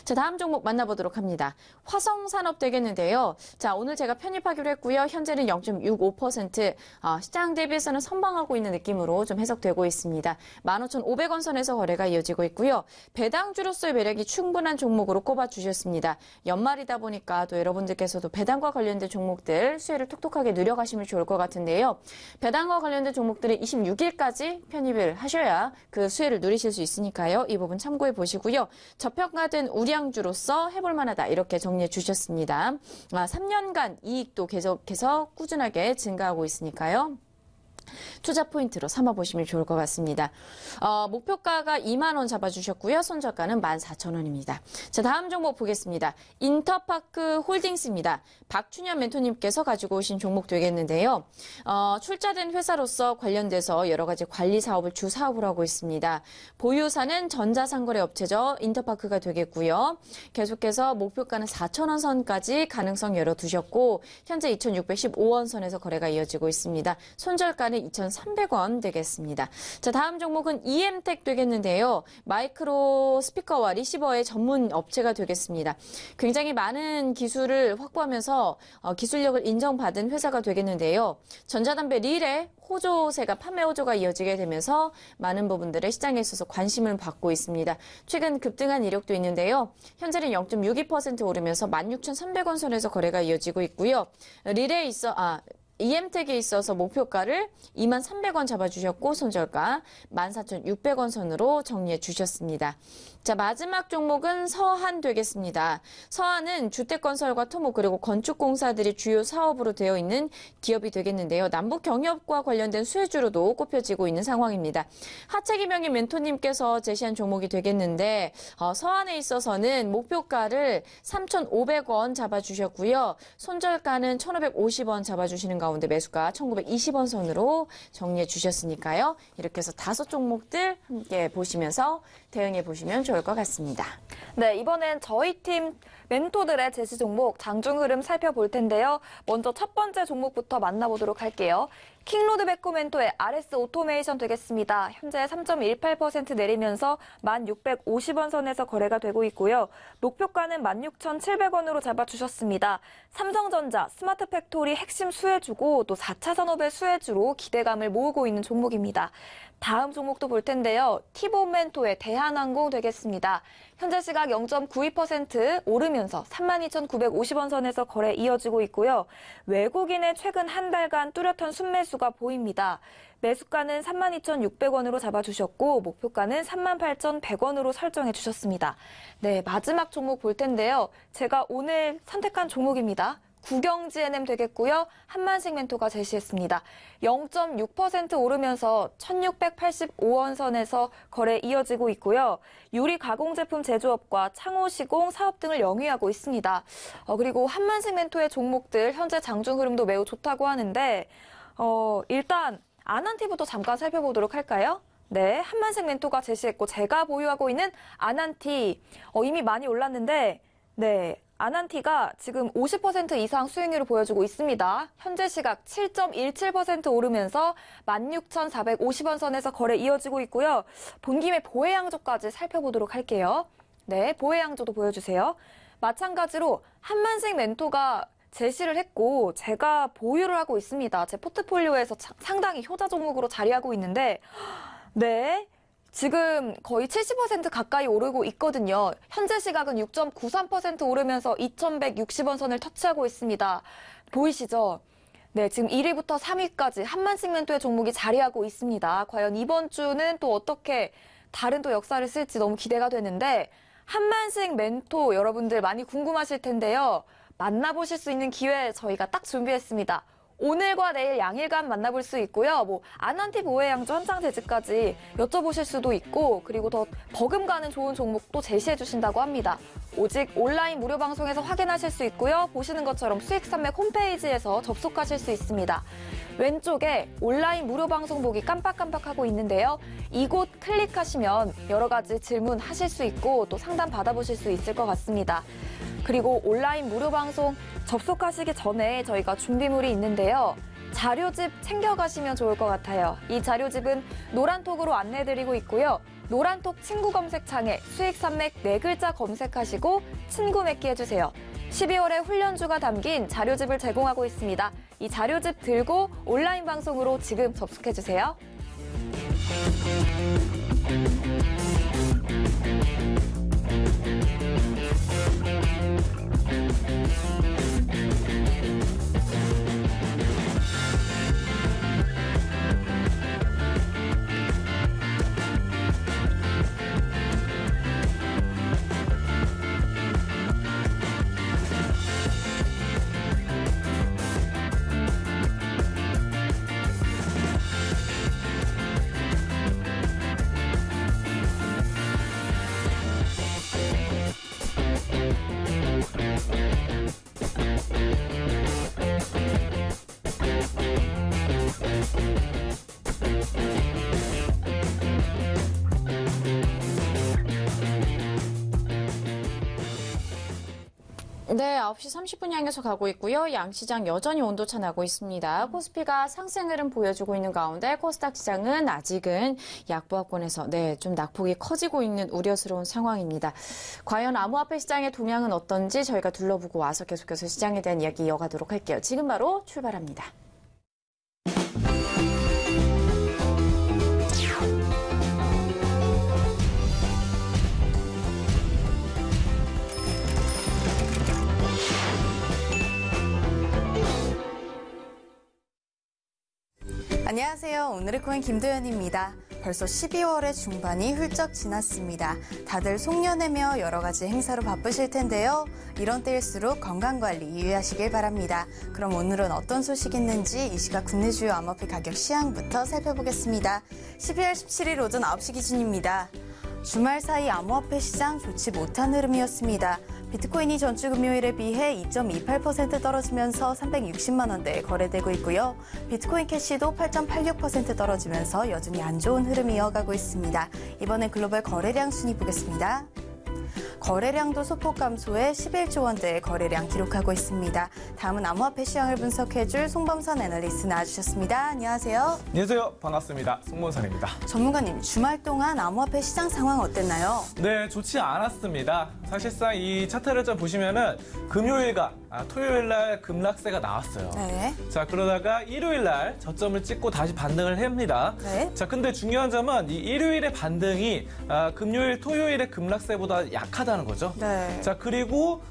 자, 다음 종목 만나보도록 합니다. 화성산업 되겠는데요. 자, 오늘 제가 편입하기로 했고요. 현재는 0.65%, 시장 대비해서는 선방하고 있는 느낌으로 좀 해석되고 있습니다. 15,500원 선에서 거래가 이어지고 있고요. 배당주로서의 매력이 충분한 종목으로 꼽아주셨습니다. 연말이다 보니까 또 여러분들께서도 배당과 관련된 종목들 수혜를 톡톡하게 누려가시면 좋을 것 같은데요. 배당과 관련된 종목들은 26일까지 편입을 하셔야 그 수혜를 누리실 수 있으니까요. 이 부분 참고해 보시고요. 저평가된 우량주로서 해볼 만하다 이렇게 정리해 주셨습니다. 3년간 이익도 계속해서 꾸준하게 증가하고 있으니까요. 투자 포인트로 삼아보시면 좋을 것 같습니다. 목표가가 2만 원 잡아주셨고요. 손절가는 14,000원입니다. 자, 다음 종목 보겠습니다. 인터파크 홀딩스입니다. 박춘현 멘토님께서 가지고 오신 종목 되겠는데요. 출자된 회사로서 관련돼서 여러 가지 관리 사업을 주 사업을 하고 있습니다. 보유사는 전자상거래 업체죠. 인터파크가 되겠고요. 계속해서 목표가는 4,000원 선까지 가능성 열어두셨고 현재 2,615원 선에서 거래가 이어지고 있습니다. 손절가는 2,300원 되겠습니다. 자, 다음 종목은 EM텍 되겠는데요. 마이크로 스피커와 리시버의 전문 업체가 되겠습니다. 굉장히 많은 기술을 확보하면서 기술력을 인정받은 회사가 되겠는데요. 전자담배 릴의 호조세가 판매 호조가 이어지게 되면서 많은 부분들의 시장에 있어서 관심을 받고 있습니다. 최근 급등한 이력도 있는데요. 현재는 0.62% 오르면서 16,300원 선에서 거래가 이어지고 있고요. EM텍에 있어서 목표가를 23,300원 잡아주셨고 손절가 14,600원 선으로 정리해 주셨습니다. 자, 마지막 종목은 서한 되겠습니다. 서한은 주택건설과 토목 그리고 건축공사들이 주요 사업으로 되어 있는 기업이 되겠는데요. 남북경협과 관련된 수혜주로도 꼽혀지고 있는 상황입니다. 하채기명의 멘토님께서 제시한 종목이 되겠는데 서한에 있어서는 목표가를 3,500원 잡아주셨고요. 손절가는 1,550원 잡아주시는 가운데 매수가 1,920원 선으로 정리해 주셨으니까요. 이렇게 해서 5종목들 함께 보시면서 대응해 보시면 좋을 것 같습니다. 네, 이번엔 저희 팀 멘토들의 제시 종목 장중 흐름 살펴볼 텐데요. 먼저 첫 번째 종목부터 만나보도록 할게요. 킹로드 베코 멘토의 RS 오토메이션 되겠습니다. 현재 3.18% 내리면서 1,650원 선에서 거래가 되고 있고요. 목표가는 16,700원으로 잡아주셨습니다. 삼성전자, 스마트 팩토리 핵심 수혜주고 또 4차 산업의 수혜주로 기대감을 모으고 있는 종목입니다. 다음 종목도 볼 텐데요. 티본 멘토의 대한항공 되겠습니다. 현재 시각 0.92% 오르면서 32,950원 선에서 거래 이어지고 있고요. 외국인의 최근 한 달간 뚜렷한 순매수가 보입니다. 매수가는 32,600원으로 잡아주셨고 목표가는 38,100원으로 설정해 주셨습니다. 네, 마지막 종목 볼 텐데요. 제가 오늘 선택한 종목입니다. 국영GNM 되겠고요. 한만생멘토가 제시했습니다. 0.6% 오르면서 1,685원 선에서 거래 이어지고 있고요. 유리 가공 제품 제조업과 창호 시공 사업 등을 영위하고 있습니다. 그리고 한만생멘토의 종목들 현재 장중 흐름도 매우 좋다고 하는데 일단 아난티부터 잠깐 살펴보도록 할까요? 네, 한만생멘토가 제시했고 제가 보유하고 있는 아난티 이미 많이 올랐는데 네. 아난티가 지금 50% 이상 수익률을 보여주고 있습니다. 현재 시각 7.17% 오르면서 16,450원 선에서 거래 이어지고 있고요. 본 김에 보해양조까지 살펴보도록 할게요. 네, 보해양조도 보여주세요. 마찬가지로 한만생 멘토가 제시를 했고 제가 보유를 하고 있습니다. 제 포트폴리오에서 상당히 효자 종목으로 자리하고 있는데 네. 지금 거의 70% 가까이 오르고 있거든요. 현재 시각은 6.93% 오르면서 2,160원 선을 터치하고 있습니다. 보이시죠? 네, 지금 1위부터 3위까지 한만생멘토의 종목이 자리하고 있습니다. 과연 이번 주는 또 어떻게 다른 또 역사를 쓸지 너무 기대가 되는데 한만생멘토 여러분들 많이 궁금하실 텐데요. 만나보실 수 있는 기회 저희가 딱 준비했습니다. 오늘과 내일 양일간 만나볼 수 있고요. 아난티 보헤양조 한창 대지까지 여쭤보실 수도 있고, 그리고 더 버금가는 좋은 종목도 제시해 주신다고 합니다. 오직 온라인 무료 방송에서 확인하실 수 있고요. 보시는 것처럼 수익산맥 홈페이지에서 접속하실 수 있습니다. 왼쪽에 온라인 무료 방송 보기 깜빡깜빡하고 있는데요. 이곳 클릭하시면 여러 가지 질문하실 수 있고 또 상담 받아보실 수 있을 것 같습니다. 그리고 온라인 무료 방송 접속하시기 전에 저희가 준비물이 있는데요. 자료집 챙겨가시면 좋을 것 같아요. 이 자료집은 노란톡으로 안내해드리고 있고요. 노란톡 친구 검색창에 수익산맥 4글자 검색하시고 친구 맺기 해주세요. 12월에 훈련주가 담긴 자료집을 제공하고 있습니다. 이 자료집 들고 온라인 방송으로 지금 접속해주세요. 네, 9시 30분 향해서 가고 있고요. 양시장 여전히 온도차 나고 있습니다. 코스피가 상승 흐름 보여주고 있는 가운데 코스닥 시장은 아직은 약보합권에서 좀 낙폭이 커지고 있는 우려스러운 상황입니다. 과연 암호화폐 시장의 동향은 어떤지 저희가 둘러보고 와서 계속해서 시장에 대한 이야기 이어가도록 할게요. 지금 바로 출발합니다. 안녕하세요. 오늘의 코인 김도연입니다. 벌써 12월의 중반이 훌쩍 지났습니다. 다들 송년회며 여러 가지 행사로 바쁘실 텐데요. 이런 때일수록 건강관리 유의하시길 바랍니다. 그럼 오늘은 어떤 소식이 있는지 이 시각 국내 주요 암호화폐 가격 시황부터 살펴보겠습니다. 12월 17일 오전 9시 기준입니다. 주말 사이 암호화폐 시장 좋지 못한 흐름이었습니다. 비트코인이 전주 금요일에 비해 2.28% 떨어지면서 360만 원대에 거래되고 있고요. 비트코인 캐시도 8.86% 떨어지면서 여전히 안 좋은 흐름이 이어가고 있습니다. 이번엔 글로벌 거래량 순위 보겠습니다. 거래량도 소폭 감소해 11조 원대의 거래량 기록하고 있습니다. 다음은 암호화폐 시황을 분석해줄 송범선 애널리스트 나와주셨습니다. 안녕하세요. 안녕하세요. 반갑습니다. 송범선입니다. 전문가님, 주말 동안 암호화폐 시장 상황 어땠나요? 네, 좋지 않았습니다. 사실상 이 차트를 좀 보시면은 금요일과 토요일 날 급락세가 나왔어요. 네. 자, 그러다가 일요일 날 저점을 찍고 다시 반등을 합니다. 네. 자, 근데 중요한 점은 이 일요일의 반등이 금요일, 토요일의 급락세보다 약하다는 거죠. 네. 자, 그리고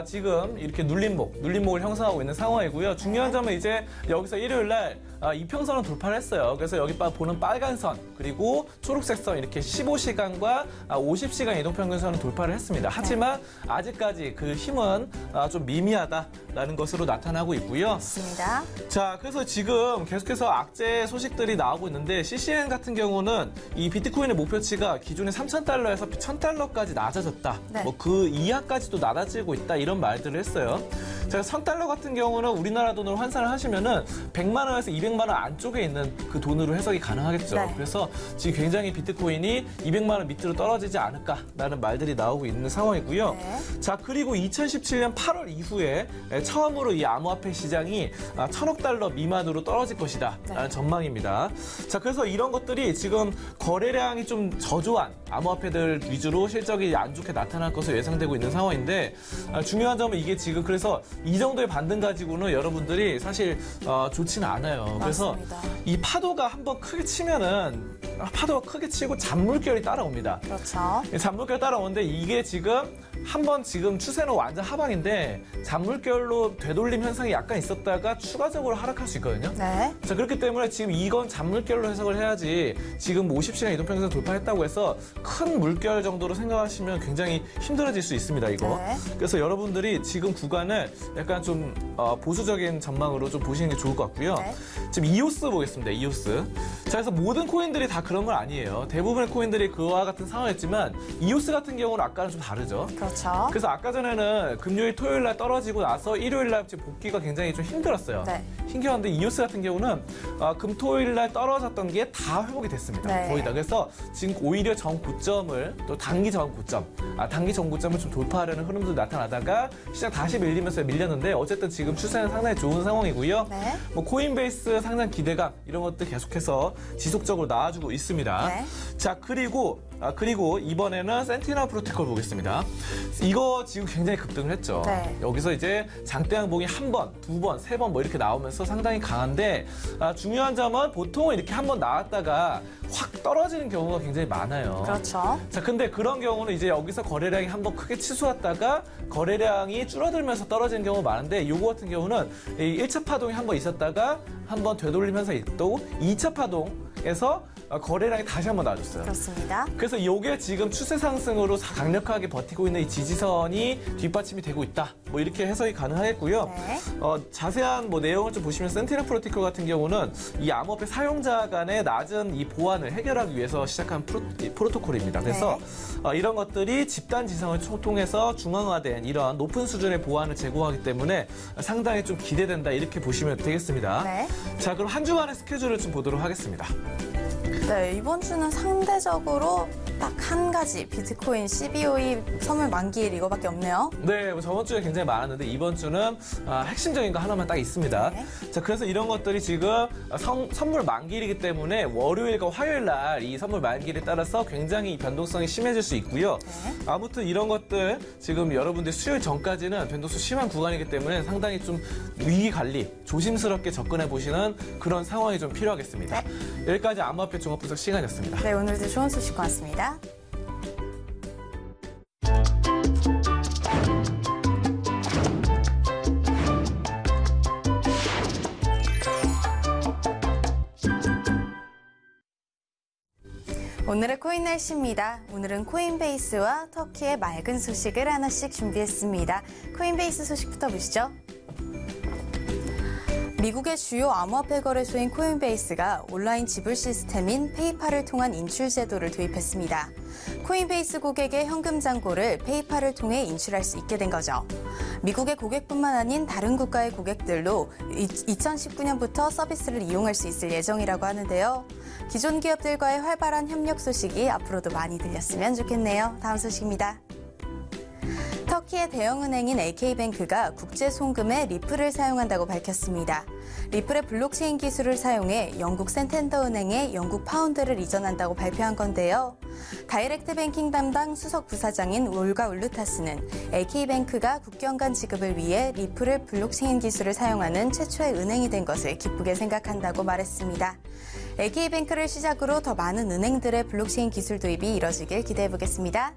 지금 이렇게 눌림목을 형성하고 있는 상황이고요. 중요한 점은 이제 여기서 일요일 날 이평선을 돌파를 했어요. 그래서 여기 보는 빨간 선 그리고 초록색 선 이렇게 15시간과 50시간 이동평균선을 돌파를 했습니다. 하지만 아직까지 그 힘은 좀 미미하다라는 것으로 나타나고 있고요. 맞습니다. 자, 그래서 지금 계속해서 악재 소식들이 나오고 있는데 CCN 같은 경우는 이 비트코인의 목표치가 기존의 3,000달러에서 1,000달러까지 낮아졌다. 네. 뭐 그 이하까지도 낮아지고 있다 이런 말들을 했어요. 자, 1,000달러 같은 경우는 우리나라 돈으로 환산을 하시면은 100만 원에서 200만 원 안쪽에 있는 그 돈으로 해석이 가능하겠죠. 네. 그래서 지금 굉장히 비트코인이 200만 원 밑으로 떨어지지 않을까라는 말들이 나오고 있는 상황이고요. 네. 자, 그리고 2017년 8월 이후에 처음으로 이 암호화폐 시장이 1,000억 달러 미만으로 떨어질 것이다 라는 전망입니다. 자, 그래서 이런 것들이 지금 거래량이 좀 저조한 암호화폐들 위주로 실적이 안 좋게 나타날 것으로 예상되고 있는 상황인데 중요한 점은 이게 지금 그래서 이 정도의 반등 가지고는 여러분들이 사실 좋지는 않아요. 그래서 맞습니다. 이 파도가 한번 크게 치면은 파도가 크게 치고 잔물결이 따라옵니다. 그렇죠. 잔물결 따라오는데 이게 지금 한번 지금 추세는 완전 하방인데 잔물결로 되돌림 현상이 약간 있었다가 추가적으로 하락할 수 있거든요. 네. 자, 그렇기 때문에 지금 이건 잔물결로 해석을 해야지 지금 50시간 이동평균선 돌파했다고 해서 큰 물결 정도로 생각하시면 굉장히 힘들어질 수 있습니다, 이거. 네. 그래서 여러분들이 지금 구간을 약간 좀 보수적인 전망으로 좀 보시는 게 좋을 것 같고요. 네. 지금 이오스 보겠습니다, 이오스. 자, 그래서 모든 코인들이 다 그런 건 아니에요. 대부분의 코인들이 그와 같은 상황이었지만 이오스 같은 경우는 아까는 좀 다르죠. 그렇죠. 그래서 아까 전에는 금요일, 토요일 날 떨어지고 나서 일요일 날 복귀가 굉장히 좀 힘들었어요. 네. 신기한데 이오스 같은 경우는 금, 토요일 날 떨어졌던 게 다 회복이 됐습니다. 네. 거의 다. 그래서 지금 오히려 전 고점을 또 단기 전 고점, 단기 전 고점을 좀 돌파하려는 흐름도 나타나다가 시장 다시 밀리면서 밀렸는데 어쨌든 지금 추세는 상당히 좋은 상황이고요. 네. 뭐 코인베이스 상장 기대감 이런 것들 계속해서 지속적으로 나와주고 있습니다. 네. 자, 그리고 이번에는 센티널 프로토콜 보겠습니다. 이거 지금 굉장히 급등을 했죠. 네. 여기서 이제 장대 양봉이 한 번, 두 번, 세 번 뭐 이렇게 나오면서 상당히 강한데 중요한 점은 보통은 이렇게 한 번 나왔다가 확 떨어지는 경우가 굉장히 많아요. 그렇죠. 자, 근데 그런 경우는 이제 여기서 거래량이 한번 크게 치솟았다가 거래량이 줄어들면서 떨어지는 경우가 많은데 요거 같은 경우는 이 1차 파동이 한번 있었다가 한번 되돌리면서 있고 2차 파동에서 거래량이 다시 한번 나와줬어요. 그렇습니다. 그래서 이게 지금 추세 상승으로 강력하게 버티고 있는 이 지지선이 뒷받침이 되고 있다. 뭐 이렇게 해석이 가능하겠고요. 네. 자세한 뭐 내용을 좀 보시면 센티널 프로토콜 같은 경우는 이 암호화폐 사용자 간의 낮은 이 보안을 해결하기 위해서 시작한 프로토콜입니다. 그래서 이런 것들이 집단 지성을 통해서 중앙화된 이런 높은 수준의 보안을 제공하기 때문에 상당히 좀 기대된다 이렇게 보시면 되겠습니다. 네. 자, 그럼 한 주간의 스케줄을 좀 보도록 하겠습니다. 네, 이번 주는 상대적으로 딱 한 가지 비트코인 CBOE 선물 만기일 이거밖에 없네요. 네, 뭐 저번 주에 굉장히 많았는데 이번 주는 핵심적인 거 하나만 딱 있습니다. 네. 자, 그래서 이런 것들이 지금 선물 만기일이기 때문에 월요일과 화요일 날 이 선물 만기일에 따라서 굉장히 변동성이 심해질 수 있고요. 네. 아무튼 이런 것들 지금 여러분들 수요일 전까지는 변동수 심한 구간이기 때문에 상당히 좀 위기 관리 조심스럽게 접근해 보시는 그런 상황이 좀 필요하겠습니다. 여기까지 암호화폐 종합 분석 시간이었습니다. 네, 오늘도 좋은 소식 고맙습니다. 오늘의 코인 날씨입니다. 오늘은 코인베이스와 터키의 맑은 소식을 하나씩 준비했습니다. 코인베이스 소식부터 보시죠. 미국의 주요 암호화폐 거래소인 코인베이스가 온라인 지불 시스템인 페이팔을 통한 인출 제도를 도입했습니다. 코인베이스 고객의 현금 잔고를 페이팔을 통해 인출할 수 있게 된 거죠. 미국의 고객뿐만 아닌 다른 국가의 고객들도 2019년부터 서비스를 이용할 수 있을 예정이라고 하는데요. 기존 기업들과의 활발한 협력 소식이 앞으로도 많이 들렸으면 좋겠네요. 다음 소식입니다. 터키의 대형은행인 AK뱅크가 국제 송금에 리플을 사용한다고 밝혔습니다. 리플의 블록체인 기술을 사용해 영국 센텐더 은행에 영국 파운드를 이전한다고 발표한 건데요. 다이렉트 뱅킹 담당 수석 부사장인 올가 울루타스는 AK뱅크가 국경 간 지급을 위해 리플을 블록체인 기술을 사용하는 최초의 은행이 된 것을 기쁘게 생각한다고 말했습니다. AK뱅크를 시작으로 더 많은 은행들의 블록체인 기술 도입이 이뤄지길 기대해보겠습니다.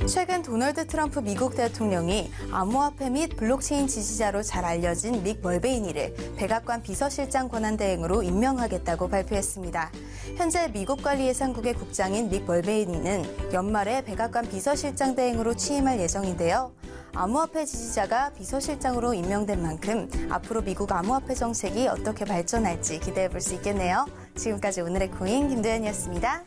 최근 도널드 트럼프 미국 대통령이 암호화폐 및 블록체인 지지자로 잘 알려진 믹 멀베이니를 백악관 비서실장 권한대행으로 임명하겠다고 발표했습니다. 현재 미국 관리예산국의 국장인 믹 멀베이니는 연말에 백악관 비서실장 대행으로 취임할 예정인데요. 암호화폐 지지자가 비서실장으로 임명된 만큼 앞으로 미국 암호화폐 정책이 어떻게 발전할지 기대해볼 수 있겠네요. 지금까지 오늘의 코인 김도연이었습니다.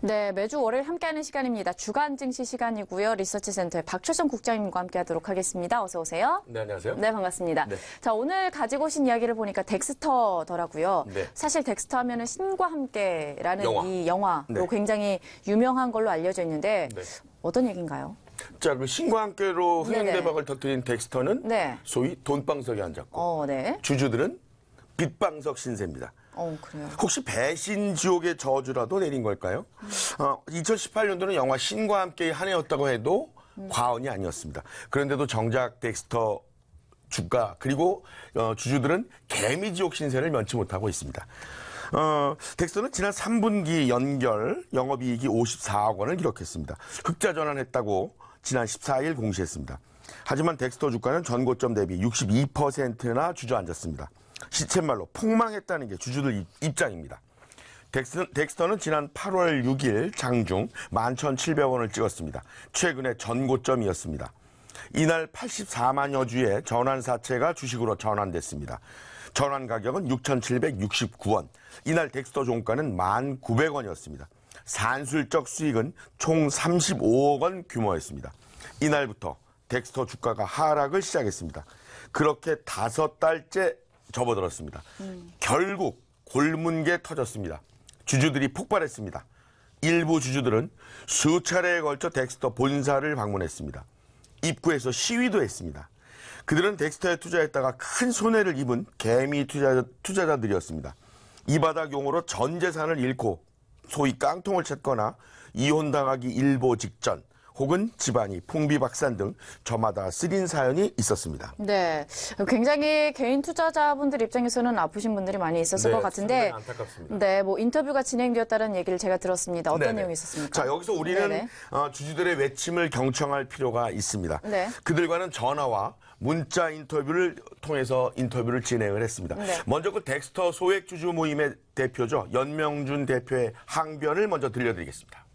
네, 매주 월요일 함께하는 시간입니다. 주간 증시 시간이고요. 리서치센터의 박철성 국장님과 함께하도록 하겠습니다. 어서 오세요. 네, 안녕하세요. 네, 반갑습니다. 네. 자, 오늘 가지고 오신 이야기를 보니까 덱스터더라고요. 네. 사실 덱스터 하면은 신과 함께라는 영화. 이 영화로 네. 굉장히 유명한 걸로 알려져 있는데 네. 어떤 얘기인가요? 자, 그 신과 함께로 네네. 흥행대박을 터뜨린 덱스터는 네. 소위 돈방석에 앉았고 네. 주주들은 빚방석 신세입니다. 그래요. 혹시 배신 지옥의 저주라도 내린 걸까요? 2018년도는 영화 신과 함께의 한 해였다고 해도 과언이 아니었습니다. 그런데도 정작 덱스터 주가 그리고 주주들은 개미지옥 신세를 면치 못하고 있습니다. 덱스터는 지난 3분기 연결 영업이익이 54억 원을 기록했습니다. 흑자 전환했다고 지난 14일 공시했습니다. 하지만 덱스터 주가는 전고점 대비 62%나 주저앉았습니다. 시쳇말로 폭망했다는 게 주주들 입장입니다. 덱스터는 지난 8월 6일 장중 11,700원을 찍었습니다. 최근의 전고점이었습니다. 이날 84만여 주의 전환사채가 주식으로 전환됐습니다. 전환 가격은 6,769원. 이날 덱스터 종가는 1,900원이었습니다. 산술적 수익은 총 35억 원 규모였습니다. 이날부터 덱스터 주가가 하락을 시작했습니다. 그렇게 5달째 접어들었습니다. 결국 골문 게 터졌습니다. 주주들이 폭발했습니다. 일부 주주들은 수차례에 걸쳐 덱스터 본사를 방문했습니다. 입구에서 시위도 했습니다. 그들은 덱스터에 투자했다가 큰 손해를 입은 개미 투자자들이었습니다. 이 바닥 용어로 전 재산을 잃고 소위 깡통을 쳤거나 이혼당하기 일보 직전 혹은 집안이 풍비박산 등 저마다 쓰린 사연이 있었습니다. 네, 굉장히 개인 투자자분들 입장에서는 아프신 분들이 많이 있었을 것 같은데, 안타깝습니다. 네, 뭐 인터뷰가 진행되었다는 얘기를 제가 들었습니다. 어떤 네네. 내용이 있었습니까? 자, 여기서 우리는 주주들의 외침을 경청할 필요가 있습니다. 네. 그들과는 전화와 문자 인터뷰를 통해서 인터뷰를 진행을 했습니다. 네. 먼저 그 덱스터 소액 주주 모임의 대표죠. 연명준 대표의 항변을 먼저 들려드리겠습니다.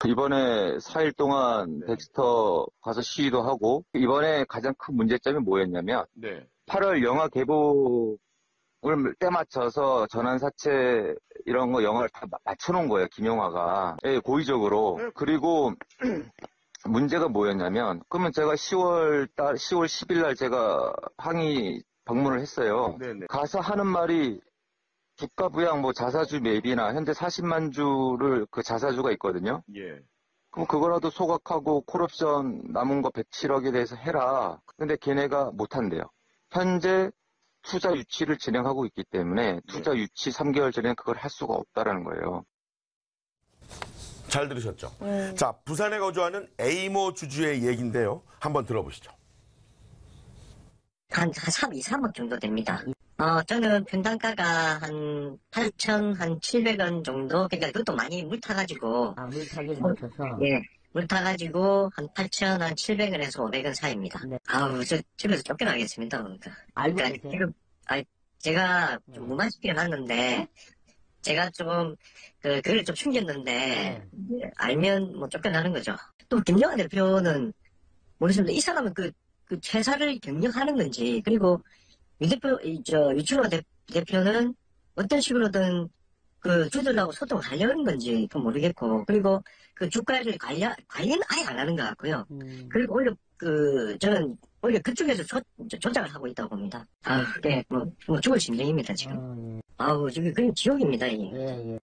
이번에 4일 동안 덱스터 가서 시위도 하고, 이번에 가장 큰 문제점이 뭐였냐면 8월 영화 개봉을 때 맞춰서 전환사채 이런 거 영화를 다 맞춰놓은 거예요, 김영화가. 예, 고의적으로. 그리고 문제가 뭐였냐면, 그러면 제가 10월 10일 날 제가 항의 방문을 했어요. 가서 하는 말이 주가 부양, 뭐 자사주 매입이나 현재 40만 주를 그 자사주가 있거든요. 그럼 그거라도 소각하고 콜옵션 남은 거 107억에 대해서 해라. 근데 걔네가 못 한대요. 현재 투자 유치를 진행하고 있기 때문에 투자 유치 3개월 전에 그걸 할 수가 없다라는 거예요. 잘 들으셨죠? 자, 부산에 거주하는 A모 주주의 얘기인데요. 한번 들어보시죠. 한 3억 정도 됩니다. 저는 평당가가 한 8,700원 정도, 그러니까 그것도 많이 물 타가지고. 물 타기를 못해서? 예. 물 타가지고 한 8,700원에서 500원 사이입니다. 저 집에서 쫓겨나겠습니다. 그러니까. 알고 그러니까 계세요? 제가 좀 무관심하긴 하는데, 제가 좀, 그걸 좀 숨겼는데, 알면 뭐 쫓겨나는 거죠. 또 김영하 대표는 모르겠습니다. 이 사람은 그 회사를 경영하는 건지, 그리고 유충호 대표는 어떤 식으로든 그 주들하고 소통하려는 건지 또 모르겠고, 그리고 그 주가를 관리는 아예 안 하는 것 같고요. 그리고 오히려 저는 오히려 그쪽에서 조작을 하고 있다고 봅니다. 네, 뭐 죽을 심정입니다, 지금. 지금 그냥 지옥입니다, 이게.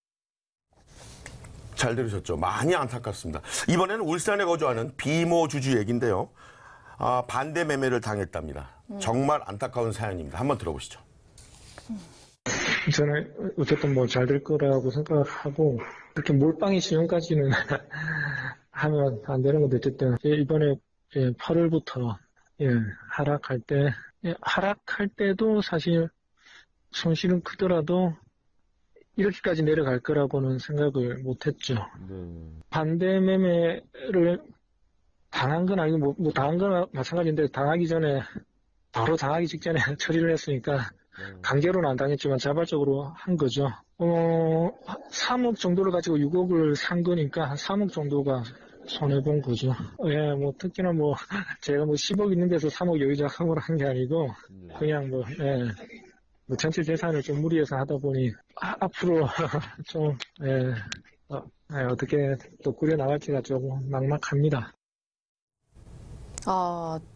잘 들으셨죠? 많이 안타깝습니다. 이번에는 울산에 거주하는 비모 주주 얘기인데요. 반대 매매를 당했답니다. 정말 안타까운 사연입니다. 한번 들어보시죠. 저는 어쨌든 뭐 잘 될 거라고 생각을 하고, 그렇게 몰빵이 시험까지는 하면 안 되는 건데, 어쨌든 이번에 8월부터 하락할 때도 사실 손실은 크더라도 이렇게까지 내려갈 거라고는 생각을 못했죠. 반대 매매를 당한 건 아니고, 뭐 당한 건 마찬가지인데, 바로 당하기 직전에 처리를 했으니까, 강제로는 안 당했지만 자발적으로 한 거죠. 3억 정도를 가지고 6억을 산 거니까, 한 3억 정도가 손해본 거죠. 뭐, 특히나 제가 10억 있는 데서 3억 여유자금을 한 게 아니고, 그냥 전체 재산을 좀 무리해서 하다 보니, 앞으로 좀, 어떻게 또 꾸려나갈지가 조금 막막합니다.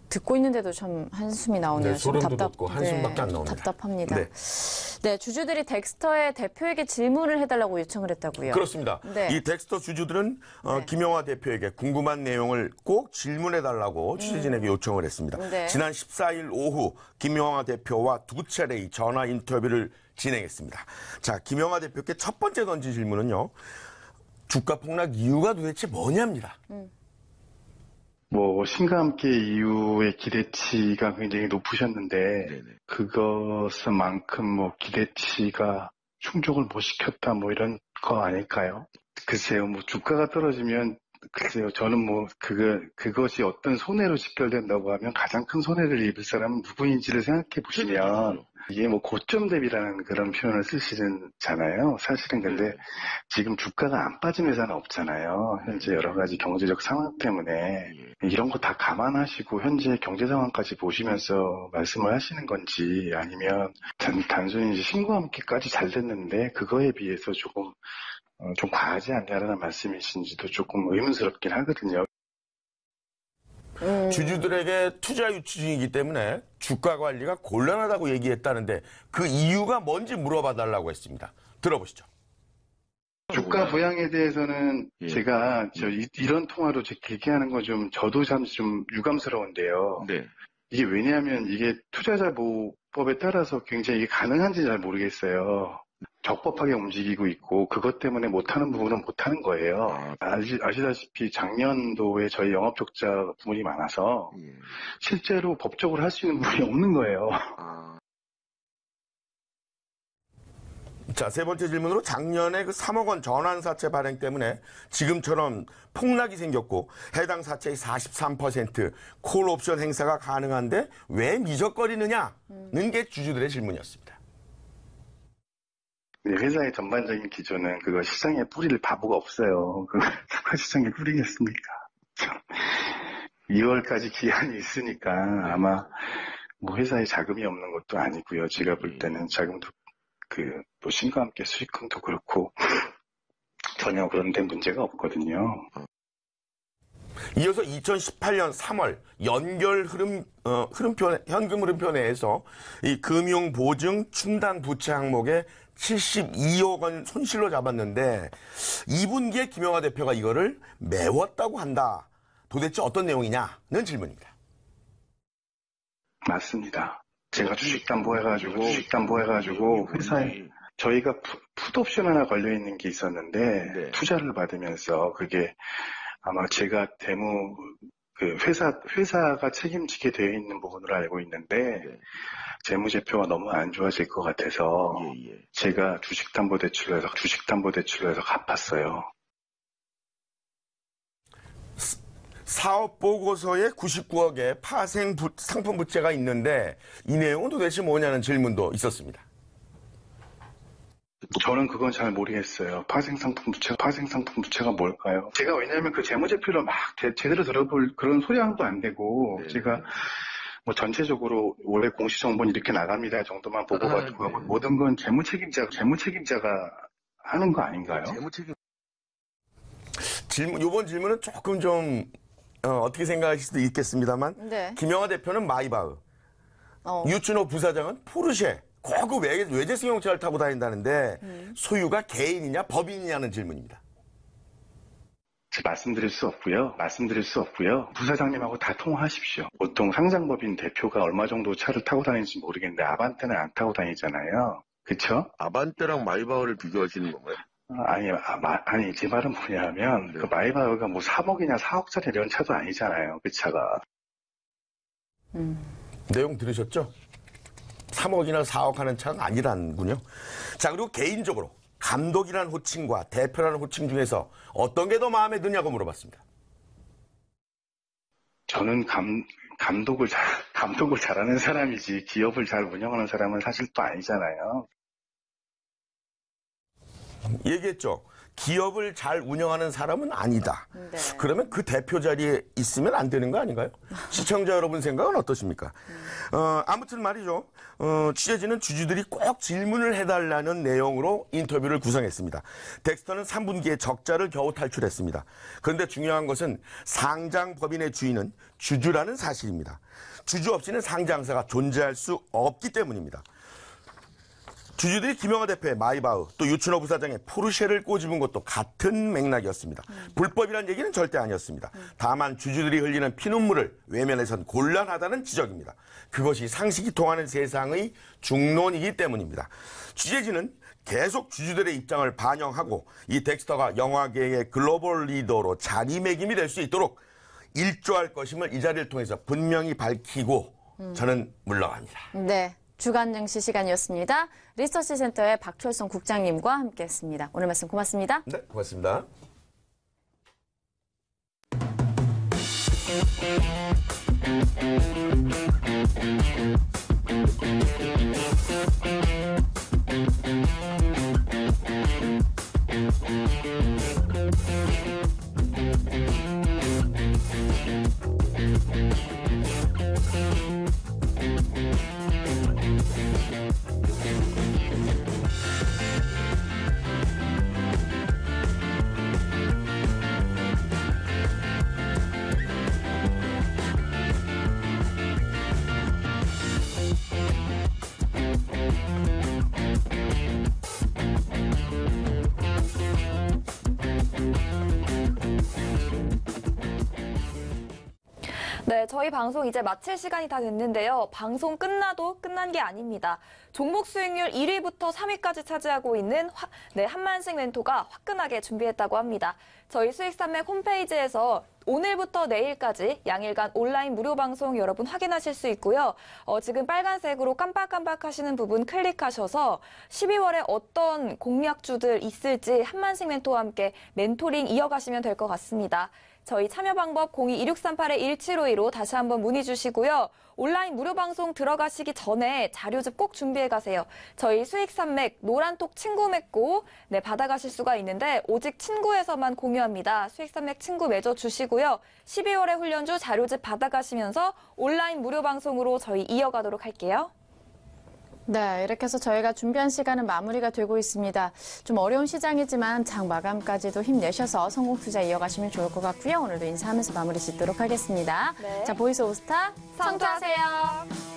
듣고 있는데도 참 한숨이 나오네요. 네, 소름도 돋고 한숨밖에 안 나옵니다. 답답합니다. 네, 주주들이 덱스터의 대표에게 질문을 해달라고 요청을 했다고요. 그렇습니다. 네. 이 덱스터 주주들은 김영하 대표에게 궁금한 내용을 꼭 질문해달라고 취재진에게 요청을 했습니다. 네. 지난 14일 오후 김영하 대표와 2차례 전화 인터뷰를 진행했습니다. 자, 김영하 대표께 첫 번째 던진 질문은요. 주가 폭락 이유가 도대체 뭐냐입니다. 뭐 신과 함께 이후의 기대치가 굉장히 높으셨는데 그것만큼 뭐 기대치가 충족을 못 시켰다 뭐 이런 거 아닐까요? 글쎄요, 뭐 주가가 떨어지면 글쎄요, 저는 뭐 그것이 어떤 손해로 직결된다고 하면 가장 큰 손해를 입을 사람은 누구인지를 생각해 보시면 이게 뭐 고점 대비라는 그런 표현을 쓰시잖아요. 사실은 근데 지금 주가가 안 빠진 회사는 없잖아요. 현재 여러 가지 경제적 상황 때문에 이런 거 다 감안하시고 현재 경제 상황까지 보시면서 말씀을 하시는 건지 아니면 단순히 이제 신과 함께까지 잘 됐는데 그거에 비해서 조금 좀 과하지 않냐라는 말씀이신지도 조금 의문스럽긴 하거든요. 주주들에게 투자 유치 중이기 때문에 주가 관리가 곤란하다고 얘기했다는데 그 이유가 뭔지 물어봐 달라고 했습니다. 들어보시죠. 주가 부양에 대해서는 제가 이런 통화로 길게 하는 건 저도 참 좀 유감스러운데요. 이게 왜냐하면 이게 투자자 보호법에 따라서 굉장히 이게 가능한지 잘 모르겠어요. 적법하게 움직이고 있고 그것 때문에 못하는 부분은 못하는 거예요. 아시다시피 작년도에 저희 영업 적자 부분이 많아서 실제로 법적으로 할 수 있는 부분이 없는 거예요. 자, 세 번째 질문으로 작년에 그 3억 원 전환사채 발행 때문에 지금처럼 폭락이 생겼고 해당 사채의 43% 콜옵션 행사가 가능한데 왜 미적거리느냐는 게 주주들의 질문이었습니다. 회사의 전반적인 기조는 그거 시장에 뿌릴 바보가 없어요. 그거 누가 시장에 뿌리겠습니까? 2월까지 기한이 있으니까 아마 뭐 회사에 자금이 없는 것도 아니고요. 제가 볼 때는 자금도 뭐 신과 함께 수익금도 그렇고 전혀 그런 데 문제가 없거든요. 이어서 2018년 3월 연결 현금 흐름표 내에서 이 금융 보증 충당 부채 항목에 72억 원 손실로 잡았는데 2분기에 김영하 대표가 이거를 메웠다고 한다. 도대체 어떤 내용이냐는 질문입니다. 맞습니다. 제가 주식담보해가지고 회사에 저희가 풋옵션 하나 걸려있는 게 있었는데 투자를 받으면서 그게 아마 제가 회사가 책임지게 되어 있는 부분으로 알고 있는데 재무제표가 너무 안 좋아질 것 같아서 제가 주식담보대출로 해서 갚았어요. 사업 보고서에 99억의 파생 상품 부채가 있는데 이 내용은 도대체 뭐냐는 질문도 있었습니다. 저는 그건 잘 모르겠어요. 파생 상품 부채가 뭘까요? 제가 왜냐하면 그 재무제표를 막 제대로 들어볼 그런 소량도 안 되고 제가 뭐 전체적으로 올해 공시정보는 이렇게 나갑니다 정도만 보고 가지고 모든 건 재무책임자가 하는 거 아닌가요? 이번 질문은 조금 좀 어떻게 생각하실 수도 있겠습니다만 김영하 대표는 마이바흐, 유춘호 부사장은 포르쉐, 고급 외제 승용차를 타고 다닌다는데 소유가 개인이냐 법인이냐는 질문입니다. 말씀드릴 수 없고요. 부사장님하고 다 통화하십시오. 보통 상장법인 대표가 얼마 정도 차를 타고 다니는지 모르겠는데 아반떼는 안 타고 다니잖아요. 그쵸? 아반떼랑 마이바흐를 비교하시는 건가요? 아니, 제 말은 뭐냐면, 그 마이바흐가 뭐 3억이냐 4억짜리 이런 차도 아니잖아요. 그 차가. 내용 들으셨죠? 3억이나 4억 하는 차가 아니라는군요. 자, 그리고 개인적으로 감독이라는 호칭과 대표라는 호칭 중에서 어떤 게 더 마음에 드냐고 물어봤습니다. 저는 감독을 잘하는 사람이지 기업을 잘 운영하는 사람은 사실 또 아니잖아요. 얘기했죠. 기업을 잘 운영하는 사람은 아니다. 그러면 그 대표 자리에 있으면 안 되는 거 아닌가요? 시청자 여러분 생각은 어떠십니까? 아무튼 말이죠. 취재진은 주주들이 꼭 질문을 해달라는 내용으로 인터뷰를 구성했습니다. 덱스터는 3분기에 적자를 겨우 탈출했습니다. 그런데 중요한 것은 상장법인의 주인은 주주라는 사실입니다. 주주 없이는 상장사가 존재할 수 없기 때문입니다. 주주들이 김영하 대표의 마이바흐 또 유춘호 부사장의 포르쉐를 꼬집은 것도 같은 맥락이었습니다. 불법이란 얘기는 절대 아니었습니다. 다만 주주들이 흘리는 피눈물을 외면해선 곤란하다는 지적입니다. 그것이 상식이 통하는 세상의 중론이기 때문입니다. 취재진은 계속 주주들의 입장을 반영하고 이 덱스터가 영화계의 글로벌 리더로 자리매김이 될 수 있도록 일조할 것임을 이 자리를 통해서 분명히 밝히고 저는 물러갑니다. 네. 주간 증시 시간이었습니다. 리서치 센터의 박철성 국장님과 함께했습니다. 오늘 말씀 고맙습니다. 네, 고맙습니다. 네, 저희 방송 이제 마칠 시간이 다 됐는데요. 방송 끝나도 끝난 게 아닙니다. 종목 수익률 1위부터 3위까지 차지하고 있는 한만식 멘토가 화끈하게 준비했다고 합니다. 저희 수익산맥 홈페이지에서 오늘부터 내일까지 양일간 온라인 무료 방송 여러분 확인하실 수 있고요. 지금 빨간색으로 깜빡깜빡 하시는 부분 클릭하셔서 12월에 어떤 공략주들 있을지 한만식 멘토와 함께 멘토링 이어가시면 될 것 같습니다. 저희 참여 방법 02-2638-1752로 다시 한번 문의 주시고요. 온라인 무료 방송 들어가시기 전에 자료집 꼭 준비해 가세요. 저희 수익산맥 노란톡 친구 맺고 받아가실 수가 있는데 오직 친구에서만 공유합니다. 수익산맥 친구 맺어주시고요. 12월의 훈련주 자료집 받아가시면서 온라인 무료 방송으로 저희 이어가도록 할게요. 네, 이렇게 해서 저희가 준비한 시간은 마무리가 되고 있습니다. 좀 어려운 시장이지만 장 마감까지도 힘내셔서 성공 투자 이어가시면 좋을 것 같고요. 오늘도 인사하면서 마무리 짓도록 하겠습니다. 네. 자, 보이스 오스타 성투하세요.